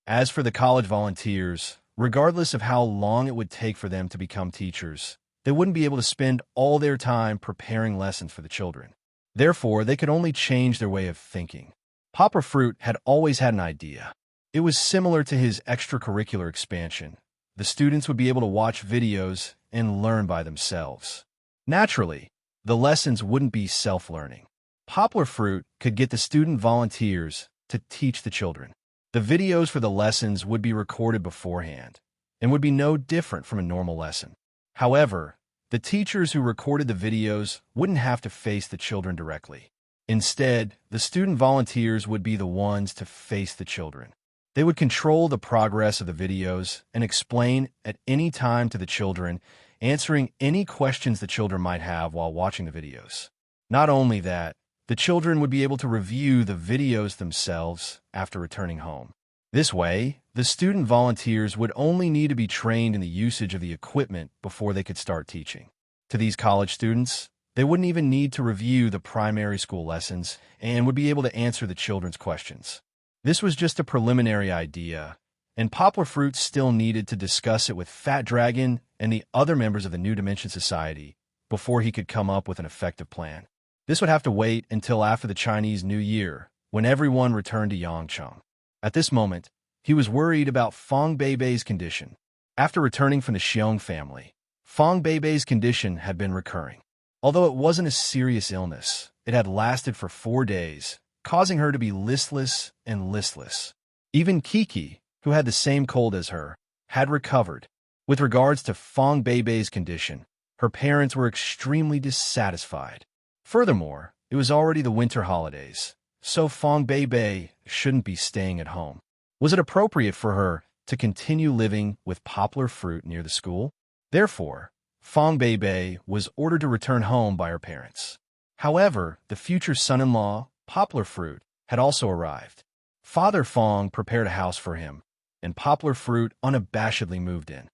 As for the college volunteers, regardless of how long it would take for them to become teachers, they wouldn't be able to spend all their time preparing lessons for the children. Therefore, they could only change their way of thinking. Poplar Fruit had always had an idea. It was similar to his extracurricular expansion. The students would be able to watch videos and learn by themselves. Naturally, the lessons wouldn't be self-learning. Poplar Fruit could get the student volunteers to teach the children. The videos for the lessons would be recorded beforehand and would be no different from a normal lesson. However, the teachers who recorded the videos wouldn't have to face the children directly. Instead, the student volunteers would be the ones to face the children. They would control the progress of the videos and explain at any time to the children, answering any questions the children might have while watching the videos. Not only that, the children would be able to review the videos themselves after returning home. This way, the student volunteers would only need to be trained in the usage of the equipment before they could start teaching. To these college students, they wouldn't even need to review the primary school lessons and would be able to answer the children's questions. This was just a preliminary idea, and Poplar Fruit still needed to discuss it with Fat Dragon and the other members of the New Dimension Society before he could come up with an effective plan. This would have to wait until after the Chinese New Year, when everyone returned to Yangcheng. At this moment, he was worried about Fong Beibei's condition. After returning from the Xiong family, Fong Beibei's condition had been recurring. Although it wasn't a serious illness, it had lasted for 4 days, causing her to be listless and listless. Even Kiki, who had the same cold as her, had recovered. With regards to Fong Beibei's condition, her parents were extremely dissatisfied. Furthermore, it was already the winter holidays, so Fong Beibei shouldn't be staying at home. Was it appropriate for her to continue living with Poplar Fruit near the school? Therefore, Fong Beibei was ordered to return home by her parents. However, the future son-in-law, Poplar Fruit, had also arrived. Father Fong prepared a house for him, and Poplar Fruit unabashedly moved in.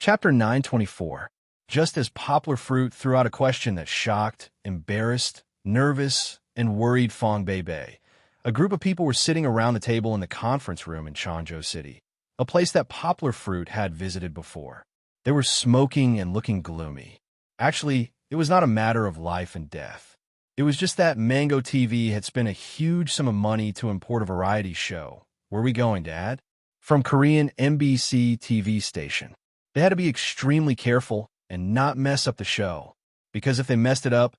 Chapter 924. Just as Poplar Fruit threw out a question that shocked, embarrassed, nervous, and worried Fong Beibei, a group of people were sitting around the table in the conference room in Changzhou City, a place that Poplar Fruit had visited before. They were smoking and looking gloomy. Actually, it was not a matter of life and death. It was just that Mango TV had spent a huge sum of money to import a variety show. Where we going, Dad? From Korean MBC TV station. They had to be extremely careful and not mess up the show, because if they messed it up,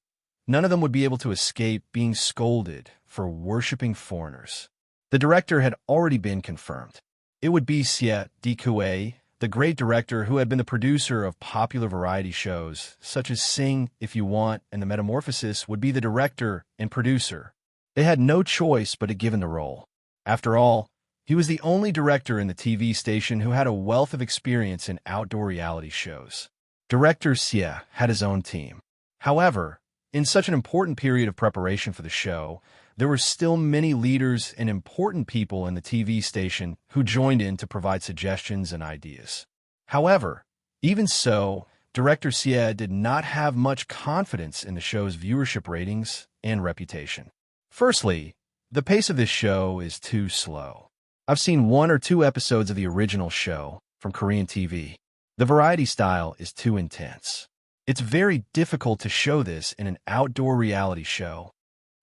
none of them would be able to escape being scolded for worshipping foreigners. The director had already been confirmed. It would be Xie Dikue, the great director who had been the producer of popular variety shows such as Sing If You Want and The Metamorphosis, would be the director and producer. They had no choice but to give him the role. After all, he was the only director in the TV station who had a wealth of experience in outdoor reality shows. Director Xie had his own team. However, in such an important period of preparation for the show, there were still many leaders and important people in the TV station who joined in to provide suggestions and ideas. However, even so, Director Xie did not have much confidence in the show's viewership ratings and reputation. Firstly, the pace of this show is too slow. I've seen 1 or 2 episodes of the original show from Korean TV. The variety style is too intense. It's very difficult to show this in an outdoor reality show,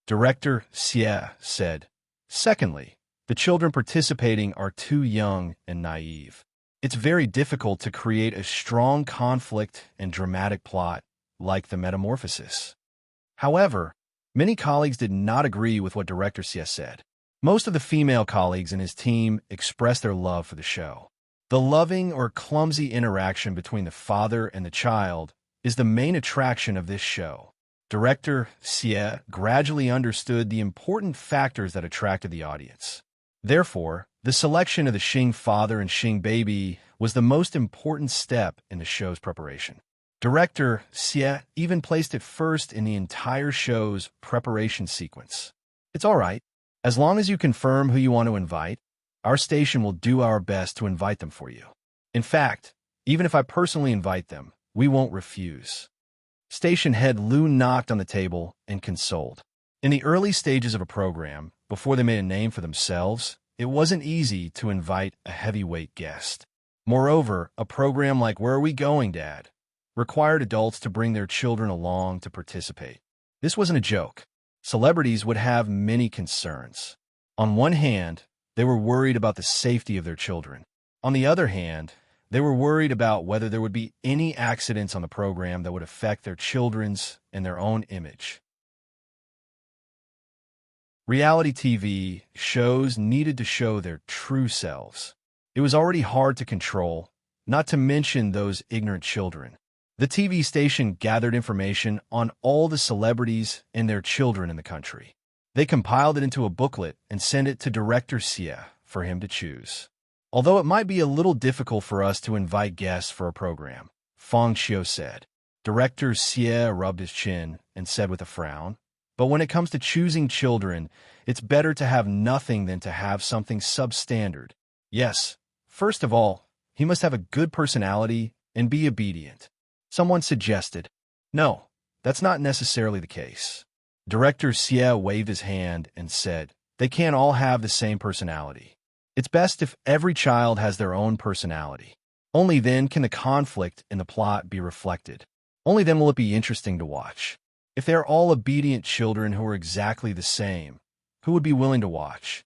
Director Xie said. Secondly, the children participating are too young and naive. It's very difficult to create a strong conflict and dramatic plot like The Metamorphosis. However, many colleagues did not agree with what Director Xie said. Most of the female colleagues in his team expressed their love for the show. The loving or clumsy interaction between the father and the child is the main attraction of this show. Director Xie gradually understood the important factors that attracted the audience. Therefore, the selection of the Xing father and Xing baby was the most important step in the show's preparation. Director Xie even placed it first in the entire show's preparation sequence. It's all right. As long as you confirm who you want to invite, our station will do our best to invite them for you. In fact, even if I personally invite them, we won't refuse. Station head Lu knocked on the table and consoled. In the early stages of a program, before they made a name for themselves, it wasn't easy to invite a heavyweight guest. Moreover, a program like Where Are We Going, Dad? Required adults to bring their children along to participate. This wasn't a joke. Celebrities would have many concerns. On one hand, they were worried about the safety of their children. On the other hand, they were worried about whether there would be any accidents on the program that would affect their children's and their own image. Reality TV shows needed to show their true selves. It was already hard to control, not to mention those ignorant children. The TV station gathered information on all the celebrities and their children in the country. They compiled it into a booklet and sent it to Director Xie for him to choose. Although it might be a little difficult for us to invite guests for a program, Feng Xiu said. Director Xie rubbed his chin and said with a frown, but when it comes to choosing children, it's better to have nothing than to have something substandard. Yes, first of all, he must have a good personality and be obedient. Someone suggested. No, that's not necessarily the case. Director Xie waved his hand and said, they can't all have the same personality. It's best if every child has their own personality. Only then can the conflict in the plot be reflected. Only then will it be interesting to watch. If they're all obedient children who are exactly the same, who would be willing to watch?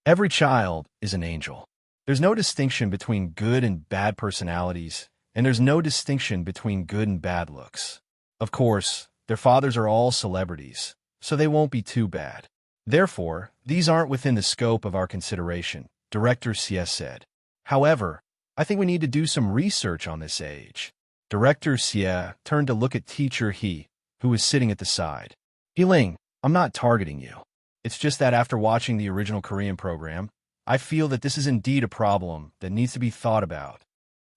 Every child is an angel. There's no distinction between good and bad personalities, and there's no distinction between good and bad looks. Of course, their fathers are all celebrities, so they won't be too bad. Therefore, these aren't within the scope of our consideration, Director Xie said. However, I think we need to do some research on this age. Director Xie turned to look at Teacher He, who was sitting at the side. Heling, I'm not targeting you. It's just that after watching the original Korean program, I feel that this is indeed a problem that needs to be thought about.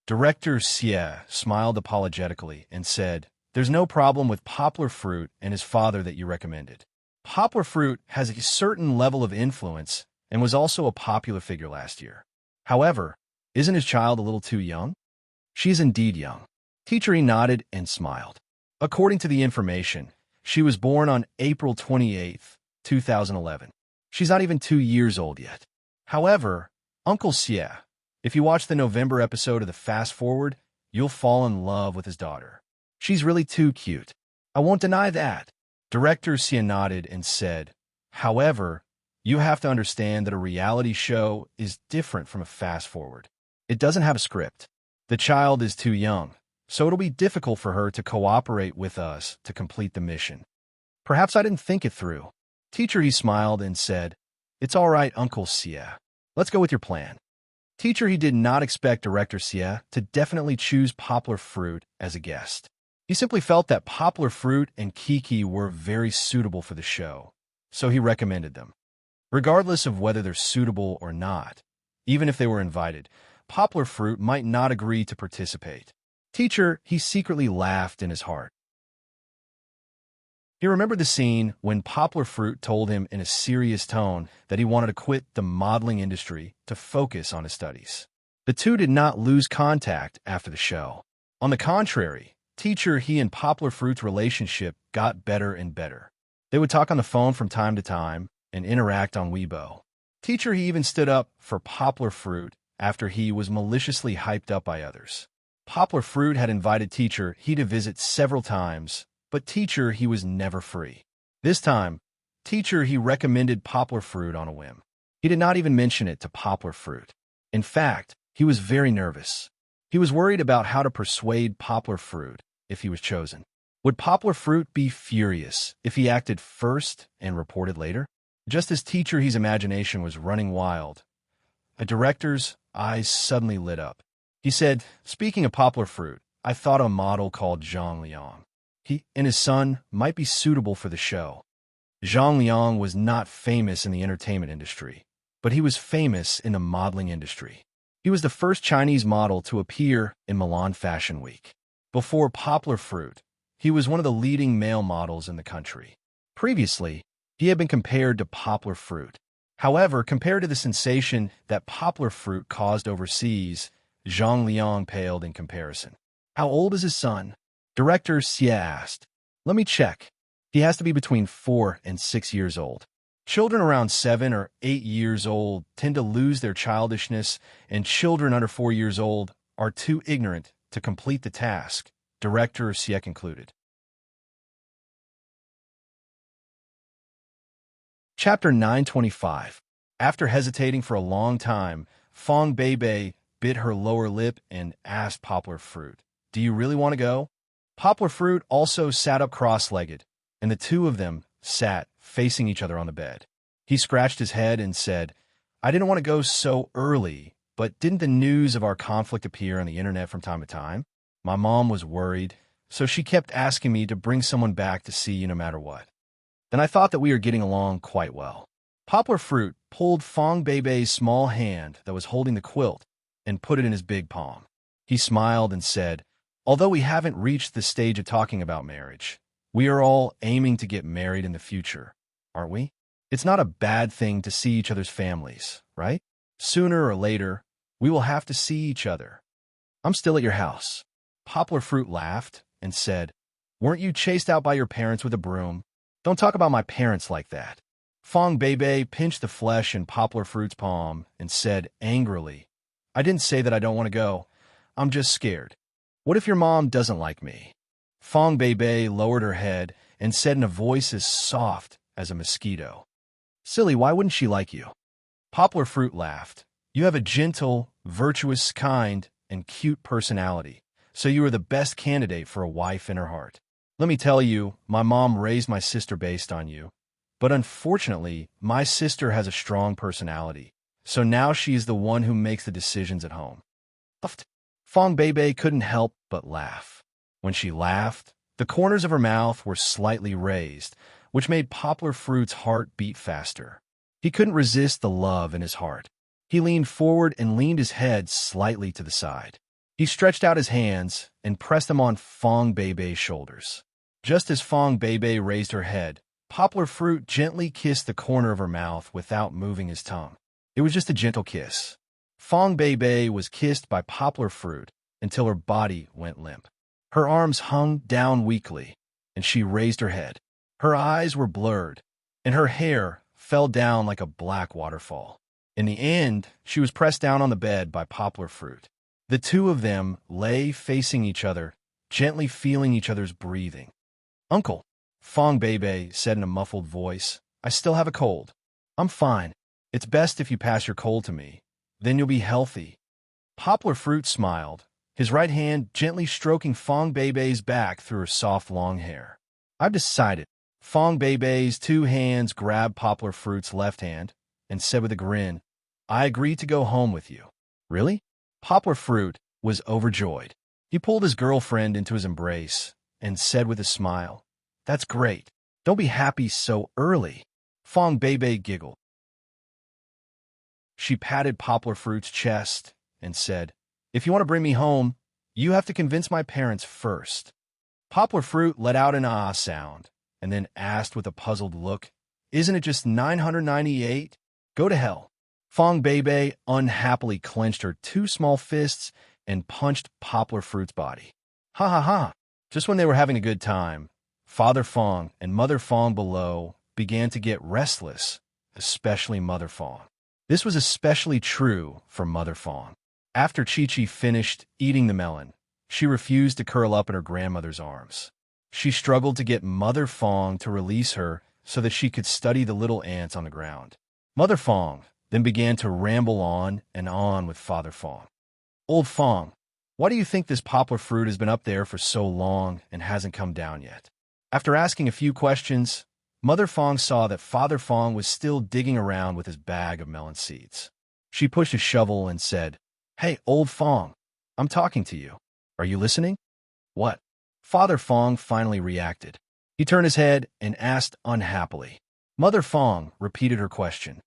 Director Xie smiled apologetically and said, there's no problem with Poplar Fruit and his father that you recommended. Poplar Fruit has a certain level of influence and was also a popular figure last year. However, isn't his child a little too young? She is indeed young. Teacher He nodded and smiled. According to the information, she was born on April 28, 2011. She's not even 2 years old yet. However, Uncle Xie, if you watch the November episode of the Fast Forward, you'll fall in love with his daughter. She's really too cute. I won't deny that. Director Xie nodded and said, however, you have to understand that a reality show is different from a fast forward. It doesn't have a script. The child is too young, so it'll be difficult for her to cooperate with us to complete the mission. Perhaps I didn't think it through. Teacher He smiled and said, it's all right, Uncle Xie. Let's go with your plan. Teacher, he did not expect Director Xie to definitely choose Poplar Fruit as a guest. He simply felt that Poplar Fruit and Kiki were very suitable for the show, so he recommended them. Regardless of whether they're suitable or not, even if they were invited, Poplar Fruit might not agree to participate. Teacher, he secretly laughed in his heart. He remembered the scene when Poplar Fruit told him in a serious tone that he wanted to quit the modeling industry to focus on his studies. The two did not lose contact after the show. On the contrary, Teacher, he and Poplar Fruit's relationship got better and better. They would talk on the phone from time to time and interact on Weibo. Teacher, he even stood up for Poplar Fruit after he was maliciously hyped up by others. Poplar Fruit had invited Teacher he to visit several times, but Teacher, he was never free. This time, Teacher, he recommended Poplar Fruit on a whim. He did not even mention it to Poplar Fruit. In fact, he was very nervous. He was worried about how to persuade Poplar Fruit if he was chosen. Would Poplar Fruit be furious if he acted first and reported later? Just as Teacher, his imagination was running wild, a director's eyes suddenly lit up. He said, "Speaking of Poplar Fruit, I thought a model called Zhang Liang. He and his son might be suitable for the show." Zhang Liang was not famous in the entertainment industry, but he was famous in the modeling industry. He was the first Chinese model to appear in Milan Fashion Week. Before Poplar Fruit, he was one of the leading male models in the country. Previously, he had been compared to Poplar Fruit. However, compared to the sensation that Poplar Fruit caused overseas, Zhang Liang paled in comparison. "How old is his son?" Director Xie asked. "Let me check. He has to be between 4 and 6 years old. Children around 7 or 8 years old tend to lose their childishness, and children under 4 years old are too ignorant to complete the task," Director Xie concluded. Chapter 925. After hesitating for a long time, Fong Beibei bit her lower lip and asked Poplar Fruit, "Do you really want to go?" Poplar Fruit also sat up cross-legged, and the two of them sat facing each other on the bed. He scratched his head and said, "I didn't want to go so early, but didn't the news of our conflict appear on the internet from time to time? My mom was worried, so she kept asking me to bring someone back to see you no matter what. Then I thought that we were getting along quite well." Poplar Fruit pulled Fong Beibei's small hand that was holding the quilt and put it in his big palm. He smiled and said, "Although we haven't reached the stage of talking about marriage, we are all aiming to get married in the future, aren't we? It's not a bad thing to see each other's families, right? Sooner or later, we will have to see each other. I'm still at your house." Poplar Fruit laughed and said, "Weren't you chased out by your parents with a broom? Don't talk about my parents like that." Fong Beibei pinched the flesh in Poplar Fruit's palm and said angrily, "I didn't say that I don't want to go. I'm just scared. What if your mom doesn't like me?" Fong Beibei lowered her head and said in a voice as soft as a mosquito, "Silly, why wouldn't she like you?" Poplar Fruit laughed. "You have a gentle, virtuous, kind, and cute personality, so you are the best candidate for a wife in her heart. Let me tell you, my mom raised my sister based on you. But unfortunately, my sister has a strong personality, so now she is the one who makes the decisions at home." Fong Beibei couldn't help but laugh. When she laughed, the corners of her mouth were slightly raised, which made Poplar Fruit's heart beat faster. He couldn't resist the love in his heart. He leaned forward and leaned his head slightly to the side. He stretched out his hands and pressed them on Fong Beibei's shoulders. Just as Fong Beibei raised her head, Poplar Fruit gently kissed the corner of her mouth without moving his tongue. It was just a gentle kiss. Fong Beibei was kissed by Poplar Fruit until her body went limp. Her arms hung down weakly, and she raised her head. Her eyes were blurred, and her hair fell down like a black waterfall. In the end, she was pressed down on the bed by Poplar Fruit. The two of them lay facing each other, gently feeling each other's breathing. "Uncle," Fong Beibei said in a muffled voice, "I still have a cold." "I'm fine. It's best if you pass your cold to me. Then you'll be healthy." Poplar Fruit smiled, his right hand gently stroking Fong Beibei's back through her soft long hair. "I've decided." Fong Beibei's two hands grabbed Poplar Fruit's left hand and said with a grin, "I agree to go home with you." Really? Poplar Fruit was overjoyed. He pulled his girlfriend into his embrace and said with a smile, "That's great. Don't be happy so early." Fong Bebe giggled. She patted Poplar Fruit's chest and said, "If you want to bring me home, you have to convince my parents first." Poplar Fruit let out an ah sound and then asked with a puzzled look, "Isn't it just 998? Go to hell." Fong Bebe unhappily clenched her two small fists and punched Poplar Fruit's body. Ha ha ha! Just when they were having a good time, Father Fong and Mother Fong below began to get restless, especially Mother Fong. This was especially true for Mother Fong. After Chi-Chi finished eating the melon, she refused to curl up in her grandmother's arms. She struggled to get Mother Fong to release her so that she could study the little ants on the ground. Mother Fong then began to ramble on and on with Father Fong. "Old Fong, why do you think this poplar fruit has been up there for so long and hasn't come down yet?" After asking a few questions, Mother Fong saw that Father Fong was still digging around with his bag of melon seeds. She pushed a shovel and said, "Hey, Old Fong, I'm talking to you. Are you listening?" "What?" Father Fong finally reacted. He turned his head and asked unhappily. Mother Fong repeated her question.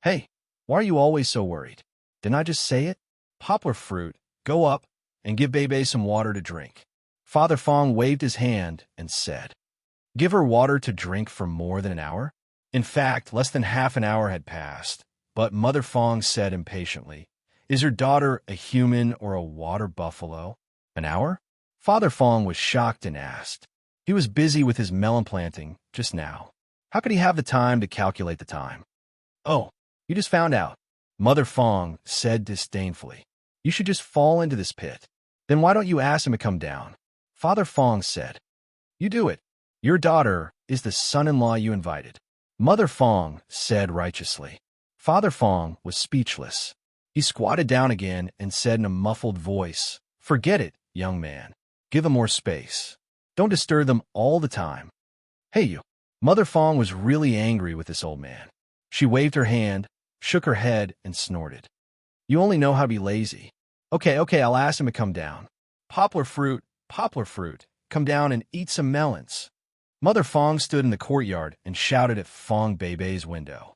"Hey, why are you always so worried? Didn't I just say it? Poplar Fruit, go up and give Bebe some water to drink." Father Fong waved his hand and said, "Give her water to drink for more than an hour?" In fact, less than half an hour had passed, but Mother Fong said impatiently, "Is your daughter a human or a water buffalo?" "An hour?" Father Fong was shocked and asked. He was busy with his melon planting just now. How could he have the time to calculate the time? "Oh, you just found out," Mother Fong said disdainfully. "You should just fall into this pit. Then why don't you ask him to come down?" Father Fong said, "You do it. Your daughter is the son-in-law you invited." Mother Fong said righteously. Father Fong was speechless. He squatted down again and said in a muffled voice, "Forget it, young man. Give them more space. Don't disturb them all the time. Hey, you." Mother Fong was really angry with this old man. She waved her hand, shook her head, and snorted. "You only know how to be lazy. Okay, I'll ask him to come down. Poplar Fruit, come down and eat some melons." Mother Fong stood in the courtyard and shouted at Fong Bebe's window.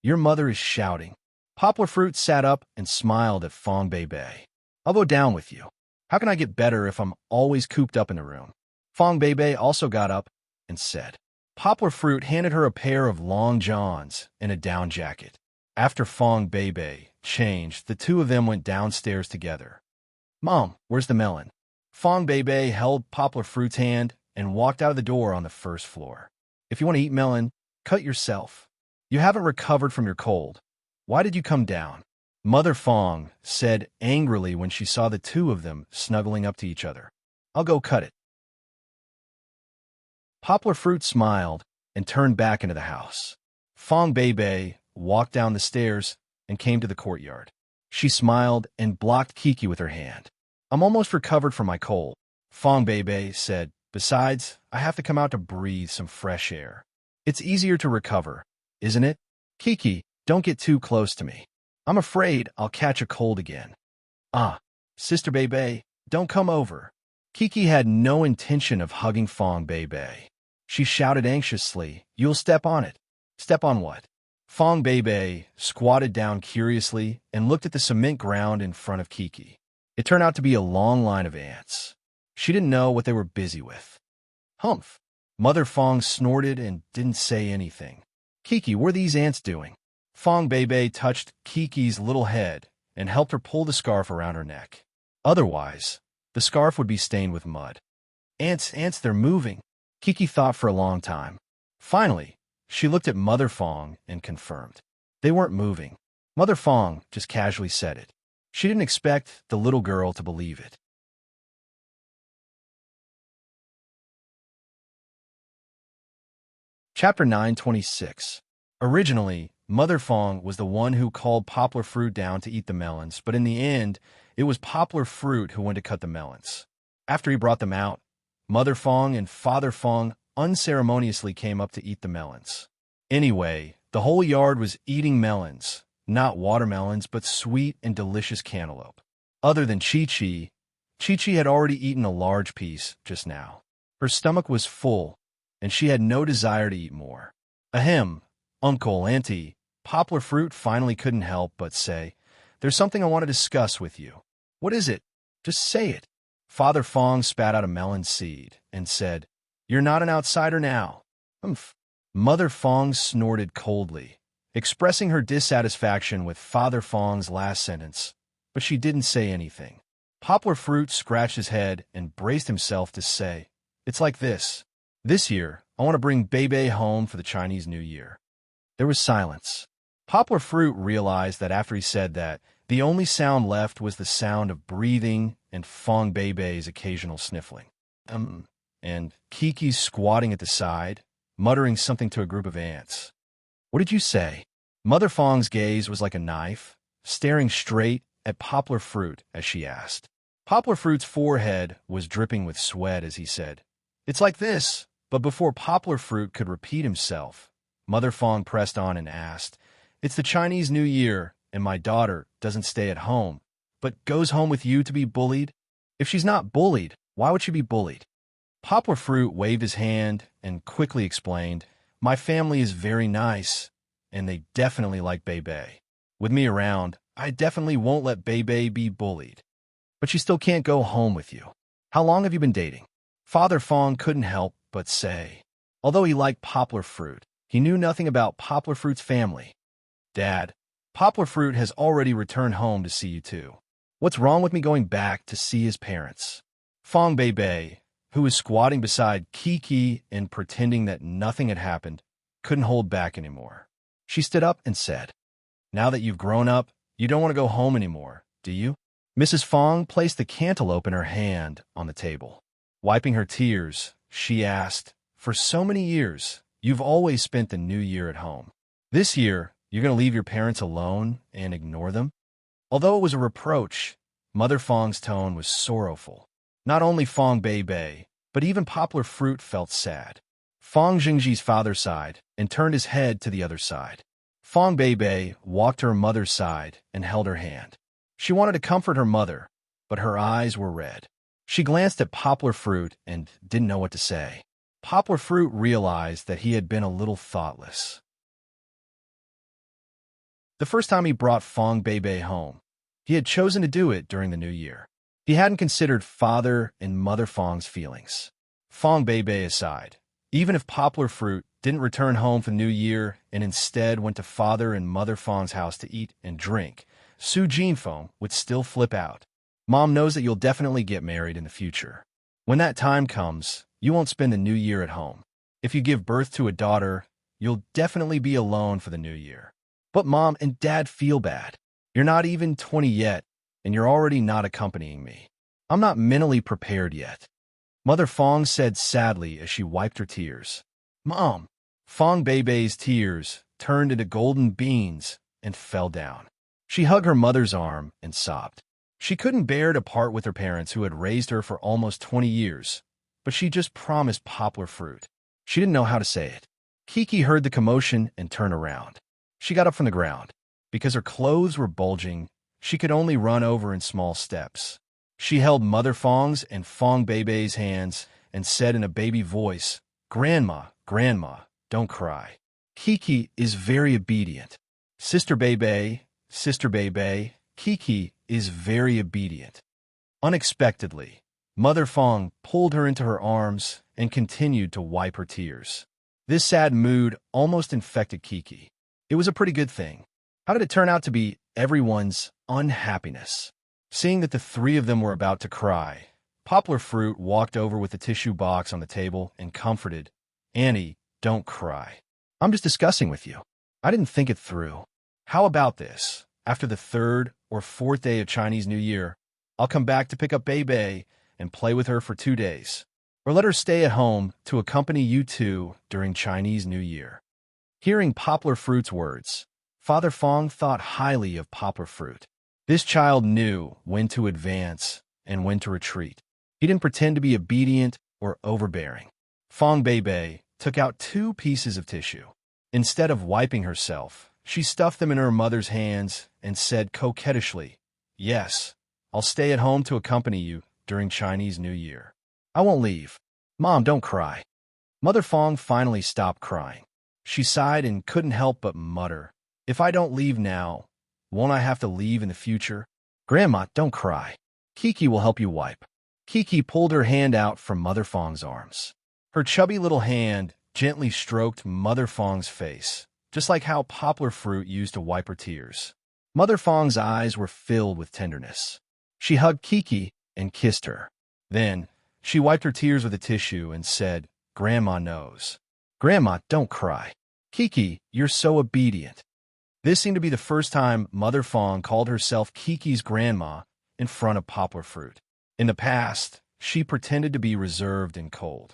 "Your mother is shouting." Poplar Fruit sat up and smiled at Fong Bebe. "I'll go down with you. How can I get better if I'm always cooped up in the room?" Fong Bebe also got up and said. Poplar Fruit handed her a pair of long johns and a down jacket. After Fong Bebe changed, the two of them went downstairs together. "Mom, where's the melon?" Fong Bebe held Poplar Fruit's hand and walked out of the door on the first floor. "If you want to eat melon, cut yourself. You haven't recovered from your cold. Why did you come down?" Mother Fong said angrily when she saw the two of them snuggling up to each other. "I'll go cut it." Poplar Fruit smiled and turned back into the house. Fong Bebe walked down the stairs and came to the courtyard. She smiled and blocked Kiki with her hand. "I'm almost recovered from my cold," Fong Bebe said. "Besides, I have to come out to breathe some fresh air. It's easier to recover, isn't it? Kiki, don't get too close to me. I'm afraid I'll catch a cold again." "Ah, Sister Bebe, don't come over." Kiki had no intention of hugging Fong Bebe. She shouted anxiously, "You'll step on it." "Step on what?" Fong Bebe squatted down curiously and looked at the cement ground in front of Kiki. It turned out to be a long line of ants. She didn't know what they were busy with. "Humph." Mother Fong snorted and didn't say anything. "Kiki, what are these ants doing?" Fong Bebe touched Kiki's little head and helped her pull the scarf around her neck. Otherwise, the scarf would be stained with mud. Ants, they're moving." Kiki thought for a long time. Finally, she looked at Mother Fong and confirmed. They weren't moving. Mother Fong just casually said it. She didn't expect the little girl to believe it. Chapter 926. Originally, Mother Fong was the one who called Poplar Fruit down to eat the melons, but in the end, it was Poplar Fruit who went to cut the melons. After he brought them out, Mother Fong and Father Fong unceremoniously came up to eat the melons. Anyway, the whole yard was eating melons, not watermelons, but sweet and delicious cantaloupe. Other than Chi-Chi, Chi-Chi had already eaten a large piece just now. Her stomach was full, and she had no desire to eat more. Ahem, Uncle, Auntie, Poplar Fruit finally couldn't help but say, "There's something I want to discuss with you." "What is it? Just say it." Father Fong spat out a melon seed and said, "You're not an outsider now." "Humph." Mother Fong snorted coldly, expressing her dissatisfaction with Father Fong's last sentence, but she didn't say anything. Poplar Fruit scratched his head and braced himself to say, "It's like this. This year, I want to bring Bebe home for the Chinese New Year." There was silence. Poplar Fruit realized that after he said that, the only sound left was the sound of breathing and Fong Bebe's occasional sniffling. And Kiki's squatting at the side, muttering something to a group of ants. "What did you say?" Mother Fong's gaze was like a knife, staring straight at Poplar Fruit as she asked. Poplar Fruit's forehead was dripping with sweat as he said, "It's like this." But before Poplar Fruit could repeat himself, Mother Fong pressed on and asked, "It's the Chinese New Year, and my daughter doesn't stay at home, but goes home with you to be bullied? If she's not bullied, why would she be bullied?" Poplar Fruit waved his hand and quickly explained, "My family is very nice, and they definitely like Bebe. With me around, I definitely won't let Bebe be bullied. But she still can't go home with you. How long have you been dating?" Father Fong couldn't help but say. Although he liked Poplar Fruit, he knew nothing about Poplar Fruit's family. "Dad, Poplar Fruit has already returned home to see you too. What's wrong with me going back to see his parents?" Fong Bebe, who was squatting beside Kiki and pretending that nothing had happened, couldn't hold back anymore. She stood up and said, "Now that you've grown up, you don't want to go home anymore, do you?" Mrs. Fong placed the cantaloupe in her hand on the table. Wiping her tears, she asked, "For so many years, you've always spent the New Year at home. This year, you're going to leave your parents alone and ignore them?" Although it was a reproach, Mother Fong's tone was sorrowful. Not only Fong Bebe, but even Poplar Fruit felt sad. Fong Jingji's father sighed and turned his head to the other side. Fong Bebe walked to her mother's side and held her hand. She wanted to comfort her mother, but her eyes were red. She glanced at Poplar Fruit and didn't know what to say. Poplar Fruit realized that he had been a little thoughtless. The first time he brought Fong Bebe home, he had chosen to do it during the New Year. He hadn't considered Father and Mother Fong's feelings. Fong Bebe aside, even if Poplar Fruit didn't return home for the New Year and instead went to Father and Mother Fong's house to eat and drink, Su Jinfeng would still flip out. "Mom knows that you'll definitely get married in the future. When that time comes, you won't spend the New Year at home. If you give birth to a daughter, you'll definitely be alone for the New Year. But Mom and Dad feel bad. You're not even 20 yet, and you're already not accompanying me. I'm not mentally prepared yet." Mother Fong said sadly as she wiped her tears. "Mom." Fong Bebe's tears turned into golden beans and fell down. She hugged her mother's arm and sobbed. She couldn't bear to part with her parents who had raised her for almost 20 years, but she just promised Poplar Fruit. She didn't know how to say it. Kiki heard the commotion and turned around. She got up from the ground. Because her clothes were bulging, she could only run over in small steps. She held Mother Fong's and Fong Bebe's hands and said in a baby voice, "Grandma, Grandma, don't cry. Kiki is very obedient. Sister Bebe, Kiki is very obedient." Unexpectedly, Mother Fong pulled her into her arms and continued to wipe her tears. This sad mood almost infected Kiki. It was a pretty good thing. How did it turn out to be everyone's unhappiness? Seeing that the three of them were about to cry, Poplar Fruit walked over with the tissue box on the table and comforted, "Annie, don't cry. I'm just discussing with you. I didn't think it through. How about this? After the third or fourth day of Chinese New Year, I'll come back to pick up Bebe and play with her for 2 days. Or let her stay at home to accompany you two during Chinese New Year." Hearing Poplar Fruit's words, Father Fong thought highly of Poplar Fruit. This child knew when to advance and when to retreat. He didn't pretend to be obedient or overbearing. Fong Bebe took out 2 pieces of tissue. Instead of wiping herself, She stuffed them in her mother's hands and said coquettishly, "Yes, I'll stay at home to accompany you during Chinese New Year. I won't leave. Mom, don't cry." Mother Fong finally stopped crying. She sighed and couldn't help but mutter, "If I don't leave now, won't I have to leave in the future? Grandma, don't cry. Kiki will help you wipe." Kiki pulled her hand out from Mother Fong's arms. Her chubby little hand gently stroked Mother Fong's face, just like how poplar fruit used to wipe her tears. Mother Fong's eyes were filled with tenderness. She hugged Kiki and kissed her. Then, she wiped her tears with a tissue and said, "Grandma knows. Grandma, don't cry. Kiki, you're so obedient." This seemed to be the first time Mother Fong called herself Kiki's grandma in front of poplar fruit. In the past, she pretended to be reserved and cold.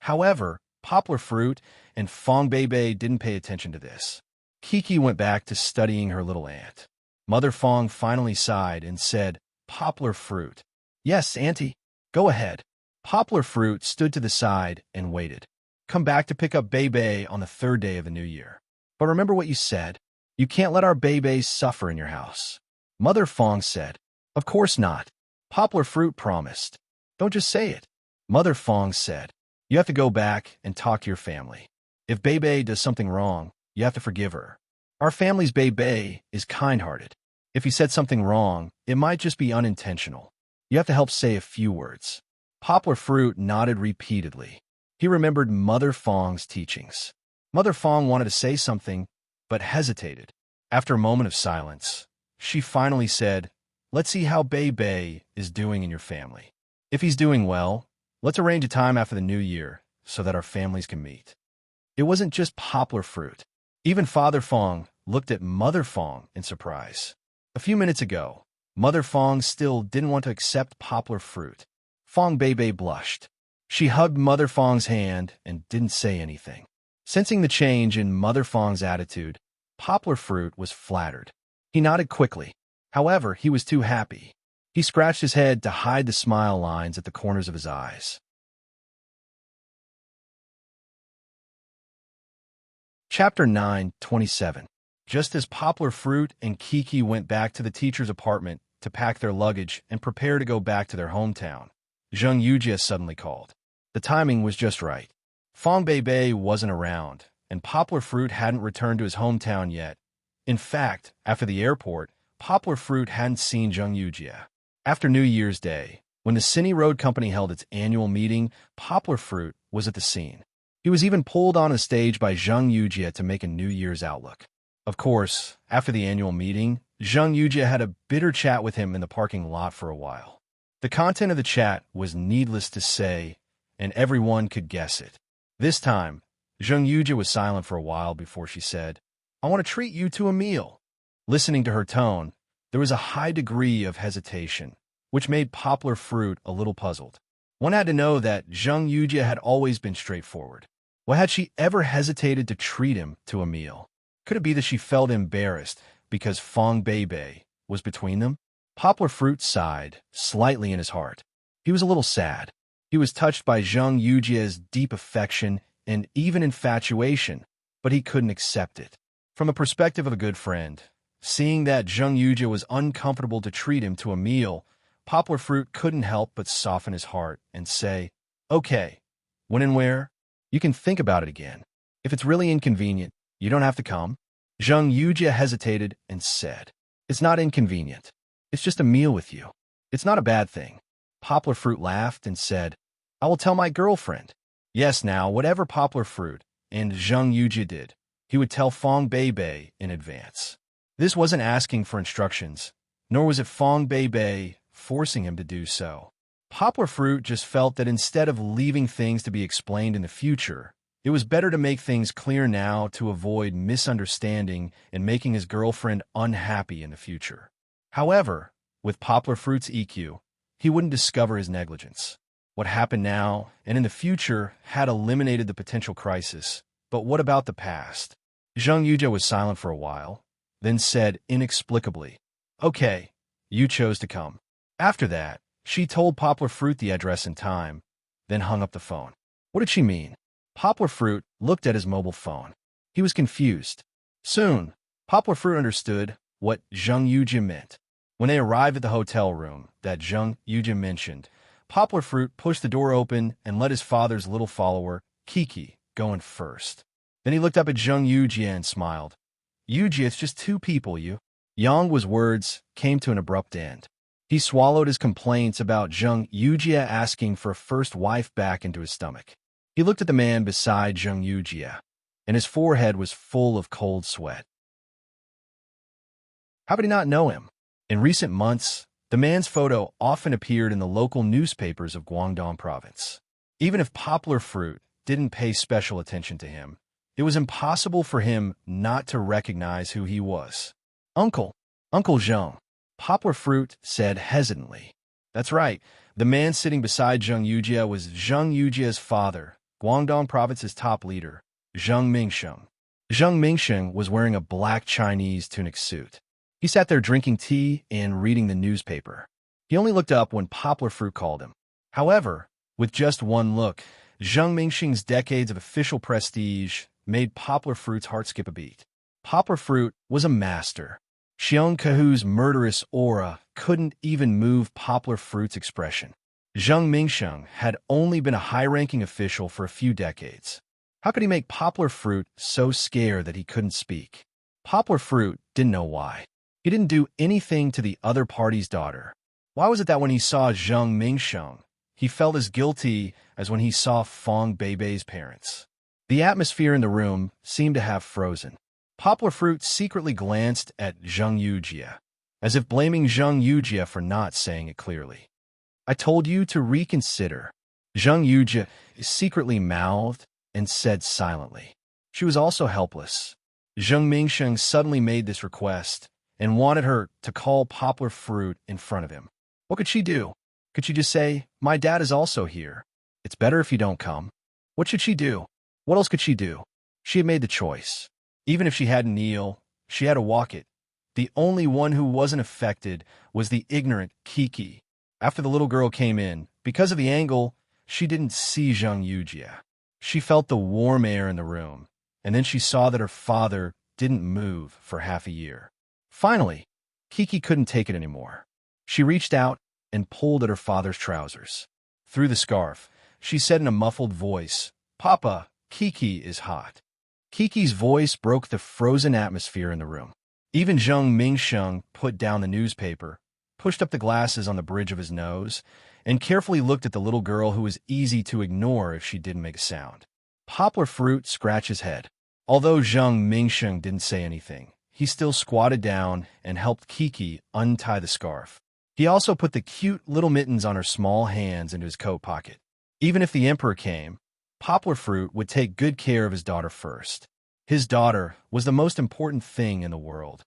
However, poplar fruit and Fong Beibei didn't pay attention to this. Kiki went back to studying her little aunt. Mother Fong finally sighed and said, "Poplar fruit." "Yes, Auntie. Go ahead." Poplar fruit stood to the side and waited. "Come back to pick up Beibei on the third day of the new year. But remember what you said. You can't let our Beibei suffer in your house." Mother Fong said, "Of course not." Poplar fruit promised. "Don't just say it." Mother Fong said, "You have to go back and talk to your family. If Beibei does something wrong, you have to forgive her. Our family's Beibei is kind-hearted. If he said something wrong, it might just be unintentional. You have to help say a few words." Poplar fruit nodded repeatedly. He remembered Mother Fong's teachings. Mother Fong wanted to say something, but hesitated. After a moment of silence, she finally said, "Let's see how Beibei is doing in your family. If he's doing well, let's arrange a time after the new year so that our families can meet." It wasn't just poplar fruit. Even Father Fong looked at Mother Fong in surprise. A few minutes ago, Mother Fong still didn't want to accept poplar fruit. Fong Beibei blushed. She hugged Mother Fong's hand and didn't say anything. Sensing the change in Mother Fong's attitude, poplar fruit was flattered. He nodded quickly. However, he was too happy. He scratched his head to hide the smile lines at the corners of his eyes. Chapter 9:27. Just as poplar fruit and Kiki went back to the teacher's apartment to pack their luggage and prepare to go back to their hometown, Zheng Yujie suddenly called. The timing was just right. Fong Beibei wasn't around, and poplar fruit hadn't returned to his hometown yet. In fact, after the airport, poplar fruit hadn't seen Zheng Yujie. After New Year's Day, when the Cine Road Company held its annual meeting, poplar fruit was at the scene. He was even pulled on a stage by Zheng Yujie to make a New Year's outlook. Of course, after the annual meeting, Zheng Yujie had a bitter chat with him in the parking lot for a while. The content of the chat was needless to say, and everyone could guess it. This time, Zheng Yujie was silent for a while before she said, "I want to treat you to a meal." Listening to her tone, there was a high degree of hesitation, which made poplar fruit a little puzzled. One had to know that Zheng Yujie had always been straightforward. Why had she ever hesitated to treat him to a meal? Could it be that she felt embarrassed because Fong Beibei was between them? Poplar fruit sighed, slightly in his heart. He was a little sad. He was touched by Zheng Yujie's deep affection and even infatuation, but he couldn't accept it. From the perspective of a good friend, seeing that Zheng Yujie was uncomfortable to treat him to a meal, poplar fruit couldn't help but soften his heart and say, "Okay, when and where? You can think about it again. If it's really inconvenient, you don't have to come." Zheng Yujie hesitated and said, "It's not inconvenient. It's just a meal with you. It's not a bad thing." Poplar fruit laughed and said, "I will tell my girlfriend." Yes, now, whatever poplar fruit and Zheng Yujie did, he would tell Fong Beibei in advance. This wasn't asking for instructions, nor was it Fong Beibei forcing him to do so. Poplar fruit just felt that instead of leaving things to be explained in the future, it was better to make things clear now to avoid misunderstanding and making his girlfriend unhappy in the future. However, with poplar fruit's EQ, he wouldn't discover his negligence. What happened now and in the future had eliminated the potential crisis, but what about the past? Zheng Yujie was silent for a while, then said inexplicably, "Okay, you chose to come." After that, she told poplar fruit the address and time, then hung up the phone. What did she mean? Poplar fruit looked at his mobile phone. He was confused. Soon, Poplar Fruit understood what Zheng Yujia meant. When they arrived at the hotel room that Zheng Yujia mentioned, Poplar Fruit pushed the door open and let his father's little follower, Kiki, go in first. Then he looked up at Zheng Yujia and smiled. Yujia, it's just two people, you. Yang's words came to an abrupt end. He swallowed his complaints about Zheng Yujia asking for a first wife back into his stomach. He looked at the man beside Zheng Yujia, and his forehead was full of cold sweat. How could he not know him? In recent months, the man's photo often appeared in the local newspapers of Guangdong province. Even if Poplar Fruit didn't pay special attention to him, it was impossible for him not to recognize who he was. Uncle Zheng, Poplar Fruit said hesitantly. That's right, the man sitting beside Zheng Yujia was Zheng Yujia's father, Guangdong province's top leader, Zheng Mingsheng. Zheng Mingsheng was wearing a black Chinese tunic suit. He sat there drinking tea and reading the newspaper. He only looked up when Poplar Fruit called him. However, with just one look, Zheng Mingsheng's decades of official prestige made Poplar Fruit's heart skip a beat. Poplar Fruit was a master. Xiong Kahu's murderous aura couldn't even move Poplar Fruit's expression. Zheng Mingsheng had only been a high-ranking official for a few decades. How could he make Poplar Fruit so scared that he couldn't speak? Poplar Fruit didn't know why. He didn't do anything to the other party's daughter. Why was it that when he saw Zheng Mingsheng, he felt as guilty as when he saw Fong Beibei's parents? The atmosphere in the room seemed to have frozen. Poplar Fruit secretly glanced at Zheng Yujia, as if blaming Zheng Yujia for not saying it clearly. I told you to reconsider. Zheng Yujia secretly mouthed and said silently. She was also helpless. Zheng Mingsheng suddenly made this request and wanted her to call Poplar Fruit in front of him. What could she do? Could she just say, "My dad is also here. It's better if you don't come"? What should she do? What else could she do? She had made the choice. Even if she had to kneel, she had to walk it. The only one who wasn't affected was the ignorant Kiki. After the little girl came in, because of the angle, she didn't see Zheng Yujia. She felt the warm air in the room, and then she saw that her father didn't move for half a year. Finally, Kiki couldn't take it anymore. She reached out and pulled at her father's trousers. Through the scarf, she said in a muffled voice, "Papa, Kiki is hot." Kiki's voice broke the frozen atmosphere in the room. Even Zheng Mingsheng put down the newspaper, pushed up the glasses on the bridge of his nose, and carefully looked at the little girl who was easy to ignore if she didn't make a sound. Poplar Fruit scratched his head. Although Zheng Mingsheng didn't say anything, he still squatted down and helped Kiki untie the scarf. He also put the cute little mittens on her small hands into his coat pocket. Even if the emperor came, Poplar Fruit would take good care of his daughter first. His daughter was the most important thing in the world.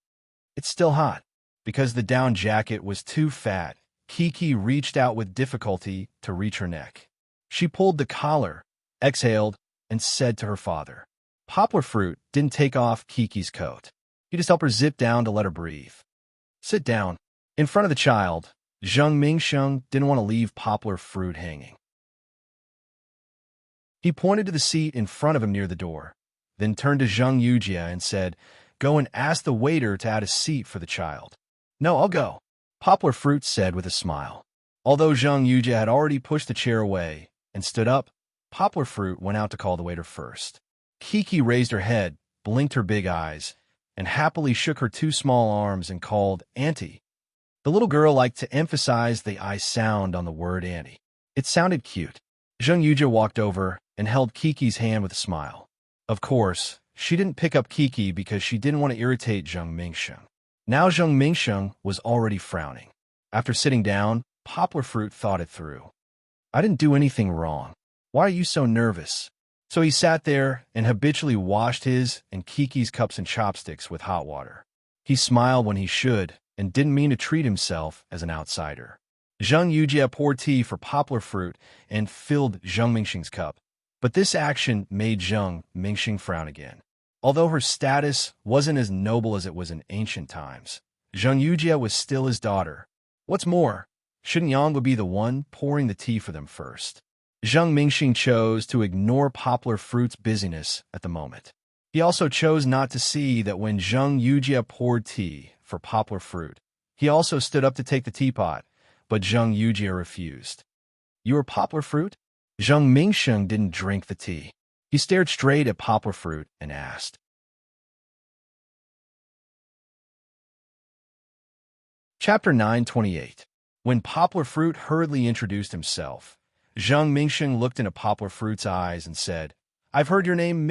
It's still hot. Because the down jacket was too fat, Kiki reached out with difficulty to reach her neck. She pulled the collar, exhaled, and said to her father. Poplar Fruit didn't take off Kiki's coat. He just helped her zip down to let her breathe. Sit down. In front of the child, Zheng Mingsheng didn't want to leave Poplar Fruit hanging. He pointed to the seat in front of him near the door, then turned to Zheng Yujia and said, "Go and ask the waiter to add a seat for the child." "No, I'll go," Poplar Fruit said with a smile. Although Zheng Yujia had already pushed the chair away and stood up, Poplar Fruit went out to call the waiter first. Kiki raised her head, blinked her big eyes, and happily shook her two small arms and called, "Auntie." The little girl liked to emphasize the I sound on the word auntie. It sounded cute. Zheng Yujia walked over and held Kiki's hand with a smile. Of course, she didn't pick up Kiki because she didn't want to irritate Zheng Mingsheng. Now Zheng Mingsheng was already frowning. After sitting down, Poplar Fruit thought it through. "I didn't do anything wrong. Why are you so nervous?" So he sat there and habitually washed his and Kiki's cups and chopsticks with hot water. He smiled when he should and didn't mean to treat himself as an outsider. Zheng Yujia poured tea for Poplar Fruit and filled Zheng Mingsheng's cup. But this action made Zheng Mingsheng frown again. Although her status wasn't as noble as it was in ancient times, Zheng Yujia was still his daughter. What's more, shouldn't Yang be the one pouring the tea for them first? Zheng Mingsheng chose to ignore Poplar Fruit's busyness at the moment. He also chose not to see that when Zheng Yujie poured tea for Poplar Fruit, he also stood up to take the teapot, but Zheng Yujie refused. "You are Poplar Fruit?" Zheng Mingsheng didn't drink the tea. He stared straight at Poplar Fruit and asked. Chapter 928. When Poplar Fruit hurriedly introduced himself, Zheng Mingsheng looked into Poplar Fruit's eyes and said, "I've heard your name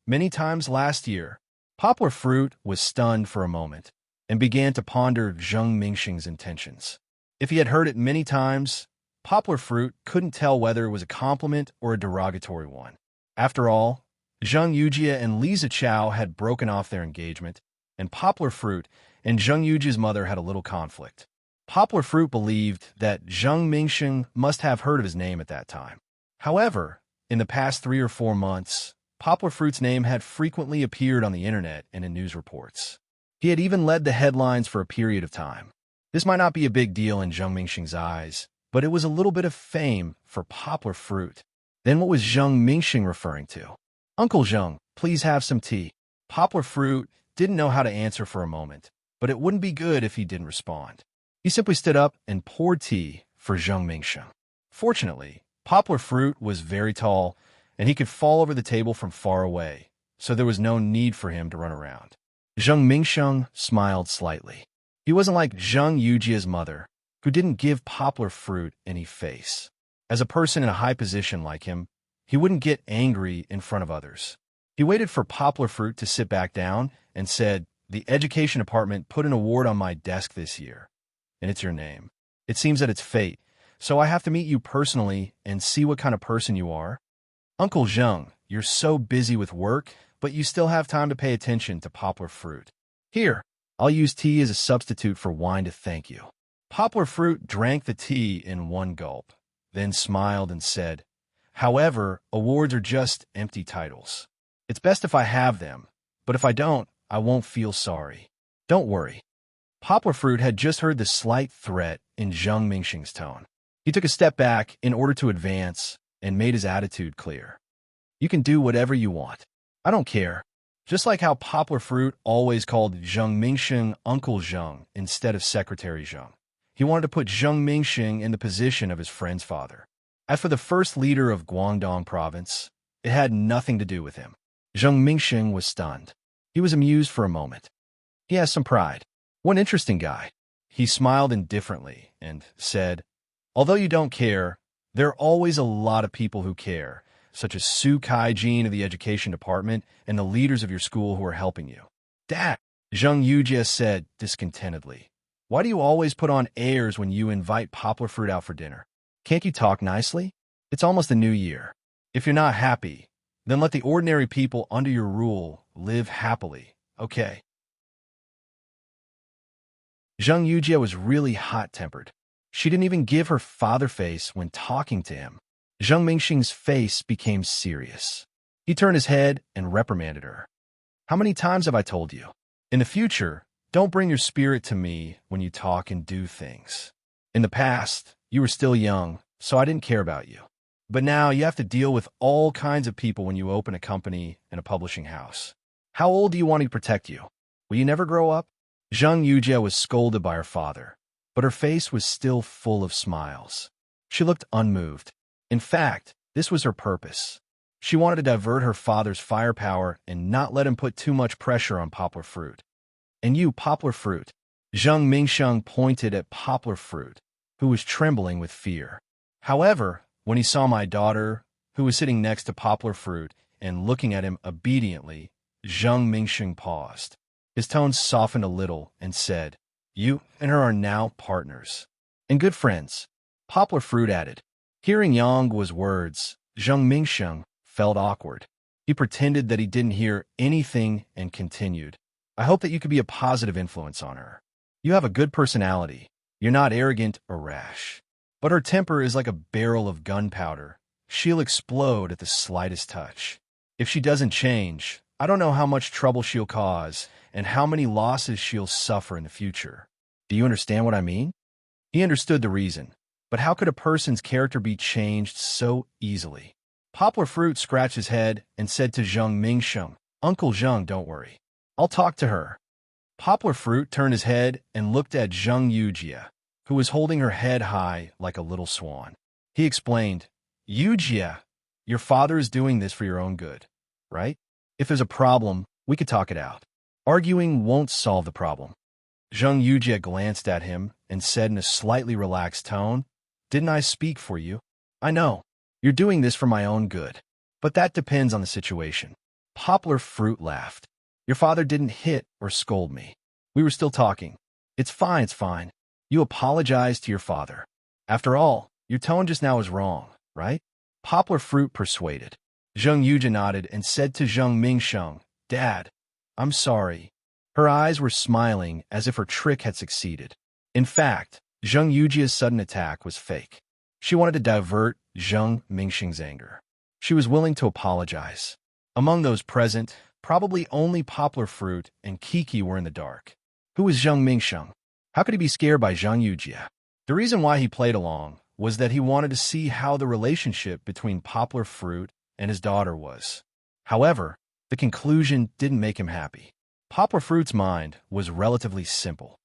many times last year." Poplar Fruit was stunned for a moment and began to ponder Zheng Mingsheng's intentions. If he had heard it many times, Poplar Fruit couldn't tell whether it was a compliment or a derogatory one. After all, Zheng Yujie and Lisa Chow had broken off their engagement, and Poplar Fruit and Zheng Yujie's mother had a little conflict. Poplar Fruit believed that Zheng Mingsheng must have heard of his name at that time. However, in the past 3 or 4 months, Poplar Fruit's name had frequently appeared on the internet and in news reports. He had even led the headlines for a period of time. This might not be a big deal in Zheng Mingsheng's eyes, but it was a little bit of fame for Poplar Fruit. Then what was Zheng Mingsheng referring to? "Uncle Zheng, please have some tea." Poplar Fruit didn't know how to answer for a moment, but it wouldn't be good if he didn't respond. He simply stood up and poured tea for Zheng Mingsheng. Fortunately, Poplar Fruit was very tall, and he could fall over the table from far away, so there was no need for him to run around. Zheng Mingsheng smiled slightly. He wasn't like Zheng Yujie's mother, who didn't give Poplar Fruit any face. As a person in a high position like him, he wouldn't get angry in front of others. He waited for Poplar Fruit to sit back down and said, "The education department put an award on my desk this year, and it's your name. It seems that it's fate, so I have to meet you personally and see what kind of person you are." "Uncle Zheng, you're so busy with work, but you still have time to pay attention to Poplar Fruit. Here, I'll use tea as a substitute for wine to thank you." Poplar Fruit drank the tea in one gulp, then smiled and said, "However, awards are just empty titles. It's best if I have them, but if I don't, I won't feel sorry. Don't worry." Poplar Fruit had just heard the slight threat in Zheng Mingsheng's tone. He took a step back in order to advance and made his attitude clear. "You can do whatever you want. I don't care." Just like how Poplar Fruit always called Zheng Mingsheng Uncle Zheng instead of Secretary Zheng, he wanted to put Zheng Mingsheng in the position of his friend's father. As for the first leader of Guangdong province, it had nothing to do with him. Zheng Mingsheng was stunned. He was amused for a moment. He has some pride. "What an interesting guy." He smiled indifferently and said, "Although you don't care, there are always a lot of people who care, such as Su Kai-jin of the education department and the leaders of your school who are helping you." "Dad," Zheng Yujie said discontentedly, "why do you always put on airs when you invite Poplar Fruit out for dinner? Can't you talk nicely? It's almost the new year. If you're not happy, then let the ordinary people under your rule live happily, okay?" Zheng Yujie was really hot-tempered. She didn't even give her father face when talking to him. Zheng Mingsheng's face became serious. He turned his head and reprimanded her. "How many times have I told you? In the future, don't bring your spirit to me when you talk and do things. In the past, you were still young, so I didn't care about you. But now you have to deal with all kinds of people when you open a company and a publishing house. How old do you want me to protect you? Will you never grow up?" Zheng Yujie was scolded by her father, but her face was still full of smiles. She looked unmoved. In fact, this was her purpose. She wanted to divert her father's firepower and not let him put too much pressure on Poplar Fruit. "And you, Poplar Fruit." Zheng Mingsheng pointed at Poplar Fruit, who was trembling with fear. However, when he saw my daughter, who was sitting next to Poplar Fruit and looking at him obediently, Zheng Mingsheng paused. His tone softened a little and said, "You and her are now partners. And good friends," Poplar Fruit added. Hearing Yang Guo's words, Zheng Mingsheng felt awkward. He pretended that he didn't hear anything and continued, "I hope that you could be a positive influence on her. You have a good personality. You're not arrogant or rash. But her temper is like a barrel of gunpowder. She'll explode at the slightest touch. If she doesn't change, I don't know how much trouble she'll cause and how many losses she'll suffer in the future. Do you understand what I mean?" He understood the reason. But how could a person's character be changed so easily? Poplar Fruit scratched his head and said to Zheng Mingsheng, Uncle Zheng, don't worry. I'll talk to her. Poplar Fruit turned his head and looked at Zheng Yujia, who was holding her head high like a little swan. He explained, Yujia, your father is doing this for your own good, right? If there's a problem, we could talk it out. Arguing won't solve the problem. Zheng Yujia glanced at him and said in a slightly relaxed tone, Didn't I speak for you? I know. You're doing this for my own good. But that depends on the situation. Poplar Fruit laughed. Your father didn't hit or scold me. We were still talking. It's fine, it's fine. You apologized to your father. After all, your tone just now was wrong, right? Poplar Fruit persuaded. Zheng Yujia nodded and said to Zheng Mingsheng, Dad, I'm sorry. Her eyes were smiling as if her trick had succeeded. In fact, Zheng Yujia's sudden attack was fake. She wanted to divert Zheng Mingsheng's anger. She was willing to apologize. Among those present, probably only Poplar Fruit and Kiki were in the dark. Who was Zheng Mingsheng? How could he be scared by Zheng Yujia? The reason why he played along was that he wanted to see how the relationship between Poplar Fruit and his daughter was. However, the conclusion didn't make him happy. Poplar Fruit's mind was relatively simple.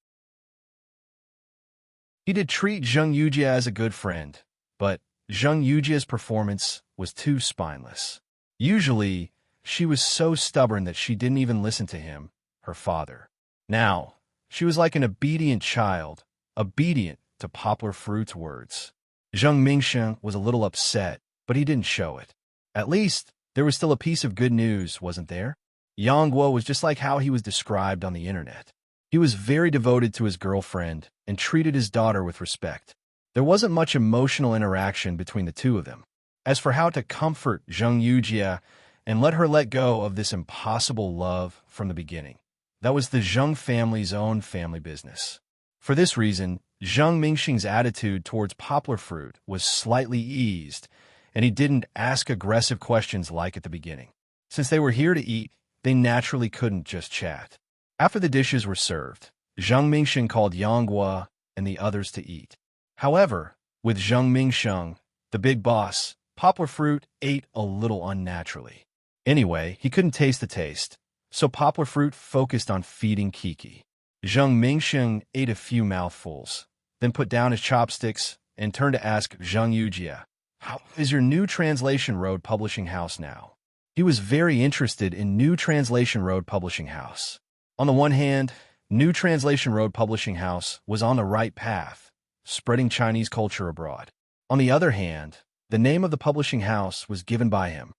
He did treat Zheng Yujia as a good friend, but Zheng Yujia's performance was too spineless. Usually, she was so stubborn that she didn't even listen to him, her father. Now, she was like an obedient child, obedient to Poplar Fruit's words. Zheng Mingsheng was a little upset, but he didn't show it. At least, there was still a piece of good news, wasn't there? Yang Guo was just like how he was described on the internet. He was very devoted to his girlfriend and treated his daughter with respect. There wasn't much emotional interaction between the two of them. As for how to comfort Zheng Yujia and let her let go of this impossible love from the beginning, that was the Zheng family's own family business. For this reason, Zheng Mingsheng's attitude towards Poplar Fruit was slightly eased, and he didn't ask aggressive questions like at the beginning. Since they were here to eat, they naturally couldn't just chat. After the dishes were served, Zheng Mingsheng called Yang Guo and the others to eat. However, with Zheng Mingsheng, the big boss, Poplar Fruit ate a little unnaturally. Anyway, he couldn't taste the taste, so Poplar Fruit focused on feeding Kiki. Zheng Mingsheng ate a few mouthfuls, then put down his chopsticks and turned to ask Zheng Yujia, How is your New Translation Road publishing house now? He was very interested in New Translation Road Publishing House. On the one hand, New Translation Road Publishing House was on the right path, spreading Chinese culture abroad. On the other hand, the name of the publishing house was given by him.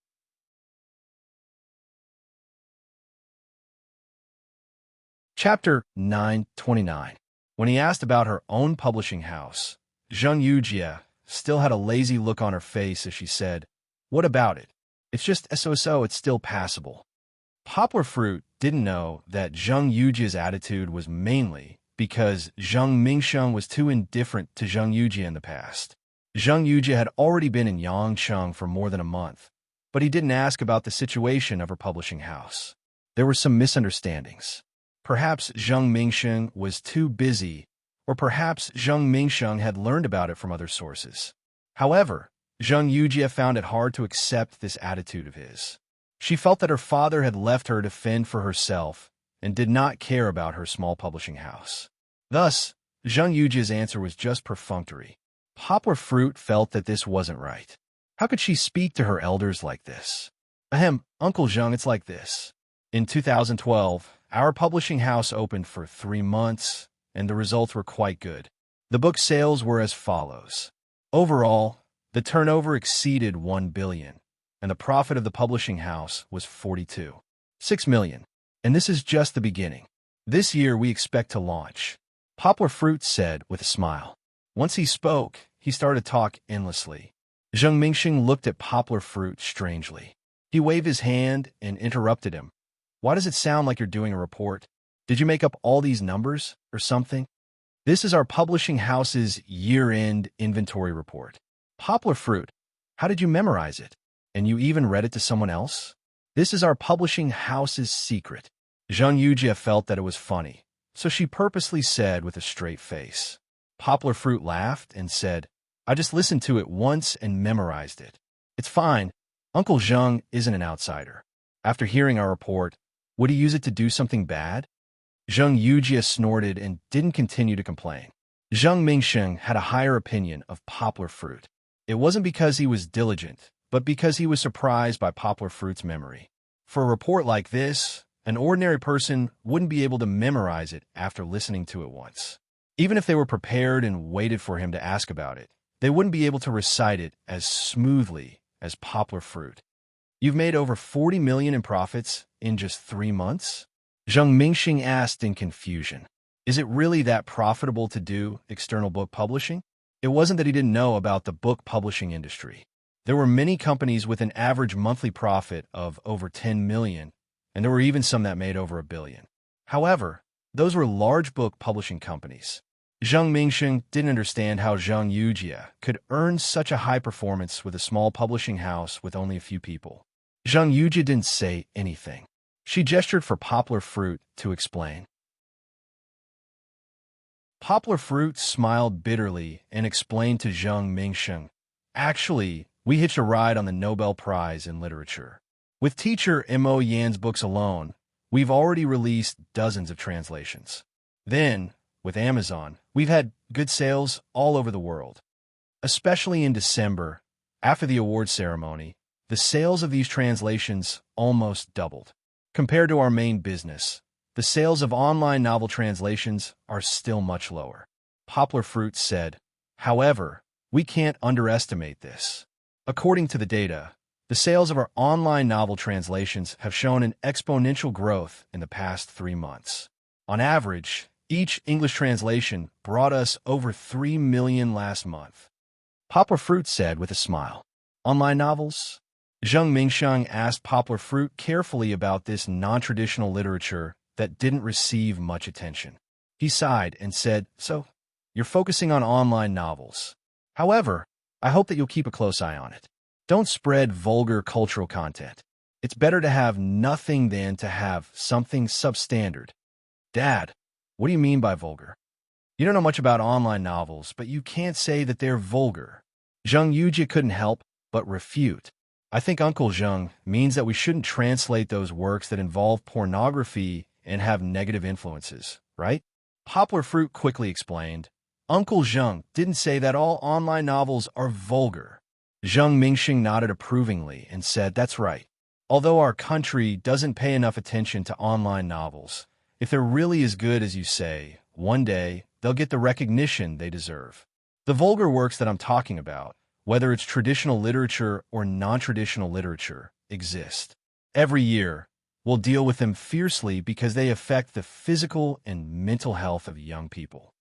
Chapter 929. When he asked about her own publishing house, Zheng Yujia still had a lazy look on her face as she said, What about it? It's just so-so, it's still passable. Poplar Fruit didn't know that Zheng Yujia's attitude was mainly because Zheng Mingsheng was too indifferent to Zheng Yujia in the past. Zheng Yujia had already been in Yangcheng for more than a month, but he didn't ask about the situation of her publishing house. There were some misunderstandings. Perhaps Zheng Mingsheng was too busy, or perhaps Zheng Mingsheng had learned about it from other sources. However, Zheng Yujia found it hard to accept this attitude of his. She felt that her father had left her to fend for herself and did not care about her small publishing house. Thus, Zheng Yujia's answer was just perfunctory. Poplar Fruit felt that this wasn't right. How could she speak to her elders like this? Ahem, Uncle Zheng, it's like this. In 2012, our publishing house opened for 3 months, and the results were quite good. The book sales were as follows. Overall, the turnover exceeded 1 billion, and the profit of the publishing house was 42.6 million. And this is just the beginning. This year we expect to launch, Poplar Fruit said with a smile. Once he spoke, he started to talk endlessly. Zheng Mingsheng looked at Poplar Fruit strangely. He waved his hand and interrupted him. Why does it sound like you're doing a report? Did you make up all these numbers or something? This is our publishing house's year-end inventory report. Poplar Fruit, how did you memorize it? And you even read it to someone else? This is our publishing house's secret. Zheng Yujia felt that it was funny, so she purposely said with a straight face. Poplar Fruit laughed and said, I just listened to it once and memorized it. It's fine. Uncle Zheng isn't an outsider. After hearing our report, would he use it to do something bad? Zheng Yujie snorted and didn't continue to complain. Zheng Mingsheng had a higher opinion of Poplar Fruit. It wasn't because he was diligent, but because he was surprised by Poplar Fruit's memory. For a report like this, an ordinary person wouldn't be able to memorize it after listening to it once. Even if they were prepared and waited for him to ask about it, they wouldn't be able to recite it as smoothly as Poplar Fruit. You've made over 40 million in profits in just 3 months? Zheng Mingxing asked in confusion. Is it really that profitable to do external book publishing? It wasn't that he didn't know about the book publishing industry. There were many companies with an average monthly profit of over 10 million, and there were even some that made over 1 billion. However, those were large book publishing companies. Zheng Mingxing didn't understand how Zheng Yujie could earn such a high performance with a small publishing house with only a few people. Zheng Yujie didn't say anything. She gestured for Poplar Fruit to explain. Poplar Fruit smiled bitterly and explained to Zheng Mingsheng, "Actually, we hitched a ride on the Nobel Prize in Literature. With teacher Mo Yan's books alone, we've already released dozens of translations. Then, with Amazon, we've had good sales all over the world. Especially in December, after the award ceremony, the sales of these translations almost doubled. Compared to our main business, the sales of online novel translations are still much lower." Poplar Fruit said, "However, we can't underestimate this. According to the data, the sales of our online novel translations have shown an exponential growth in the past 3 months. On average, each English translation brought us over 3 million last month." Poplar Fruit said with a smile. "Online novels?" Zheng Mingsheng asked Poplar Fruit carefully about this non-traditional literature that didn't receive much attention. He sighed and said, "So, you're focusing on online novels. However, I hope that you'll keep a close eye on it. Don't spread vulgar cultural content. It's better to have nothing than to have something substandard." "Dad, what do you mean by vulgar?" "You don't know much about online novels, but you can't say that they're vulgar." Zheng Yujie couldn't help but refute. "I think Uncle Zheng means that we shouldn't translate those works that involve pornography and have negative influences, right?" Poplar Fruit quickly explained. "Uncle Zheng didn't say that all online novels are vulgar." Zheng Mingxing nodded approvingly and said, "That's right. Although our country doesn't pay enough attention to online novels, if they're really as good as you say, one day they'll get the recognition they deserve. The vulgar works that I'm talking about, whether it's traditional literature or non-traditional literature, exist. Every year, we'll deal with them fiercely because they affect the physical and mental health of young people.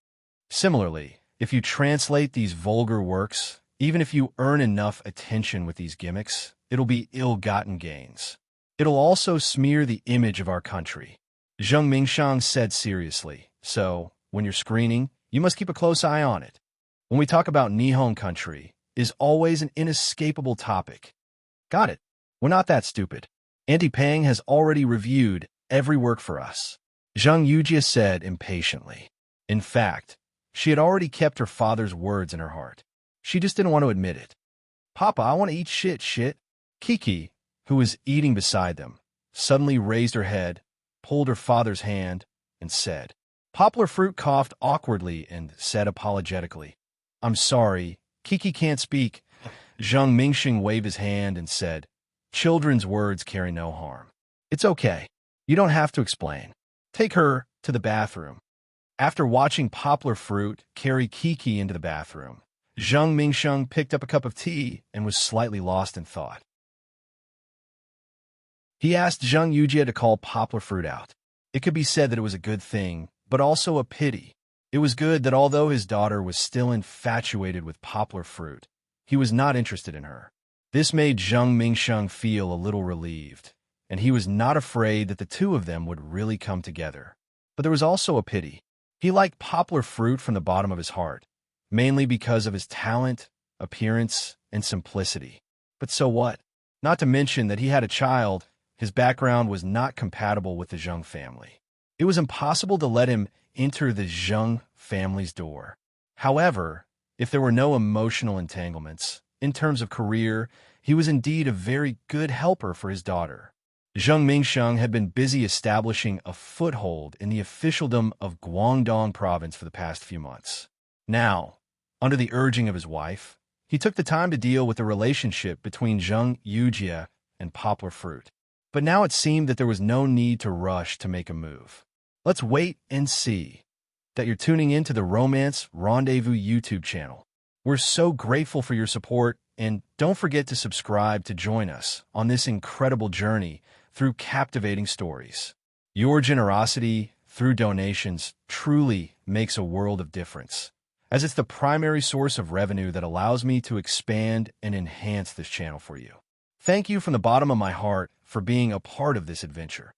Similarly, if you translate these vulgar works, even if you earn enough attention with these gimmicks, it'll be ill-gotten gains. It'll also smear the image of our country." Zheng Mingshang said seriously, "So, when you're screening, you must keep a close eye on it. When we talk about Nihon country, is always an inescapable topic." "Got it. We're not that stupid. Auntie Pang has already reviewed every work for us," Zheng Yujie said impatiently. In fact, she had already kept her father's words in her heart. She just didn't want to admit it. "Papa, I want to eat shit. Kiki, who was eating beside them, suddenly raised her head, pulled her father's hand, and said. Poplar Fruit coughed awkwardly and said apologetically, "I'm sorry, Kiki can't speak." Zheng Mingxing waved his hand and said, "Children's words carry no harm. It's okay. You don't have to explain. Take her to the bathroom." After watching Poplar Fruit carry Kiki into the bathroom, Zheng Mingsheng picked up a cup of tea and was slightly lost in thought. He asked Zheng Yujie to call Poplar Fruit out. It could be said that it was a good thing, but also a pity. It was good that although his daughter was still infatuated with Poplar Fruit, he was not interested in her. This made Zheng Mingsheng feel a little relieved, and he was not afraid that the two of them would really come together. But there was also a pity. He liked Poplar Fruit from the bottom of his heart, mainly because of his talent, appearance, and simplicity. But so what? Not to mention that he had a child, his background was not compatible with the Zheng family. It was impossible to let him enter the Zheng family's door. However, if there were no emotional entanglements, in terms of career, he was indeed a very good helper for his daughter. Zheng Mingsheng had been busy establishing a foothold in the officialdom of Guangdong province for the past few months. Now, under the urging of his wife, he took the time to deal with the relationship between Zheng Yujie and Poplar Fruit. But now it seemed that there was no need to rush to make a move. Let's wait and see. That you're tuning in to the Romance Rendezvous YouTube channel. We're so grateful for your support, and don't forget to subscribe to join us on this incredible journey through captivating stories. Your generosity through donations truly makes a world of difference, as it's the primary source of revenue that allows me to expand and enhance this channel for you. Thank you from the bottom of my heart for being a part of this adventure.